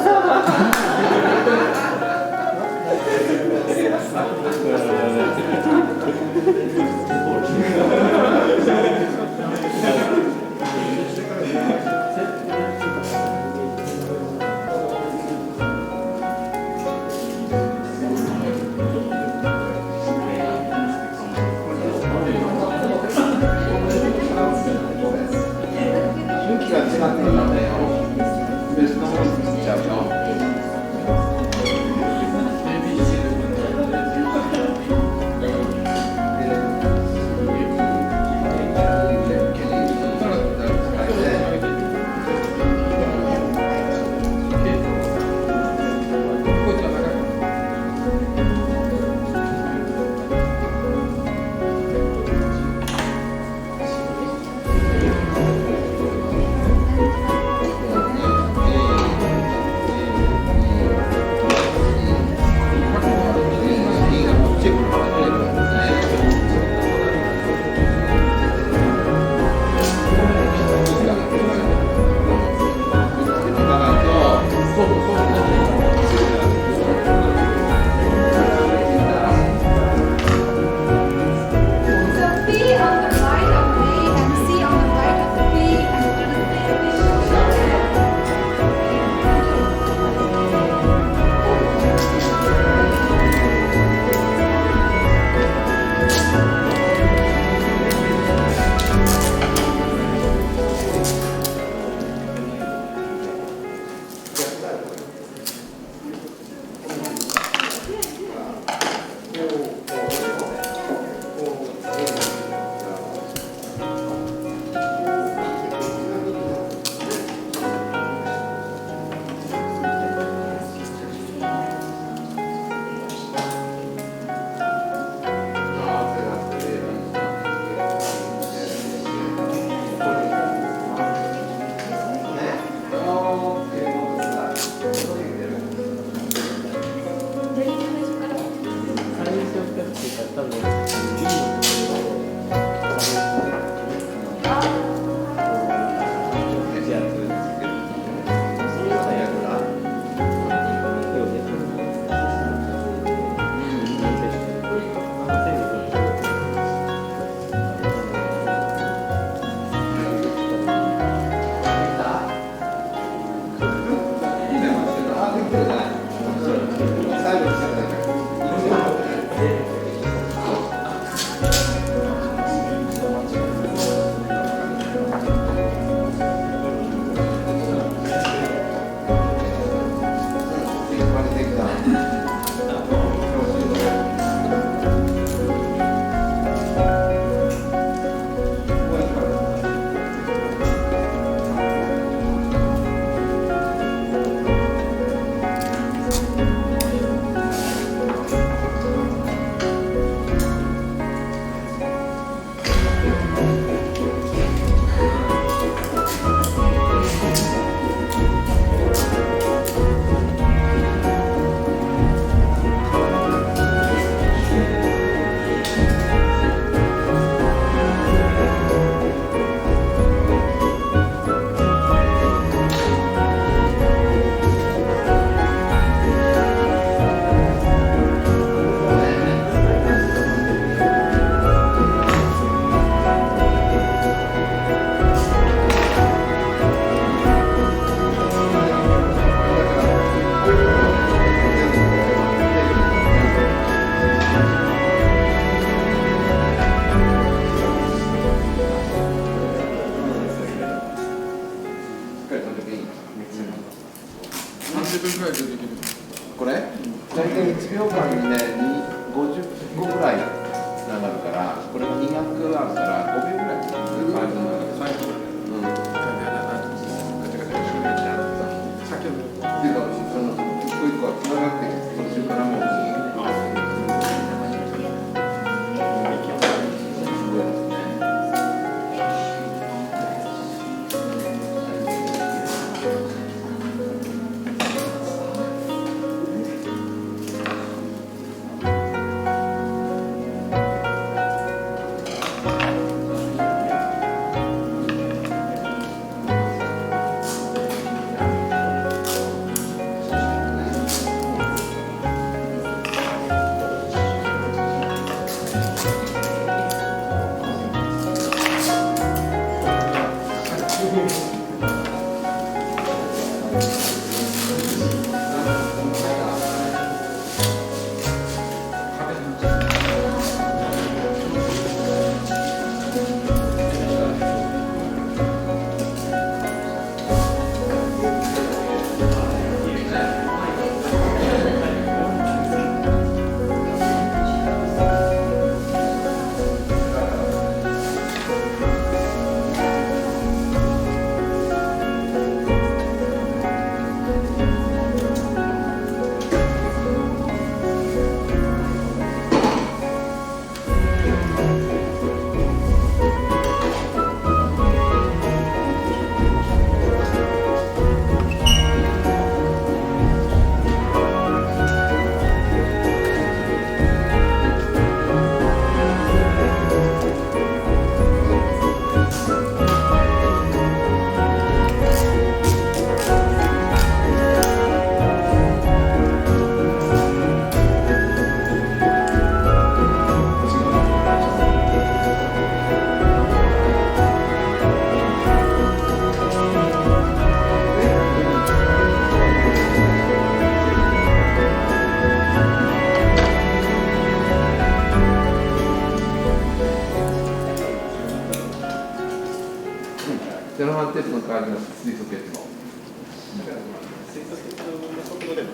Speaker 1: 向きが違ってるので、別のものにしちゃうよ。セロハンテープの代わりの水素結の
Speaker 6: 水素結の速度でも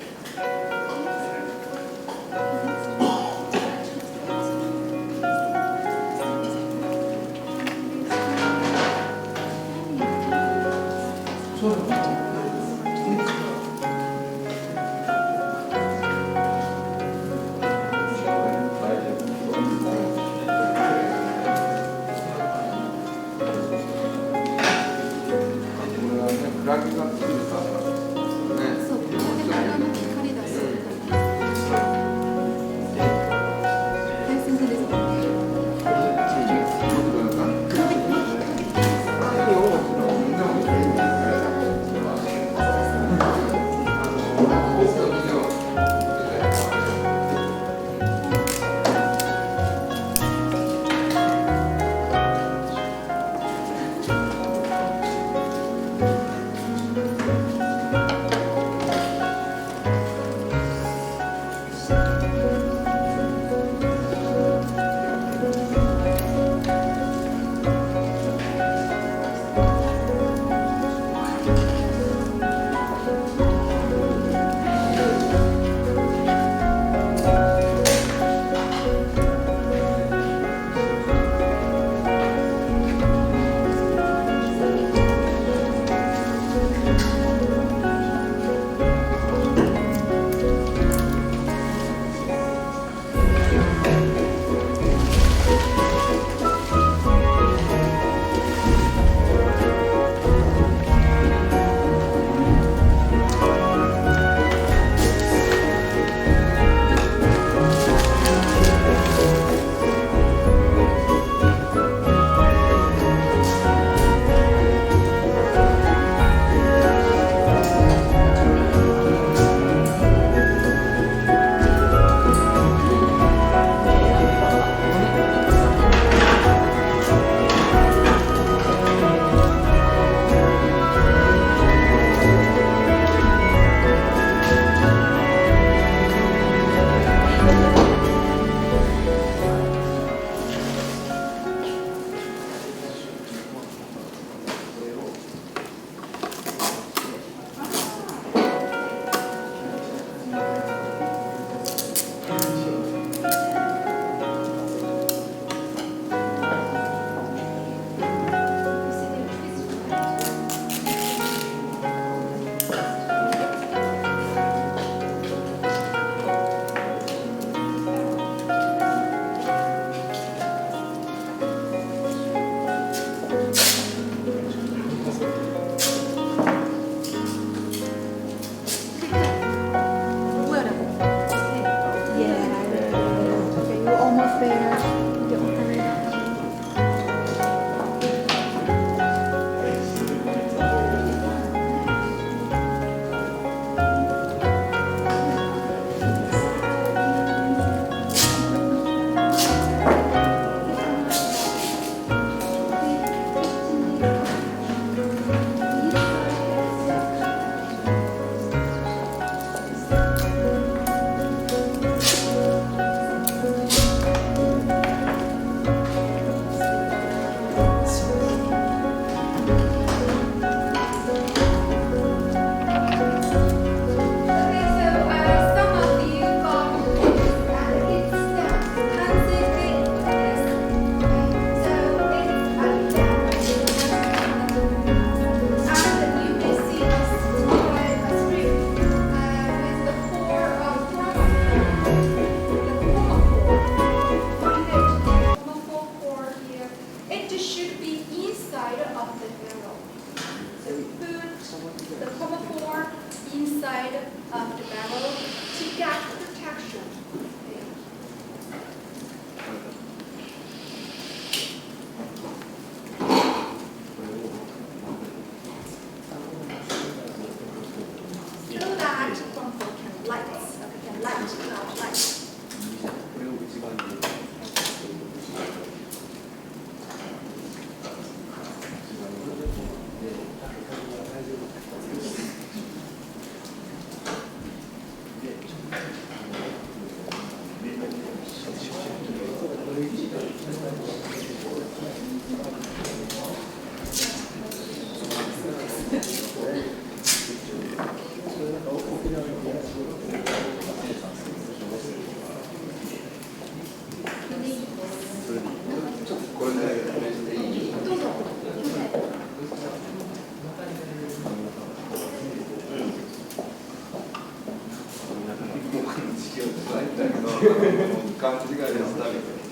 Speaker 1: 勘違いしたりする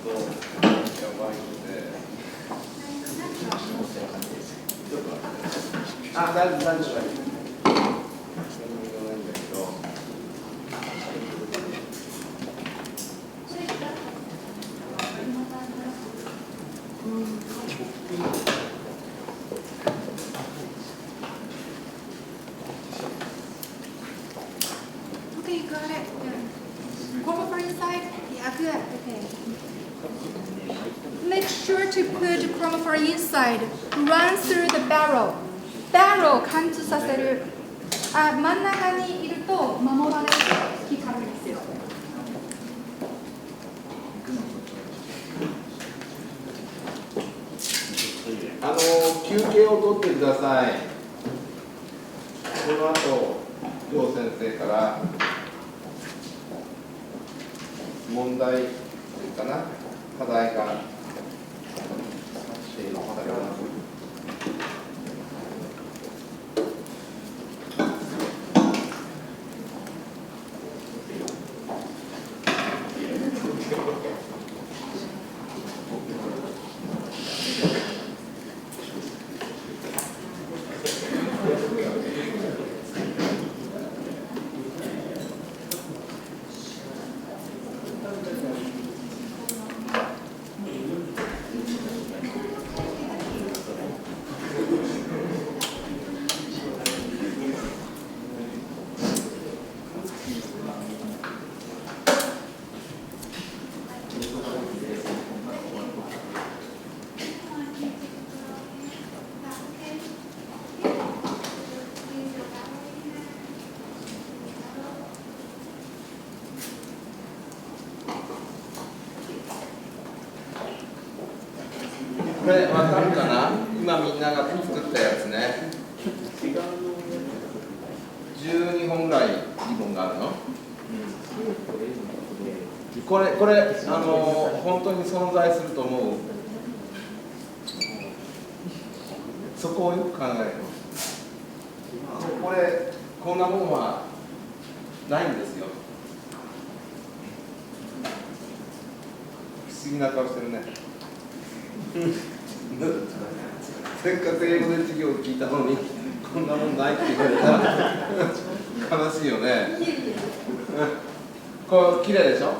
Speaker 1: とやばいので、ちょっと待って。あ、大丈夫、大丈夫、大丈夫。何も言わないんだけど。
Speaker 2: Okay, you got it. Chroma inside? Yeah, good. Okay. Make sure to put chroma inside. Run through the barrel. barrel 貫通させる。真ん中にいると守られると光るんですよ。
Speaker 1: 休憩を取ってください。この後、楊先生から問題というかな、課題がこれ分かるかな？今みんなが作ったやつね。12本ぐらいリボンがあるの？これ本当に存在すると思う？そこをよく考える。これこんなものはないんですよ。不思議な顔してるね。せっかく英語で授業を聞いたのにこんなもんないって言われたら悲しいよね。こう綺麗でしょ。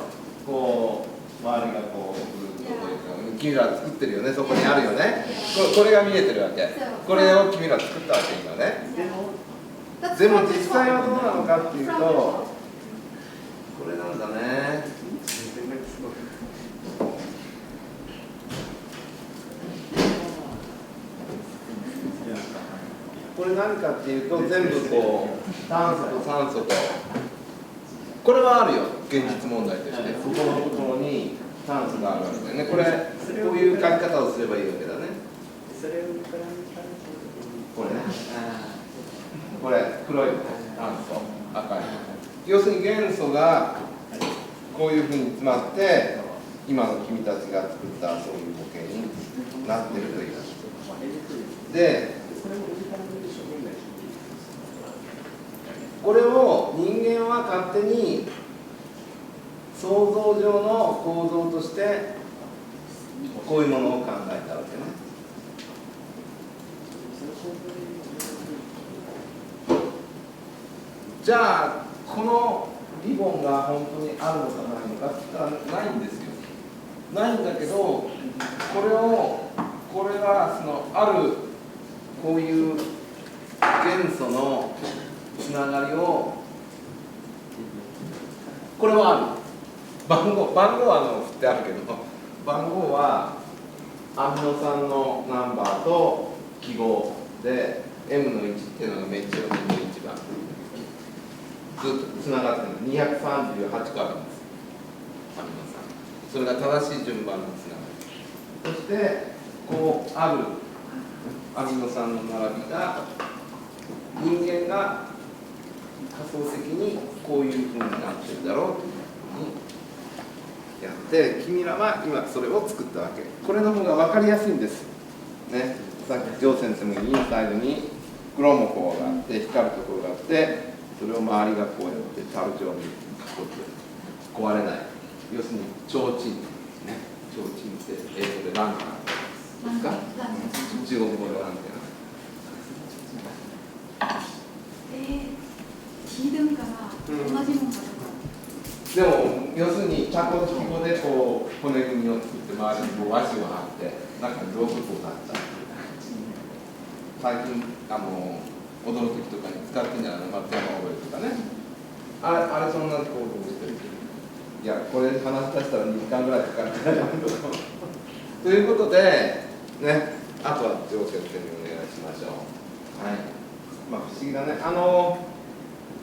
Speaker 1: こう周りがこうずっとこういう君ら作ってるよね。そこにあるよね。これが見えてるわけ。これを君ら作ったわけ今ね。でも実際はどうなのかっていうとこれなんだね。これ何かっていうと全部こう炭素と酸素とこれはあるよ現実問題としてここのところに炭素があるわけだよね。これこういう書き方をすればいいわけだね。これねこれ黒い炭素赤い要するに元素がこういうふうに詰まって今の君たちが作ったそういう模型になっているというでこれを人間は勝手に想像上の構造としてこういうものを考えたわけね。じゃあこのリボンが本当にあるのかないのかって言ったらないんですよ。ないんだけどこれはそのあるこういう元素のつながりをこれはある番号は振ってあるけど番号はアミノ酸のナンバーと記号で M の1っていうのがメチオニンの1番ずっとつながってるの238個あるんですアミノ酸それが正しい順番のつながりそしてこうあるアミノ酸の並びが人間が仮想的にこういうふうになってるだろうというふうにやって君らは今それを作ったわけ。これの方が分かりやすいんですね。さっきジョー先生もインサイドにクロモコがあって光るところがあってそれを周りがこうやって樽状に囲って壊れない要するに提灯ですね。提灯って英語でランタンですか？中国語でランタン。
Speaker 2: 聞いてるから同じもんだとか。
Speaker 1: でも要するにチャコチ語でこう骨組みを作って周りにこう和紙を貼って中にろうそくを貼った。最近踊る時とかに使ってんじゃないの、松山覚えとかね。あれそんな行動してる。いやこれ話し出したら2時間ぐらいかかるからやめとこう。ということでね、あとは上手にお願いしましょう。はい。まあ不思議だね。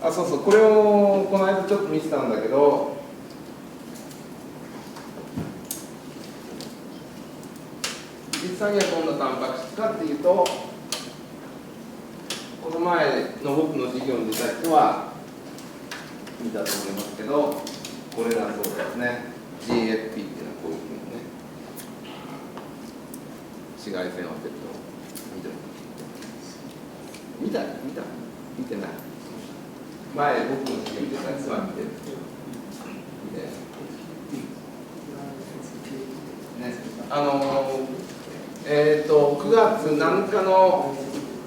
Speaker 1: そうそう、これをこの間ちょっと見せたんだけど、実際にはどんなタンパク質かっていうと、この前の僕の授業に出た人は見たと思いますけど、これだそうですね。GFP っていうのはこういうふうにね、紫外線を当てると見てない前僕の授業に出た人は見てる9月7日の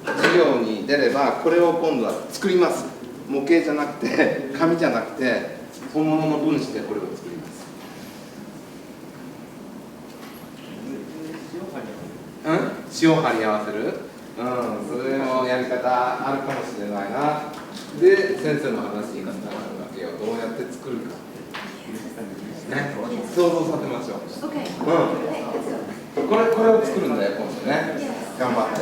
Speaker 1: 授業に出ればこれを今度は作ります。模型じゃなくて紙じゃなくて本物の分子でこれを作ります。塩貼り合わせる、それのやり方あるかもしれないな。で先生の話になるわけよ。どうやって作るかね、想像させましょう。これを作るんだよ今度ね。頑張って。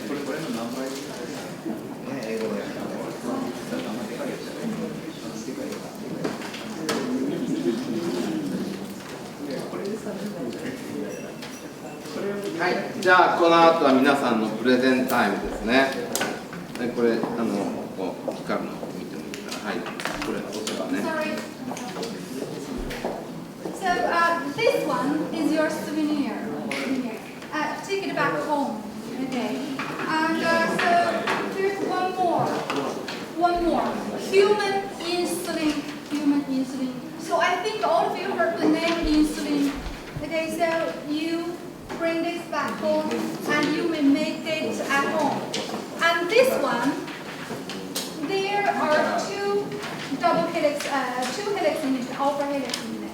Speaker 1: これの何倍ね、英語で。はい、じゃあこの後は皆さんのプレゼンタイムですね。これこう光るのを見てもいいから、はい、これ音がね。
Speaker 2: Sorry. So this one is your souvenir. Take it back home. Okay. And so there's one more. Human insulin. So I think all of you heard the name insulin. Okay, so you bring this back home and you may make it at home. And this one, there are two helix in it, alpha helix in it.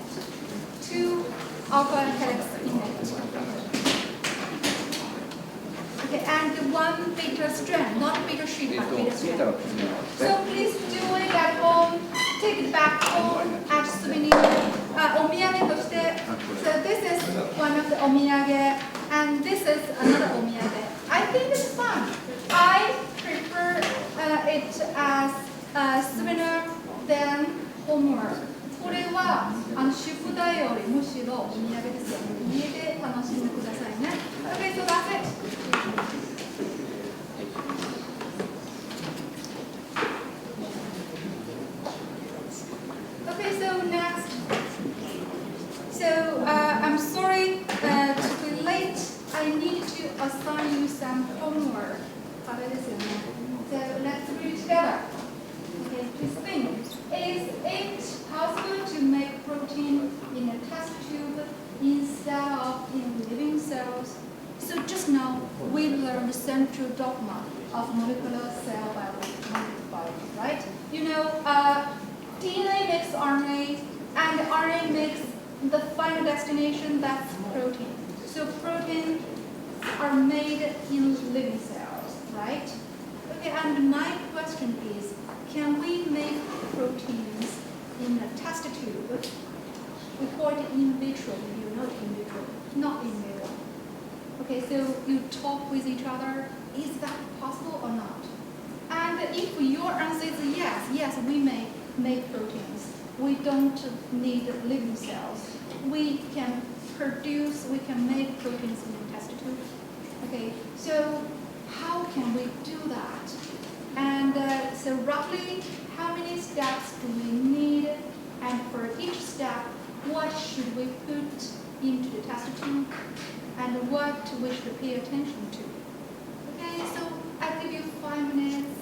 Speaker 2: Two alpha helix in it. Okay, and one beta strand, not beta sheet, but beta strand. So please do it at home. Take it back home at souvenir. お土産として So this is one of the お土産 and this is another お土産 I think it's fun. I prefer it as a souvenir than homework. これは宿題よりむしろお土産ですよ。家で楽しんでくださいね。Okay, so that's it. Okay, so next. So I'm sorry to be late. I need to assign you some homework. So let's read it together. Okay, please think. Is it possible to make protein in a test tube instead of in living cells? So just now we learned the central dogma of molecular cell biology, right? You know, DNA makes RNA, and RNA makes the final destination, that's protein. So proteins are made in living cells, right? Okay, and my question is, can we make proteins in a test tube? We call it in vitro, you know, in vitro, not in vivo. Okay, so you talk with each other, is that possible or not? And if your answer is yes, we may make proteins. We don't need living cells. We can make proteins in the test tube. Okay, so how can we do that? And so roughly, how many steps do we need? And for each step, what should we put into the test tube? And what we should pay attention to? Okay, so I'll give you 5 minutes.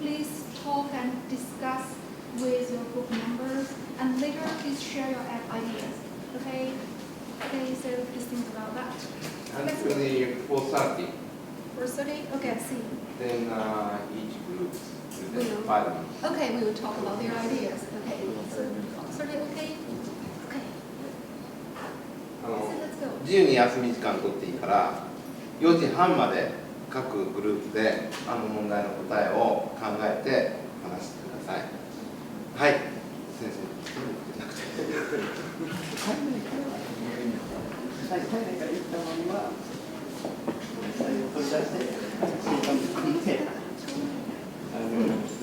Speaker 2: Please talk and discuss with your group members, and later please share your ideas. Okay? Okay, so please think about that.
Speaker 1: Actually, 4:30.
Speaker 2: 4:30? Okay, I see.
Speaker 1: Then each group will
Speaker 2: Will.
Speaker 1: take 5 minutes.
Speaker 2: Okay, we will talk about their ideas. Okay, so 4:30, okay? Okay.
Speaker 1: あの
Speaker 2: So let's go.
Speaker 1: 自由に休み時間取っていいから4時半まで各グループであの問題の答えを考えて話してください。はい、先生。
Speaker 6: 海外から行ったのには、採用取り出して、追加に組んで、必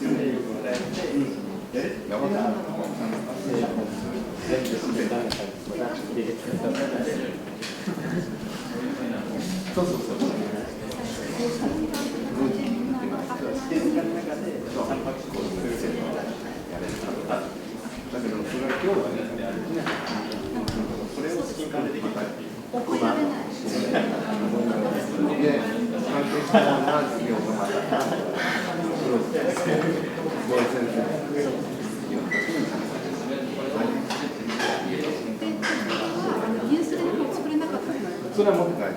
Speaker 6: 要な力を与えて、やるっていうのが、全部してダメな感じが出てきたので、そうそうそう。試験の中で、タンパク質を作るというのをやれるかとか、だけど、それは今日はですね、それをスキン化でできたっていう。
Speaker 2: 覚えられない。
Speaker 1: で、関係したような授業がまた、そうですね。ご先生。それは持って帰る。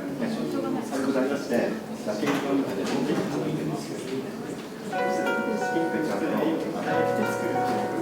Speaker 1: 拡大して、写真の中で持って帰るんですよ。スキンでちゃんと与えて作るっていう。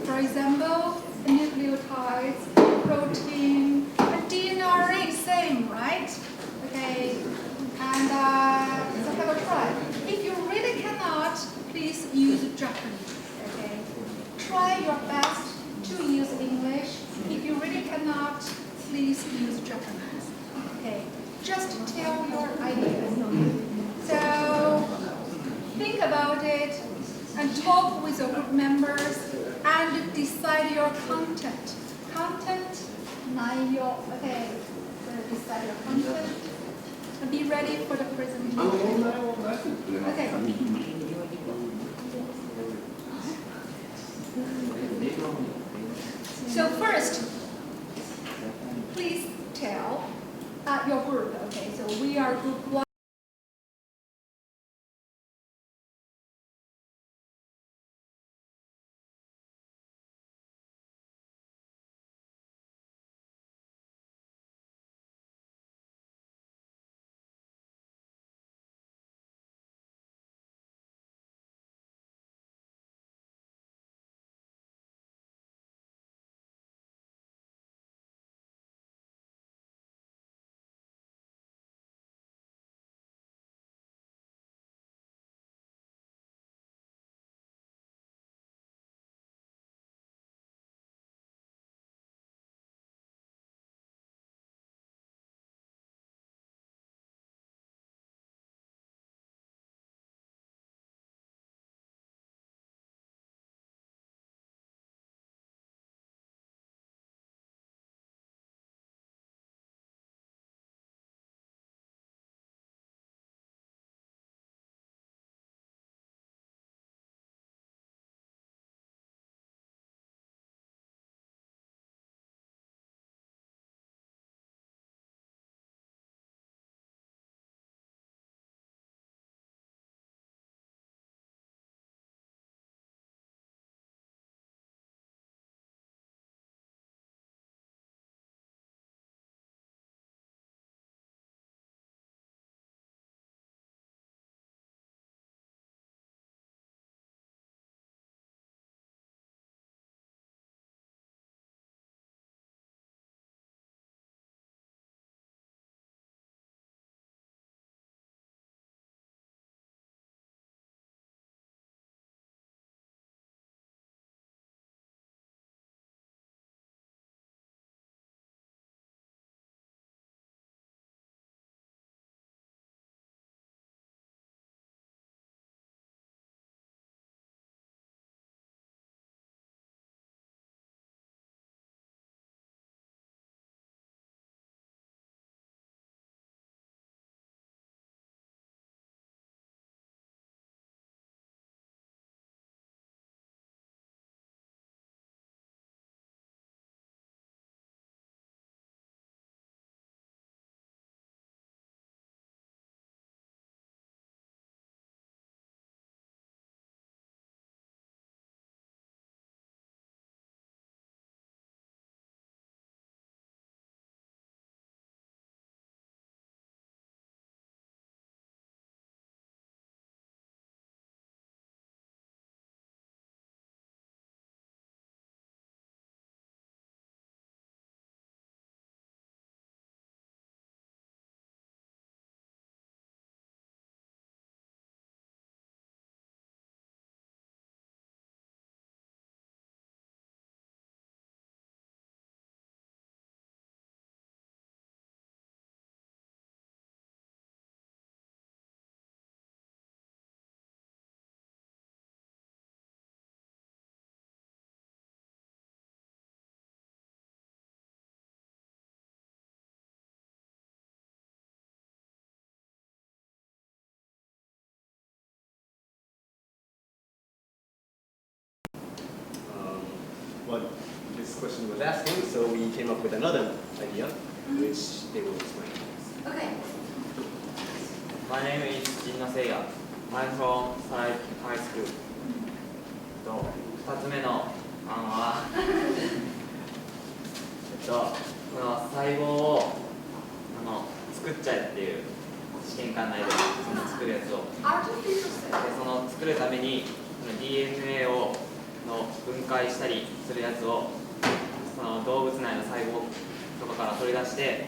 Speaker 2: For example, nucleotides, protein, and DNA, same, right? Okay, and so have a try. If you really cannot, please use Japanese, okay? Try your best to use English. If you really cannot, please use Japanese, okay? Just tell your ideas. So, think about it and talk with your group members and decide your content. Content, okay, so decide your content and be ready for the presentation. Okay. So first, please tell your group, okay, so we are group 1.
Speaker 6: What this question was asking, so we came up with another idea, which they will explain.
Speaker 2: Okay.
Speaker 7: My name is Jin Seiya. I'm from Sarai High School. 2つ目の案はこの細胞を作っちゃえっていう試験管内でその作るやつを
Speaker 2: Artificial
Speaker 7: で
Speaker 2: cell.
Speaker 7: その作るために DNA をの分解したりするやつをその動物内の細胞とかから取り出して、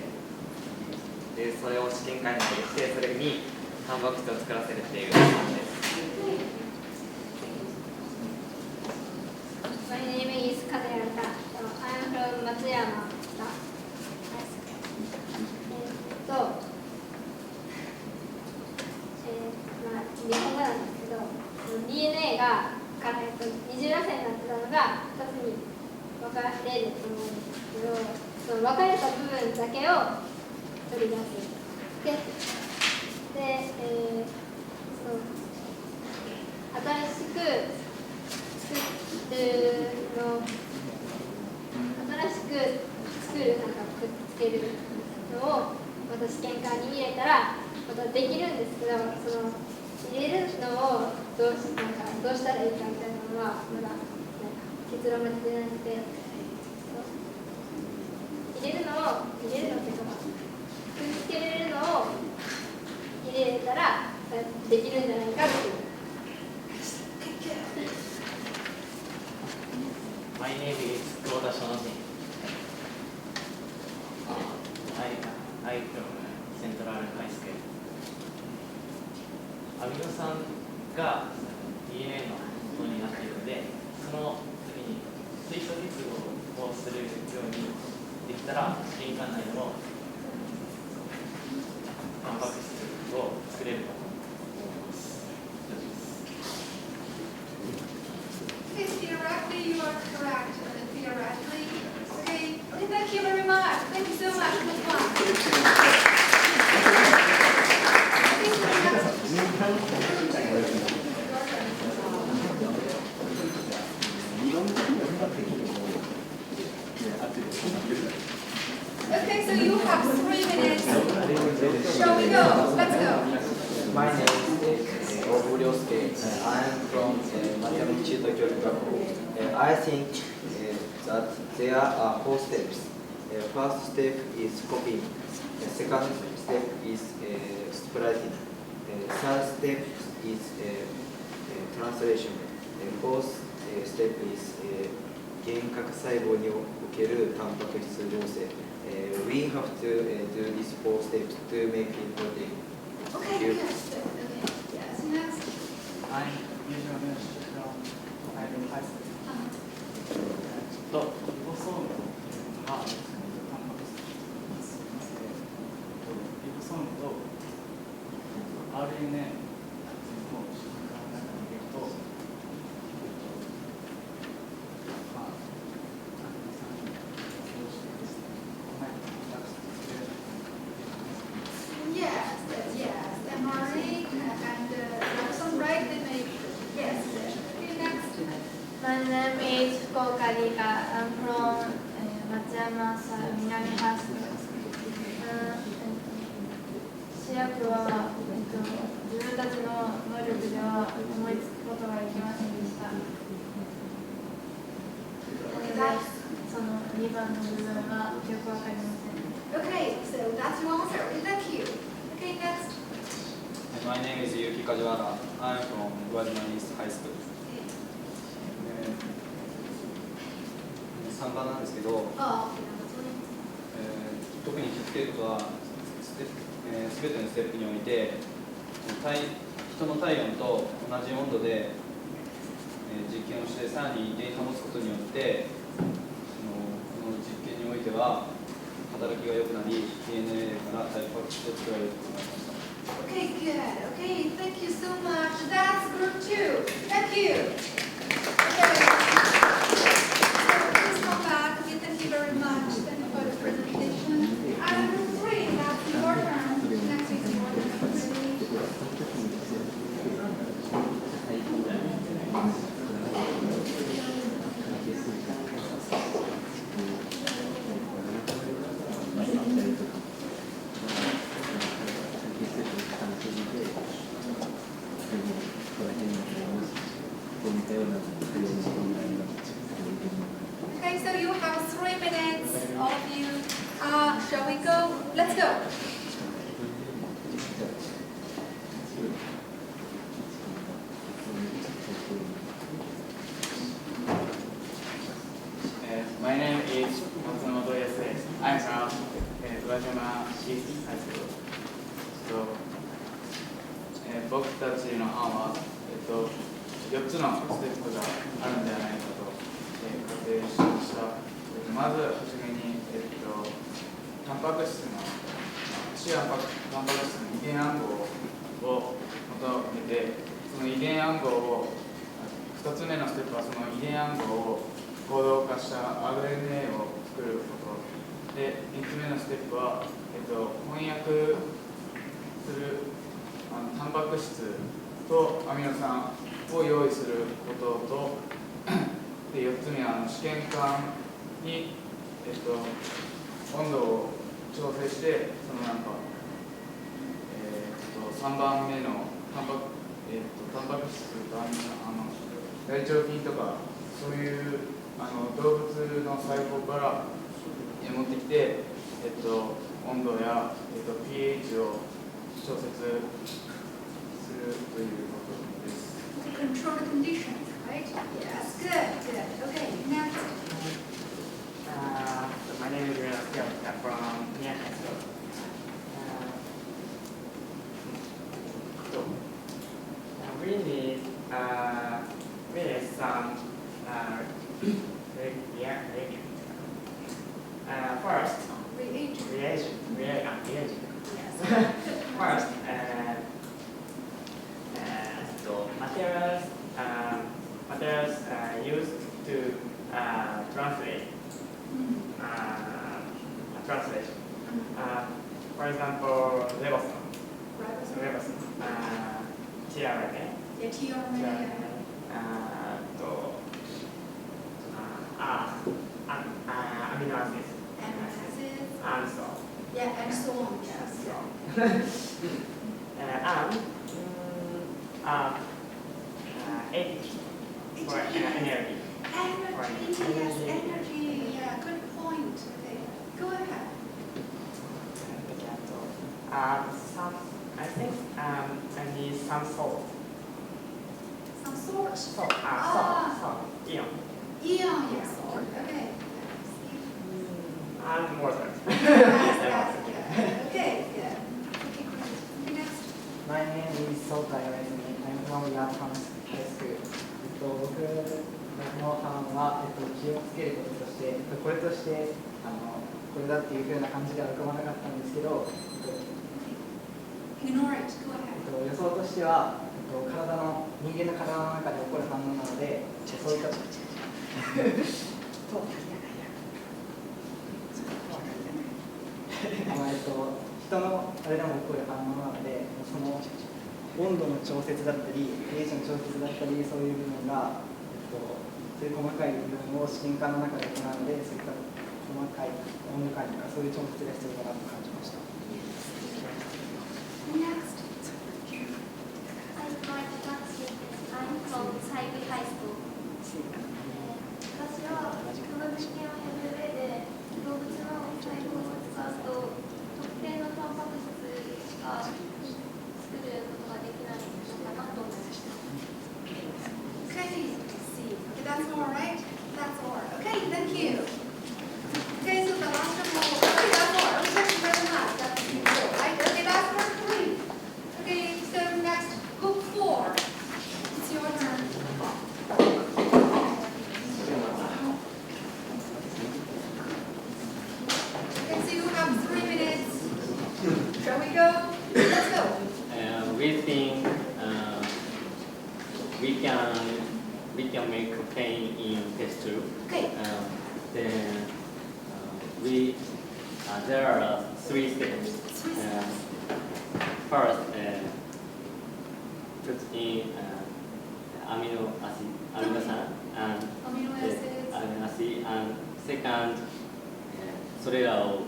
Speaker 7: でそれを試験管理して、それにタンパク質を作らせるっていう感じです。
Speaker 4: My name is Kaderata. I'm from 松山。日本語なんですけど、DNA が二重らせになってたのが2つに分かれると思うんですけど、その分かれた部分だけを取り出す。新しく作るなんかくっつけるのをまた試験管に入れたらまたできるんですけど、その入れるのをどうしたらいいかみたいなのはまだ結論が出てなくて、入れるのっていうかくっつけれるのを入れたらできるんじゃないかっていう。
Speaker 8: My name is 久保田翔人。I from Central High School。アミノ酸が DNA の元になっているので、その時に水素結合をするようにできたら、試験管内でもタンパク質を作れると思います。
Speaker 2: Theoretically, you are correct. Theoretically, okay. Okay, thank you very much. Thank you so much. Good fun. Okay, so you have 3 minutes. Shall we go? Let's go.
Speaker 3: My name is Obu Ryosuke. I am from Matsuyaman Chuto Kyoku Gakkou. I think that there are 4 steps. First step is copying. Second step is splitting. Third step is translation. Fourth step is 原核細胞におけるタンパク質合成。We have to do these 4 steps to make it protein.
Speaker 2: Okay, good. Okay, yes, next.
Speaker 5: I'm usually from Ivy High School. リボソームがタンパク質になっていますので、リボソームと RNA の習慣の中に入れると、
Speaker 2: Yes, mRNA and some right that may, yes. Okay, next.
Speaker 4: My name is Fukuoka Rika. I'm from 松山市南ハウス。試薬は、自分たちの能力では思いつくことができませんでした。その2番の部分はよくわかりません。
Speaker 2: Okay, so that's your answer. Thank you. Okay, next.
Speaker 9: My name is Yuki Kajiwara. I'm from Guadalajara East High School. 3番なんですけど、
Speaker 2: Oh, okay.
Speaker 9: 特に気をつけることは、すべてのステップにおいて、人の体温と同じ温度で、実験をして、さらに一定に保つことによって、この実験においては、働きが良くなり、DNA からタンパク質を作られると思いました。
Speaker 2: Okay, good. Okay, thank you so much. That's group 2. Thank you. Okay. So please come back. Okay, thank you very much. Thank you for the presentation. And group 3, that's your turn. Next is your turn. Okay, so you have 3 minutes, all of you. Shall we go? Let's go.
Speaker 5: たちの班は、4つのステップがあるんではないかと、仮定しました。まずはじめに、タンパク質の主やタンパク質の遺伝暗号を求めて、その遺伝暗号を2つ目のステップはその遺伝暗号を行動化した RNA を作ることで、3つ目のステップは、翻訳するタンパク質とアミノ酸を用意することと、で4つ目は試験管に、温度を調整して、その3番目のタンパク質と大腸菌とかそういう動物の細胞から持ってきて、温度や、pH を調節するということです。
Speaker 2: Control the conditions, right? Yes. Good. Okay, next.
Speaker 7: So my name is from Nia High School. We need some reagent. First, reagent.
Speaker 2: Yes.
Speaker 7: First, materials used to translate translation. For example, ribosome, tRNA,
Speaker 2: Yeah, tRNA.
Speaker 7: amino acids, and so on.
Speaker 2: Yeah, and so on. Yes.
Speaker 7: ATP for energy.
Speaker 2: Energy, yes, energy. Yeah, good point. Okay, go ahead.
Speaker 7: I think I need some salt.
Speaker 2: Some salt.
Speaker 7: Salt. Ion.
Speaker 2: Yeah, salt. Okay.
Speaker 7: And water.
Speaker 2: Yes. Okay, good. Okay, next.
Speaker 10: My name is Sota Yoezumi. I'm from Japan High School. 僕の班は、気をつけることとして、これとしてこれだっていう風な感じでは浮かばなかったんですけど、
Speaker 2: Ignore it. Go ahead.
Speaker 10: 予想としては、人間の体の中で起こる反応なので、そういった人のあれでも起こる反応なので、その温度の調節だったり、pH の調節だったり、そういう部分が、そういう細かい部分を試験管の中で行うので、そういった細かい温度管理とかそういう調節が必要だなと感じました。
Speaker 2: Next.
Speaker 4: I'm from Saibi High School. 私はこの実験をやる上で動物の細胞を使うと特定のタンパク質しか作ることができないのかなと思いました。
Speaker 2: Okay, see. Okay, that's all right. That's all. Okay, thank you. Okay, so the last one. Okay, that's all. Okay, thank you very much. That's cool, right? Okay, that's part 3. Okay, so next, book 4. It's your turn. Okay, so you have 3 minutes. Shall we go? Let's go.
Speaker 11: We think we can make protein in test tube.
Speaker 2: Okay.
Speaker 11: Then there are 3 steps. First, put in amino acid and
Speaker 2: Amino acids.
Speaker 11: and second, それらを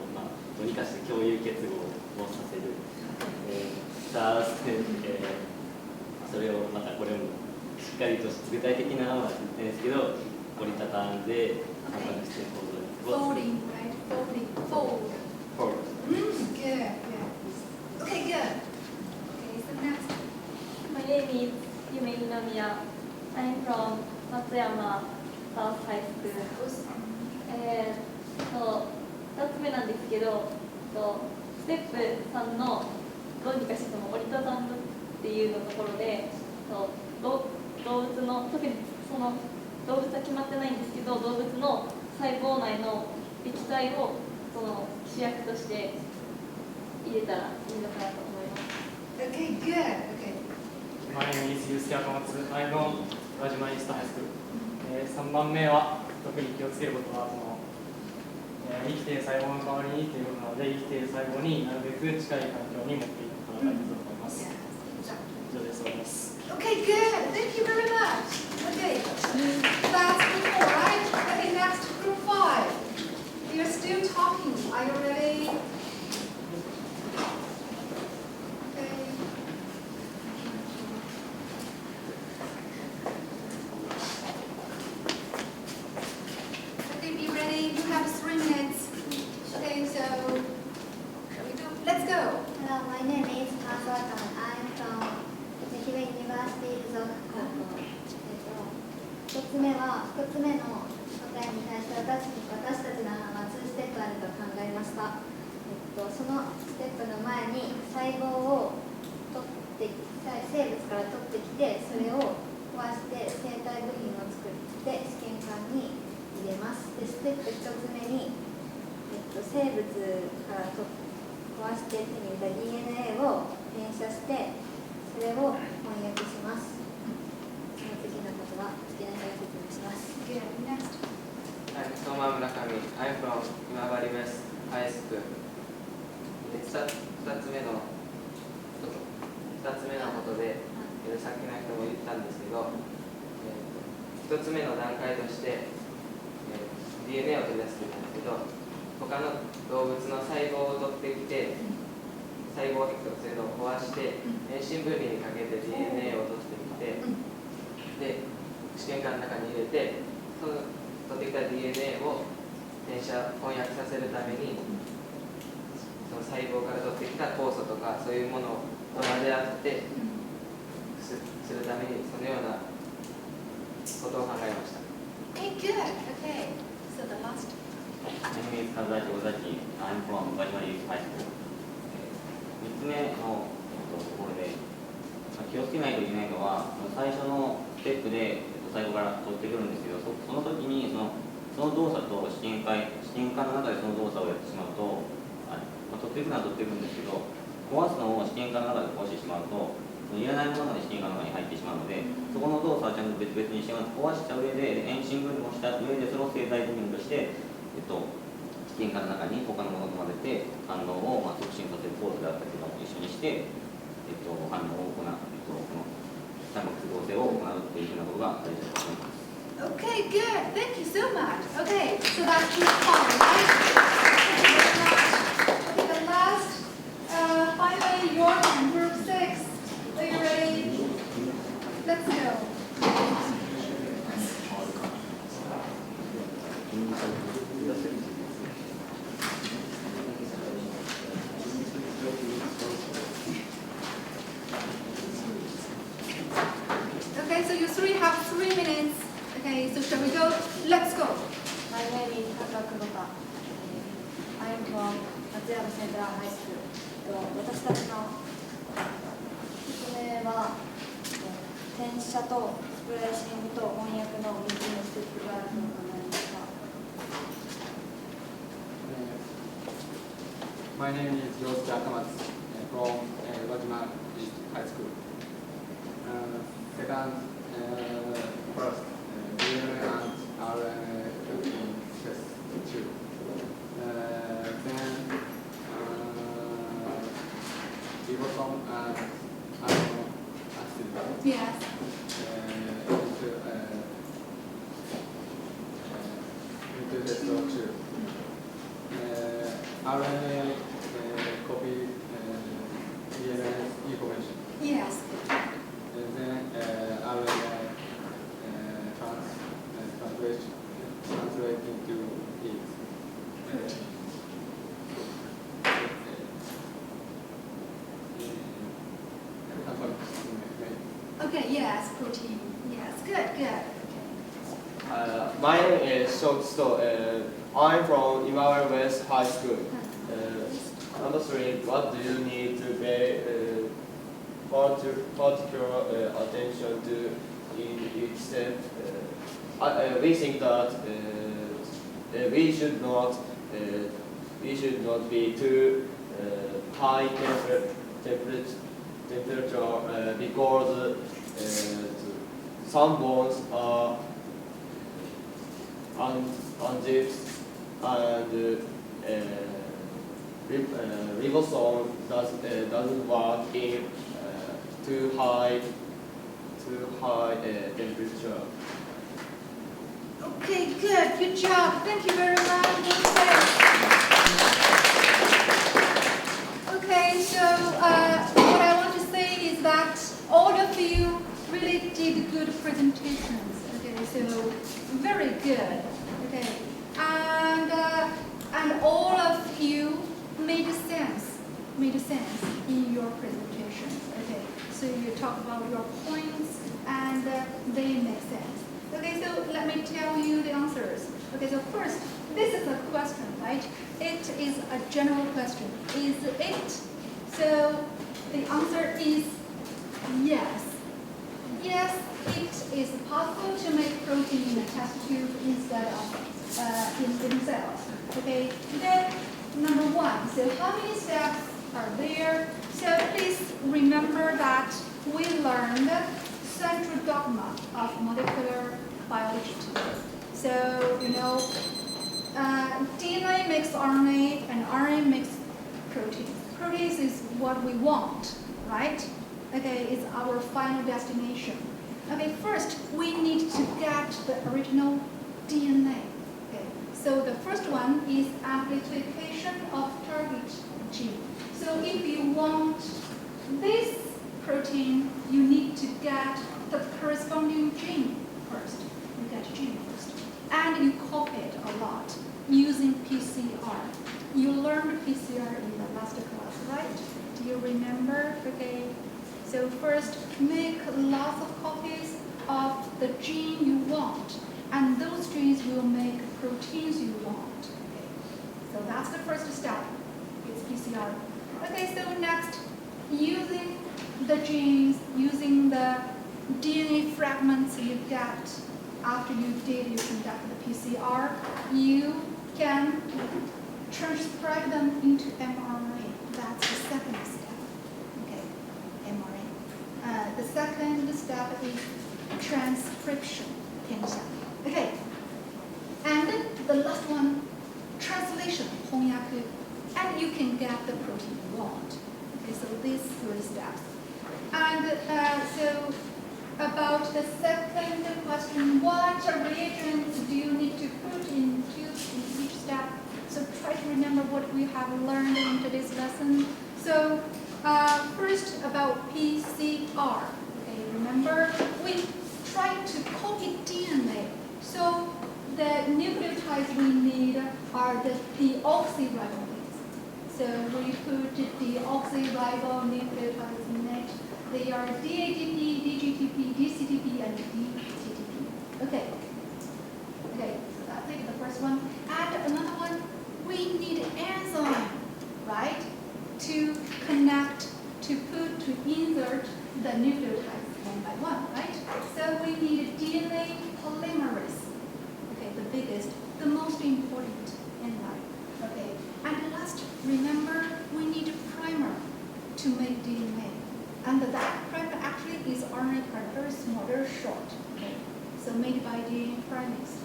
Speaker 11: どうにかして共有結合をさせる。Third step, それをまたこれもしっかりと具体的なのは言ってないですけど、折りたたんでタンパク質の構造を
Speaker 2: Folding, right? Fold.
Speaker 11: fold.
Speaker 2: Good. Okay, good. Okay, so next.
Speaker 4: My name is Yume Inomiya. I'm from Matsuyama South High School. 2つ目なんですけど、ステップ3のどうにかしてその折りたたむ
Speaker 12: っていうのところで、動物の、特にその動物は決まってないんですけど、動物の細胞内の液体をその主役として入れたらいいのかなと思います。
Speaker 2: Okay, good. Okay.
Speaker 5: My name is Yusuke Akamatsu. I'm from Urajima East High School. 3番目は特に気をつけることは生きている細胞の代わりにということなので、生きている細胞になるべく近い環境に持っていくことが大切だと思います。以上です。終わります。
Speaker 2: Okay, good. Thank you very much. Okay, that's group 4, right? Okay, next group 5. You're still talking. Are you ready? Okay. Okay, be ready. You have 3 minutes. Okay, so shall we do? Let's go.
Speaker 4: Hello, my name is Kazuo-san. I'm from Hibe University 附属高校。1つ目の答えに対して私たちの班は2ステップあると考えました。そのステップの前に細胞を生物から取ってきて、それを壊して生体部品を作って試験管に入れます。でステップ1つ目に、生物から壊して手に入れた DNA を転写してそれを翻訳します。その次のことは好きな人が説明します。
Speaker 2: Good. Next.
Speaker 7: I'm Murakami. I'm from Imabari West High School. 2つ目のことで、さっきの人も言ったんですけど、1つ目の段階として、DNA を取り出すんですけど、他の動物の細胞を取ってきて、細胞壁とそういうのを壊して遠心分離にかけて DNA を取ってきて、で試験管の中に入れて、その取ってきた DNA を翻訳させるために、その細胞から取ってきた酵素とかそういうものと混ぜ合ってするために、そのようなことを考えました。
Speaker 2: Okay, good. Okay. So the last.
Speaker 11: My name is Kazuaki Ozaki. I'm from Urajima East High School. 3つ目のところで気をつけないといけないのは、最初のステップで細胞から取ってくるんですけど、その時にその動作と試験管の中でその動作をやってしまうと、取っていくのは取っていくんですけど、壊すのを試験管の中で壊してしまうと、いらないものが試験管の中に入ってしまうので、そこの動作はちゃんと別々にして壊した上で、遠心分離もした上で、それを生体部品として、試験管の中に他のものと混ぜて反応を促進させる酵素であったりとかも一緒にして、反応をこのタンパク質合成を行うというふうなことが大事だと思います。
Speaker 2: Okay, good. Thank you so much. Okay, so that's group 5, right? Okay, the last, finally, your turn, group 6. Are you ready? Let's go. Okay, so you three have 3 minutes. Okay, so shall we go? Let's go.
Speaker 12: My name is Taka Kubota. I'm from Matsuyama Central High School. 私たちの説明は転写とスプレーシングと翻訳の3つのステップがあると考えました。
Speaker 13: My name is Yosuke Akamatsu from Urajima East High School. First, DNA and RNA test tube. Then ribosome and amino acid.
Speaker 2: Yes.
Speaker 13: Into the tube. RNA copy DNA information.
Speaker 2: Yes.
Speaker 13: And then RNA translate into it.
Speaker 2: Okay, yes, protein. Yes, good, good.
Speaker 14: My name is Shoksto. I'm from Imabari West High School. Number 3, what do you need to particular attention to in each step. We think that we should not be too high temperature because some bones are unzipped and ribosome doesn't work in too high temperature.
Speaker 2: Okay, good job. Thank you very much. Okay, so what I want to say is that all of you really did good presentations. Okay, so very good. Okay, and all of you made sense in your presentations. Okay, so you talk about your points and they make sense. Okay, so let me tell you the answers. Okay, so first, this is a question, right? It is a general question. Is it? So the answer is yes. Yes, it is possible to make protein in a test tube instead of in living cells. Okay, then number one. So how many steps are there? So please remember that we learned central dogma of molecular biology today. So, you know, DNA makes RNA and RNA makes protein. Proteins is what we want, right? Okay, it's our final destination. Okay, first we need to get the original DNA. Okay, so the first one is amplification of target gene. So if you want this protein, you need to get the corresponding gene first. You get gene first. And you copy it a lot using PCR. You learned PCR in the last class, right? Do you remember? Okay. So first, make lots of copies of the gene you want. And those genes will make proteins you want. Okay. So that's the first step. It's PCR. Okay, so next, using the genes, using the DNA fragments you get after you conduct the PCR, you can transcribe them into mRNA. That's the second step. Okay, mRNA. The second step is transcription. Okay, and then the last one, translation, 翻訳, and you can get the protein you want. Okay, so these three steps. And so about the second question, what reagents do you need to put in each step? So try to remember what we have learned in today's lesson. So first about PCR. Okay, remember we try to copy DNA. So the nucleotides we need are the deoxyribonucleases. So we put deoxyribonucleotides in it. They are DATP, DGTP, DCTP, and DTP. Okay. Okay, so that's it, the first one. And another one, we need enzyme, right? To connect, to insert the nucleotides one by one, right? So we need DNA polymerase. Okay, the biggest, the most important enzyme. Okay, and last, remember, we need a primer to make DNA. And that primer actually is RNA primer, very small, very short. Okay, so made by DNA primates.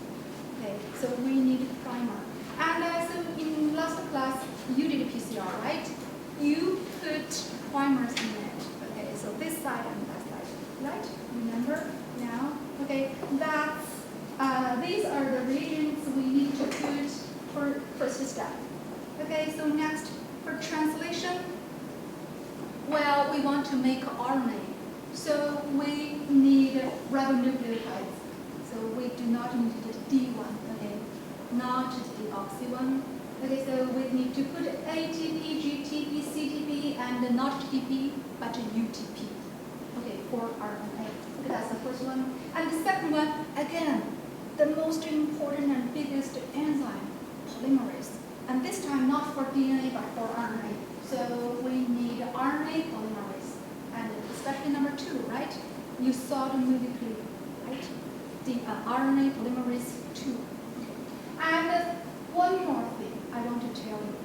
Speaker 2: Okay, so we need a primer. And so in last class, you did PCR, right? You put primers in it. Okay, so this side and that side, right? Remember now? Okay, that's these are the reagents we need to put for first step. Okay, so next for translation. Well, we want to make RNA, so we need ribonucleotides. So we do not need the D one, okay, not the deoxy one. Okay, so we need to put ATP, GTP, CTP, and not GTP, but UTP. Okay, for RNA. Okay, that's the first one. And the second one, again, the most important and biggest enzyme, polymerase. And this time not for DNA, but for RNA. So we need RNA polymerase. and especially number 2, right? You saw the movie clip, right? The RNA polymerase 2. And one more thing I want to tell you.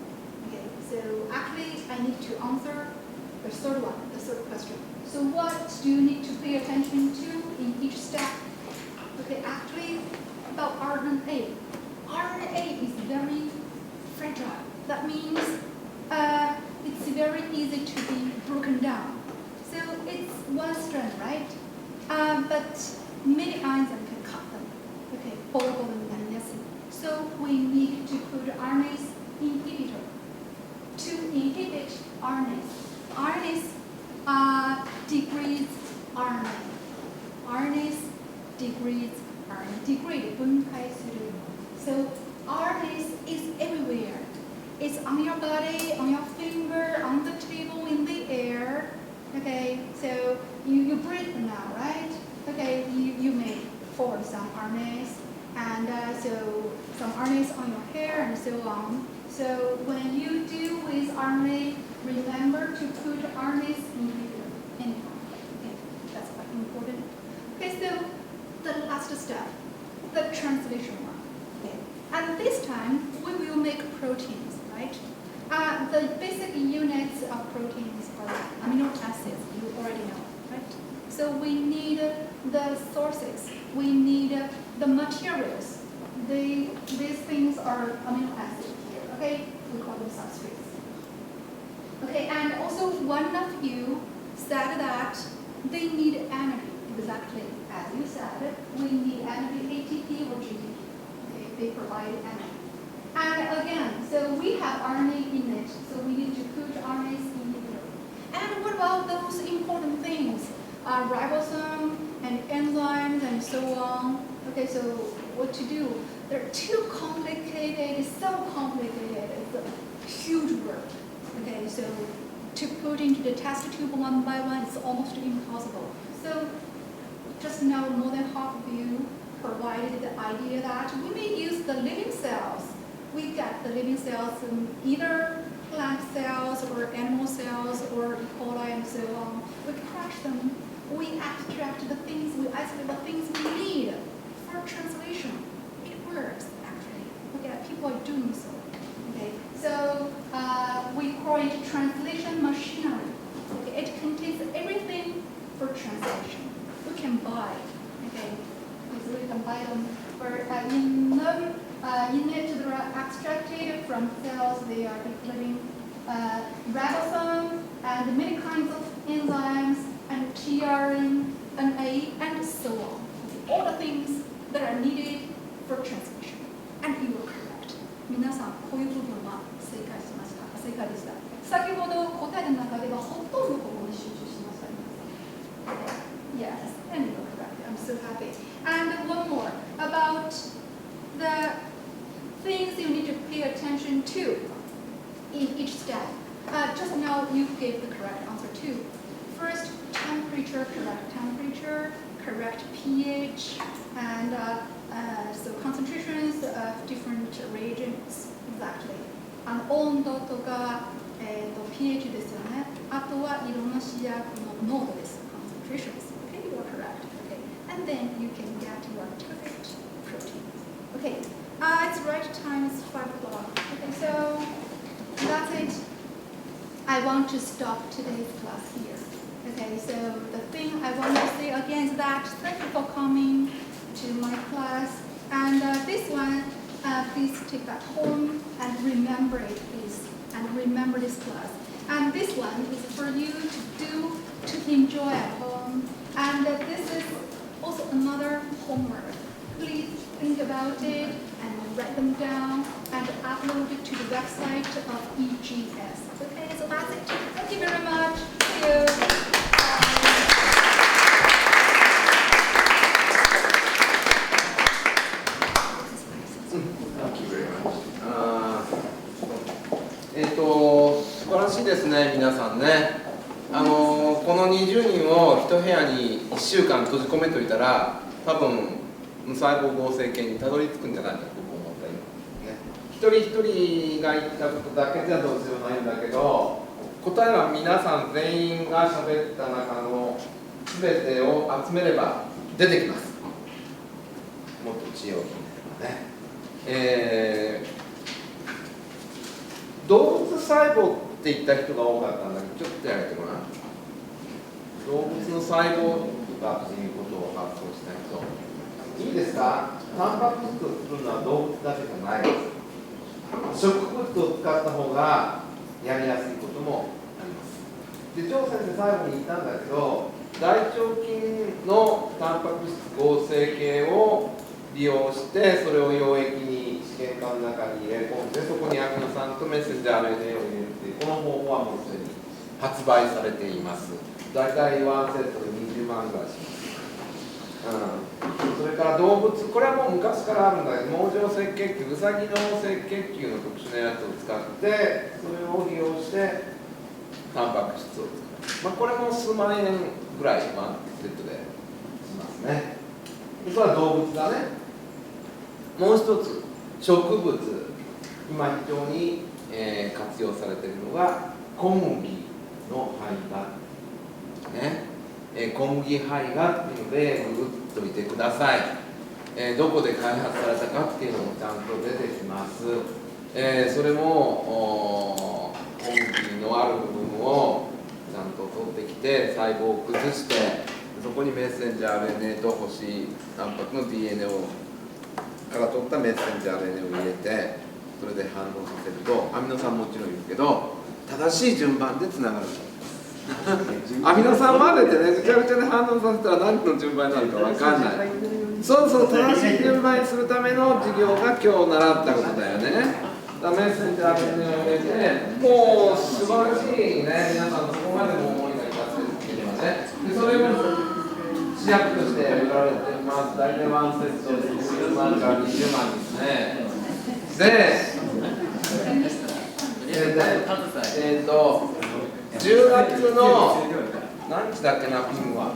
Speaker 2: Okay, so actually I need to answer the third question. So what do you need to pay attention to in each step? Okay, actually about RNA. RNA is very fragile. That means it's very easy to be broken down. So it's one strand, right? But many enzymes can cut them. Okay, polyvalent and messy. So we need to put RNase inhibitor to inhibit RNase. RNase degrades RNA. RNase degrades RNA. Degrade 분解수를. So RNase is everywhere. It's on your body, on your finger, on the table, in the air. Okay, so you breathe now, right? Okay, you may pour some RNase, and so some RNase on your hair and so on. So when you deal with RNA, remember to put RNase inhibitor anytime. Okay, that's quite important. Okay, so the last step, the translation one. Okay, and this time we will make proteins, right? The basic units of proteins are amino acids. You already know, right? So we need the sources. We need the materials. These things are amino acids here. Okay, we call them substrates. Okay, and also one of you said that they need energy. Exactly as you said, we need energy, ATP or GTP. Okay, they provide energy. And again, so we have RNA in it, so we need to put RNase inhibitor. And what about those important things? Ribosome and enzymes and so on. Okay, so what to do? They're too complicated, so complicated. It's a huge work. Okay, so to put into the test tube one by one, it's almost impossible. So just now, more than half of you provided the idea that we may use the living cells. We get the living cells in either plant cells or animal cells or E. coli and so on. We crush them. We extract the things, we isolate the things we need for translation. It works, actually. Okay, people are doing so. Okay, so we call it translation machinery. Okay, it contains everything for translation. We can buy. Okay, so we can buy them. For in it, they are extracted from cells. They are including ribosome and many kinds of enzymes and tRNA and so on. All the things that are needed for transmission. And you are correct. 皆さん、こういう部分は正解しました。正解でした。先ほど答えの中ではほとんどここに集中しました。Yes, and you are correct. I'm so happy. And one more about the things you need to pay attention to in each step. Just now you gave the correct answer too. First, temperature, correct temperature, correct pH, and so concentrations of different reagents, exactly. And 温度とか、pH ですよね。あとはいろんな試薬の濃度です。concentrations. Okay, you are correct. Okay, and then you can get your target protein. Okay, it's right time. It's 5 o'clock. Okay, so that's it. I want to stop today's class here. Okay, so the thing I want to say again is that thank you for coming to my class. And this one, please take that home and remember it, please. And remember this class. And this one is for you to enjoy at home. And this is also another homework. Please think about it and write them down and upload it to the website of EGS. Okay, so that's it. Thank you very much. See you.
Speaker 1: Thank you very much. 素晴らしいですね、皆さんね。この20人を1部屋に1週間閉じ込めといたら、多分無細胞合成系にたどり着くんじゃないかと僕思った今ね。一人一人が言ったことだけじゃどうしようもないんだけど、答えは皆さん全員が喋った中の全てを集めれば出てきます。もっと知恵を聞いてればね。動物細胞って言った人が多かったんだけど、ちょっとやめてごらん。動物の細胞とかっていうことを発想した人、いいですか？タンパク質を作るのは動物だけじゃないです。植物を使った方がやりやすいこともあります。で、張先生最後に言ったんだけど、大腸菌のタンパク質合成系を利用してそれを溶液に試験管の中に入れ込んで、そこにアミノ酸とメッセンジャー RNA を入れるっていうこの方法はもうすでに発売されています。だいたい1セットで20万ぐらいします。それから動物、これはもう昔からあるんだけど、毛状赤血球、ウサギの赤血球の特殊なやつを使ってそれを利用してタンパク質を作る、これも数万円ぐらい1セットでしますね。それは動物だね。もう一つ、植物、今非常に、活用されているのが小麦の胚芽、ね、小麦胚芽っていうのでググっといてください。どこで開発されたかっていうのもちゃんと出てきます。それも小麦のある部分をちゃんと取ってきて細胞を崩して、そこにメッセンジャー RNA と欲しいタンパクの DNA から取ったメッセンジャー RNA を入れて、それで反応させると、アミノ酸もちろんいるけど正しい順番でつながる。アミノ酸混ぜてね、ぐちゃぐちゃで反応させたら何の順番になるか分かんない。そうそう、正しい順番にするための授業が今日習ったことだよね。メッセンジャー RNA を入れて、もう素晴らしいね、皆さんそこまでの思いがいたっていけばね。でそれを試薬として売られています。大体ワンセットで10万から20万ですね。で、10月の何日だっけな、ピンは。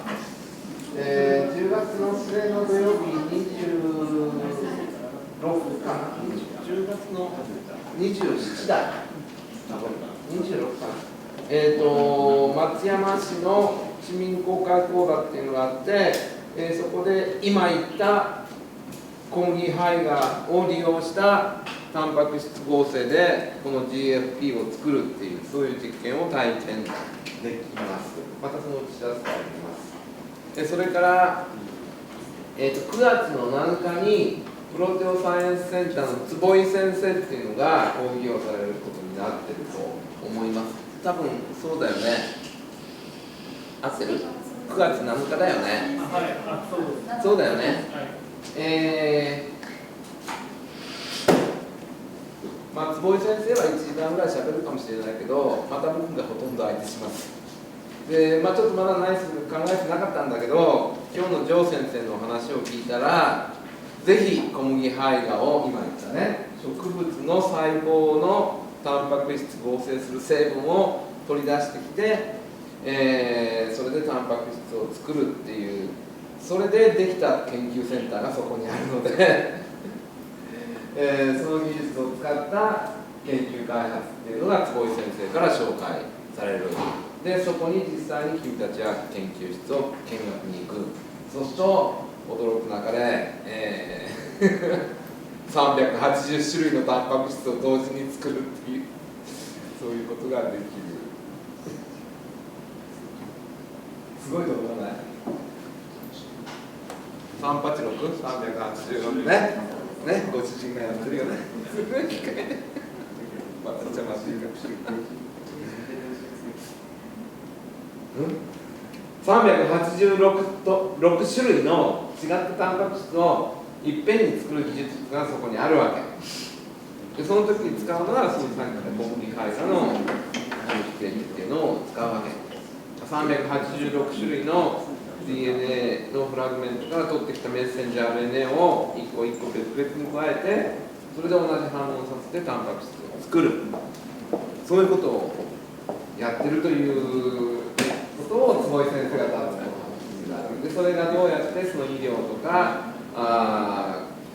Speaker 1: 10月の末の土曜日26かな。10月の27だ。26かな。松山市の市民公開講座っていうのがあって、そこで今言った小麦胚芽を利用したタンパク質合成でこの GFP を作るっていう、そういう実験を体験できます。またそのうち知らせてあげます。それから、9月の7日にプロテオサイエンスセンターの坪井先生っていうのが講義をされることになってると思います。多分そうだよね。合ってる？ 9 月7日だよね。そうだよね。坪井先生は1時間ぐらいしゃべるかもしれないけど、また僕がほとんど相手します。で、ちょっとまだナイス考えてなかったんだけど、今日の城先生のお話を聞いたら、ぜひ小麦胚芽を今言ったね、植物の細胞のタンパク質合成する成分を取り出してきて、それでタンパク質を作るっていう、それでできた研究センターがそこにあるのでその技術を使った研究開発っていうのが坪井先生から紹介される。でそこに実際に君たちは研究室を見学に行く。そうすると驚く中で、380種類のタンパク質を同時に作るっていう、そういうことができる。すごいところない？ 386、386ね。ね、ご主人がやってるよね。すごい機械で。また邪魔してるかもしれない。386種類の違ったタンパク質をいっぺんに作る技術がそこにあるわけで、その時に使うのはそのさっき言った小麦胚芽の定義っていうのを使うわけ。386種類の DNA のフラグメントから取ってきたメッセンジャー RNA を一個一個別々に加えて、それで同じ反応させてタンパク質を作る、そういうことをやってるということを坪井先生が多分で、それがどうやってその医療とか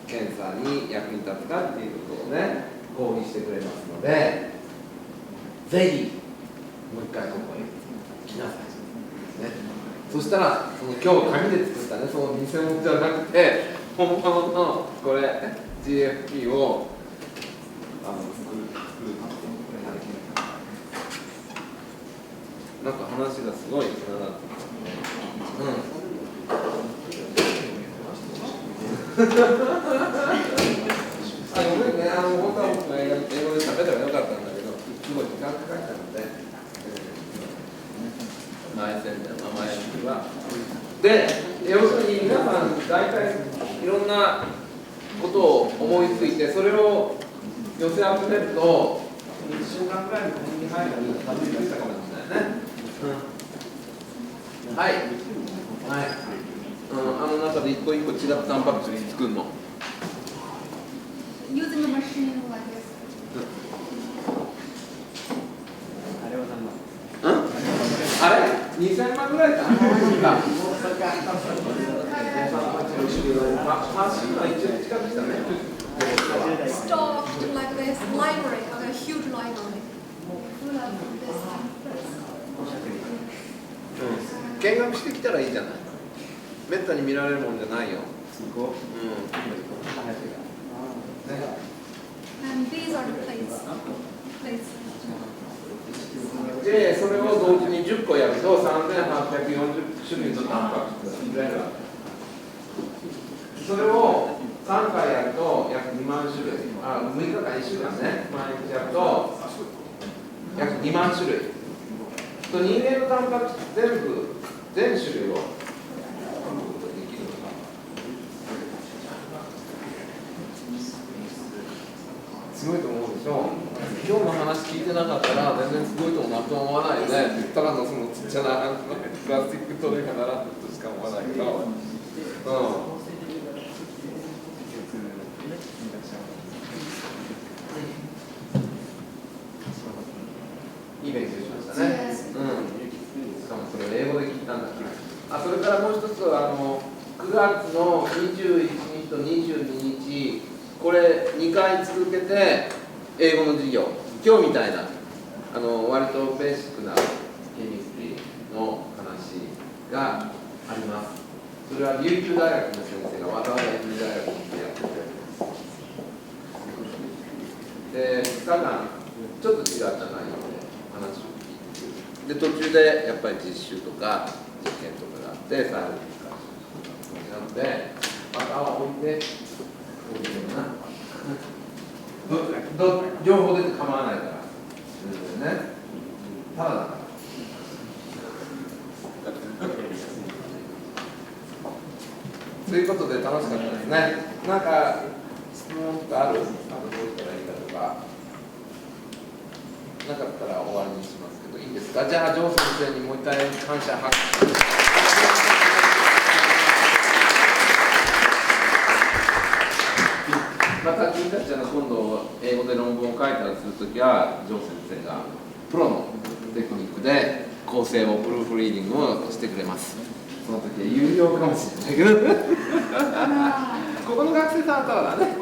Speaker 1: 検査に役に立つかっていうことをね講義してくれますので、ぜひもう一回ここに来なさい、ね、そしたらその今日紙で作ったねその偽物じゃなくて本物のこれ GFP を作るなんか話がすごいつながってあ、ごめんね、本当は僕が英語で喋ればよかったんだけど、すごい時間かかったので、前線で名前は。で、要するに皆さん、大体いろんなことを思いついて、それを寄せ集めると、1週間くらいの国に入るのにたどり着いたかもしれないね。はい。はい。あの中で一個一個違ったタンパク質作るの。
Speaker 2: Using a machine like this.
Speaker 1: あれ2000万ぐらいかな。マシンは一応近くしたね。
Speaker 2: Stocked like this library, a huge library. Full of this.
Speaker 1: 見学してきたらいいじゃない。めったに見られるもんじゃないよ。すごい。
Speaker 2: And these are the plates. Plates.
Speaker 1: で、それを同時に10個やると3840種類のタンパク質が作れるわけ。それを3回やると約2万種類。6日間1週間ね、毎日やると約2万種類。人間のタンパク質全種類をすごいと思うでしょ。今日の話聞いてなかったら全然すごいと思わないよね。ただのそのちっちゃなプラスチックトレーかなとしか思わないけど、いい勉強しましたね。しかもそれを英語で聞いたんだから。それからもう一つは9月の21日と22日。これ2回続けて英語の授業、今日みたいな割とベーシックなケミストリーの話があります。それは琉球大学の先生がわざわざ琉球大学に来てやってくれるんです。で、2日間ちょっと違った内容で話を聞いて、で途中でやっぱり実習とか実験とかがあって最後になのでまた置いて情報出て構わないから、ね、ただだから。ということで楽しかったですね。なんか質問とかある？どうしたらいいかとかなかったら終わりにしますけどいいですか？じゃあジョー先生にもう一回感謝拍手。また君たちが今度英語で論文を書いたりするときはジョー先生がプロのテクニックで構成をプルーフリーディングをしてくれます。その時は有料かもしれないけどここの学生さんはただだね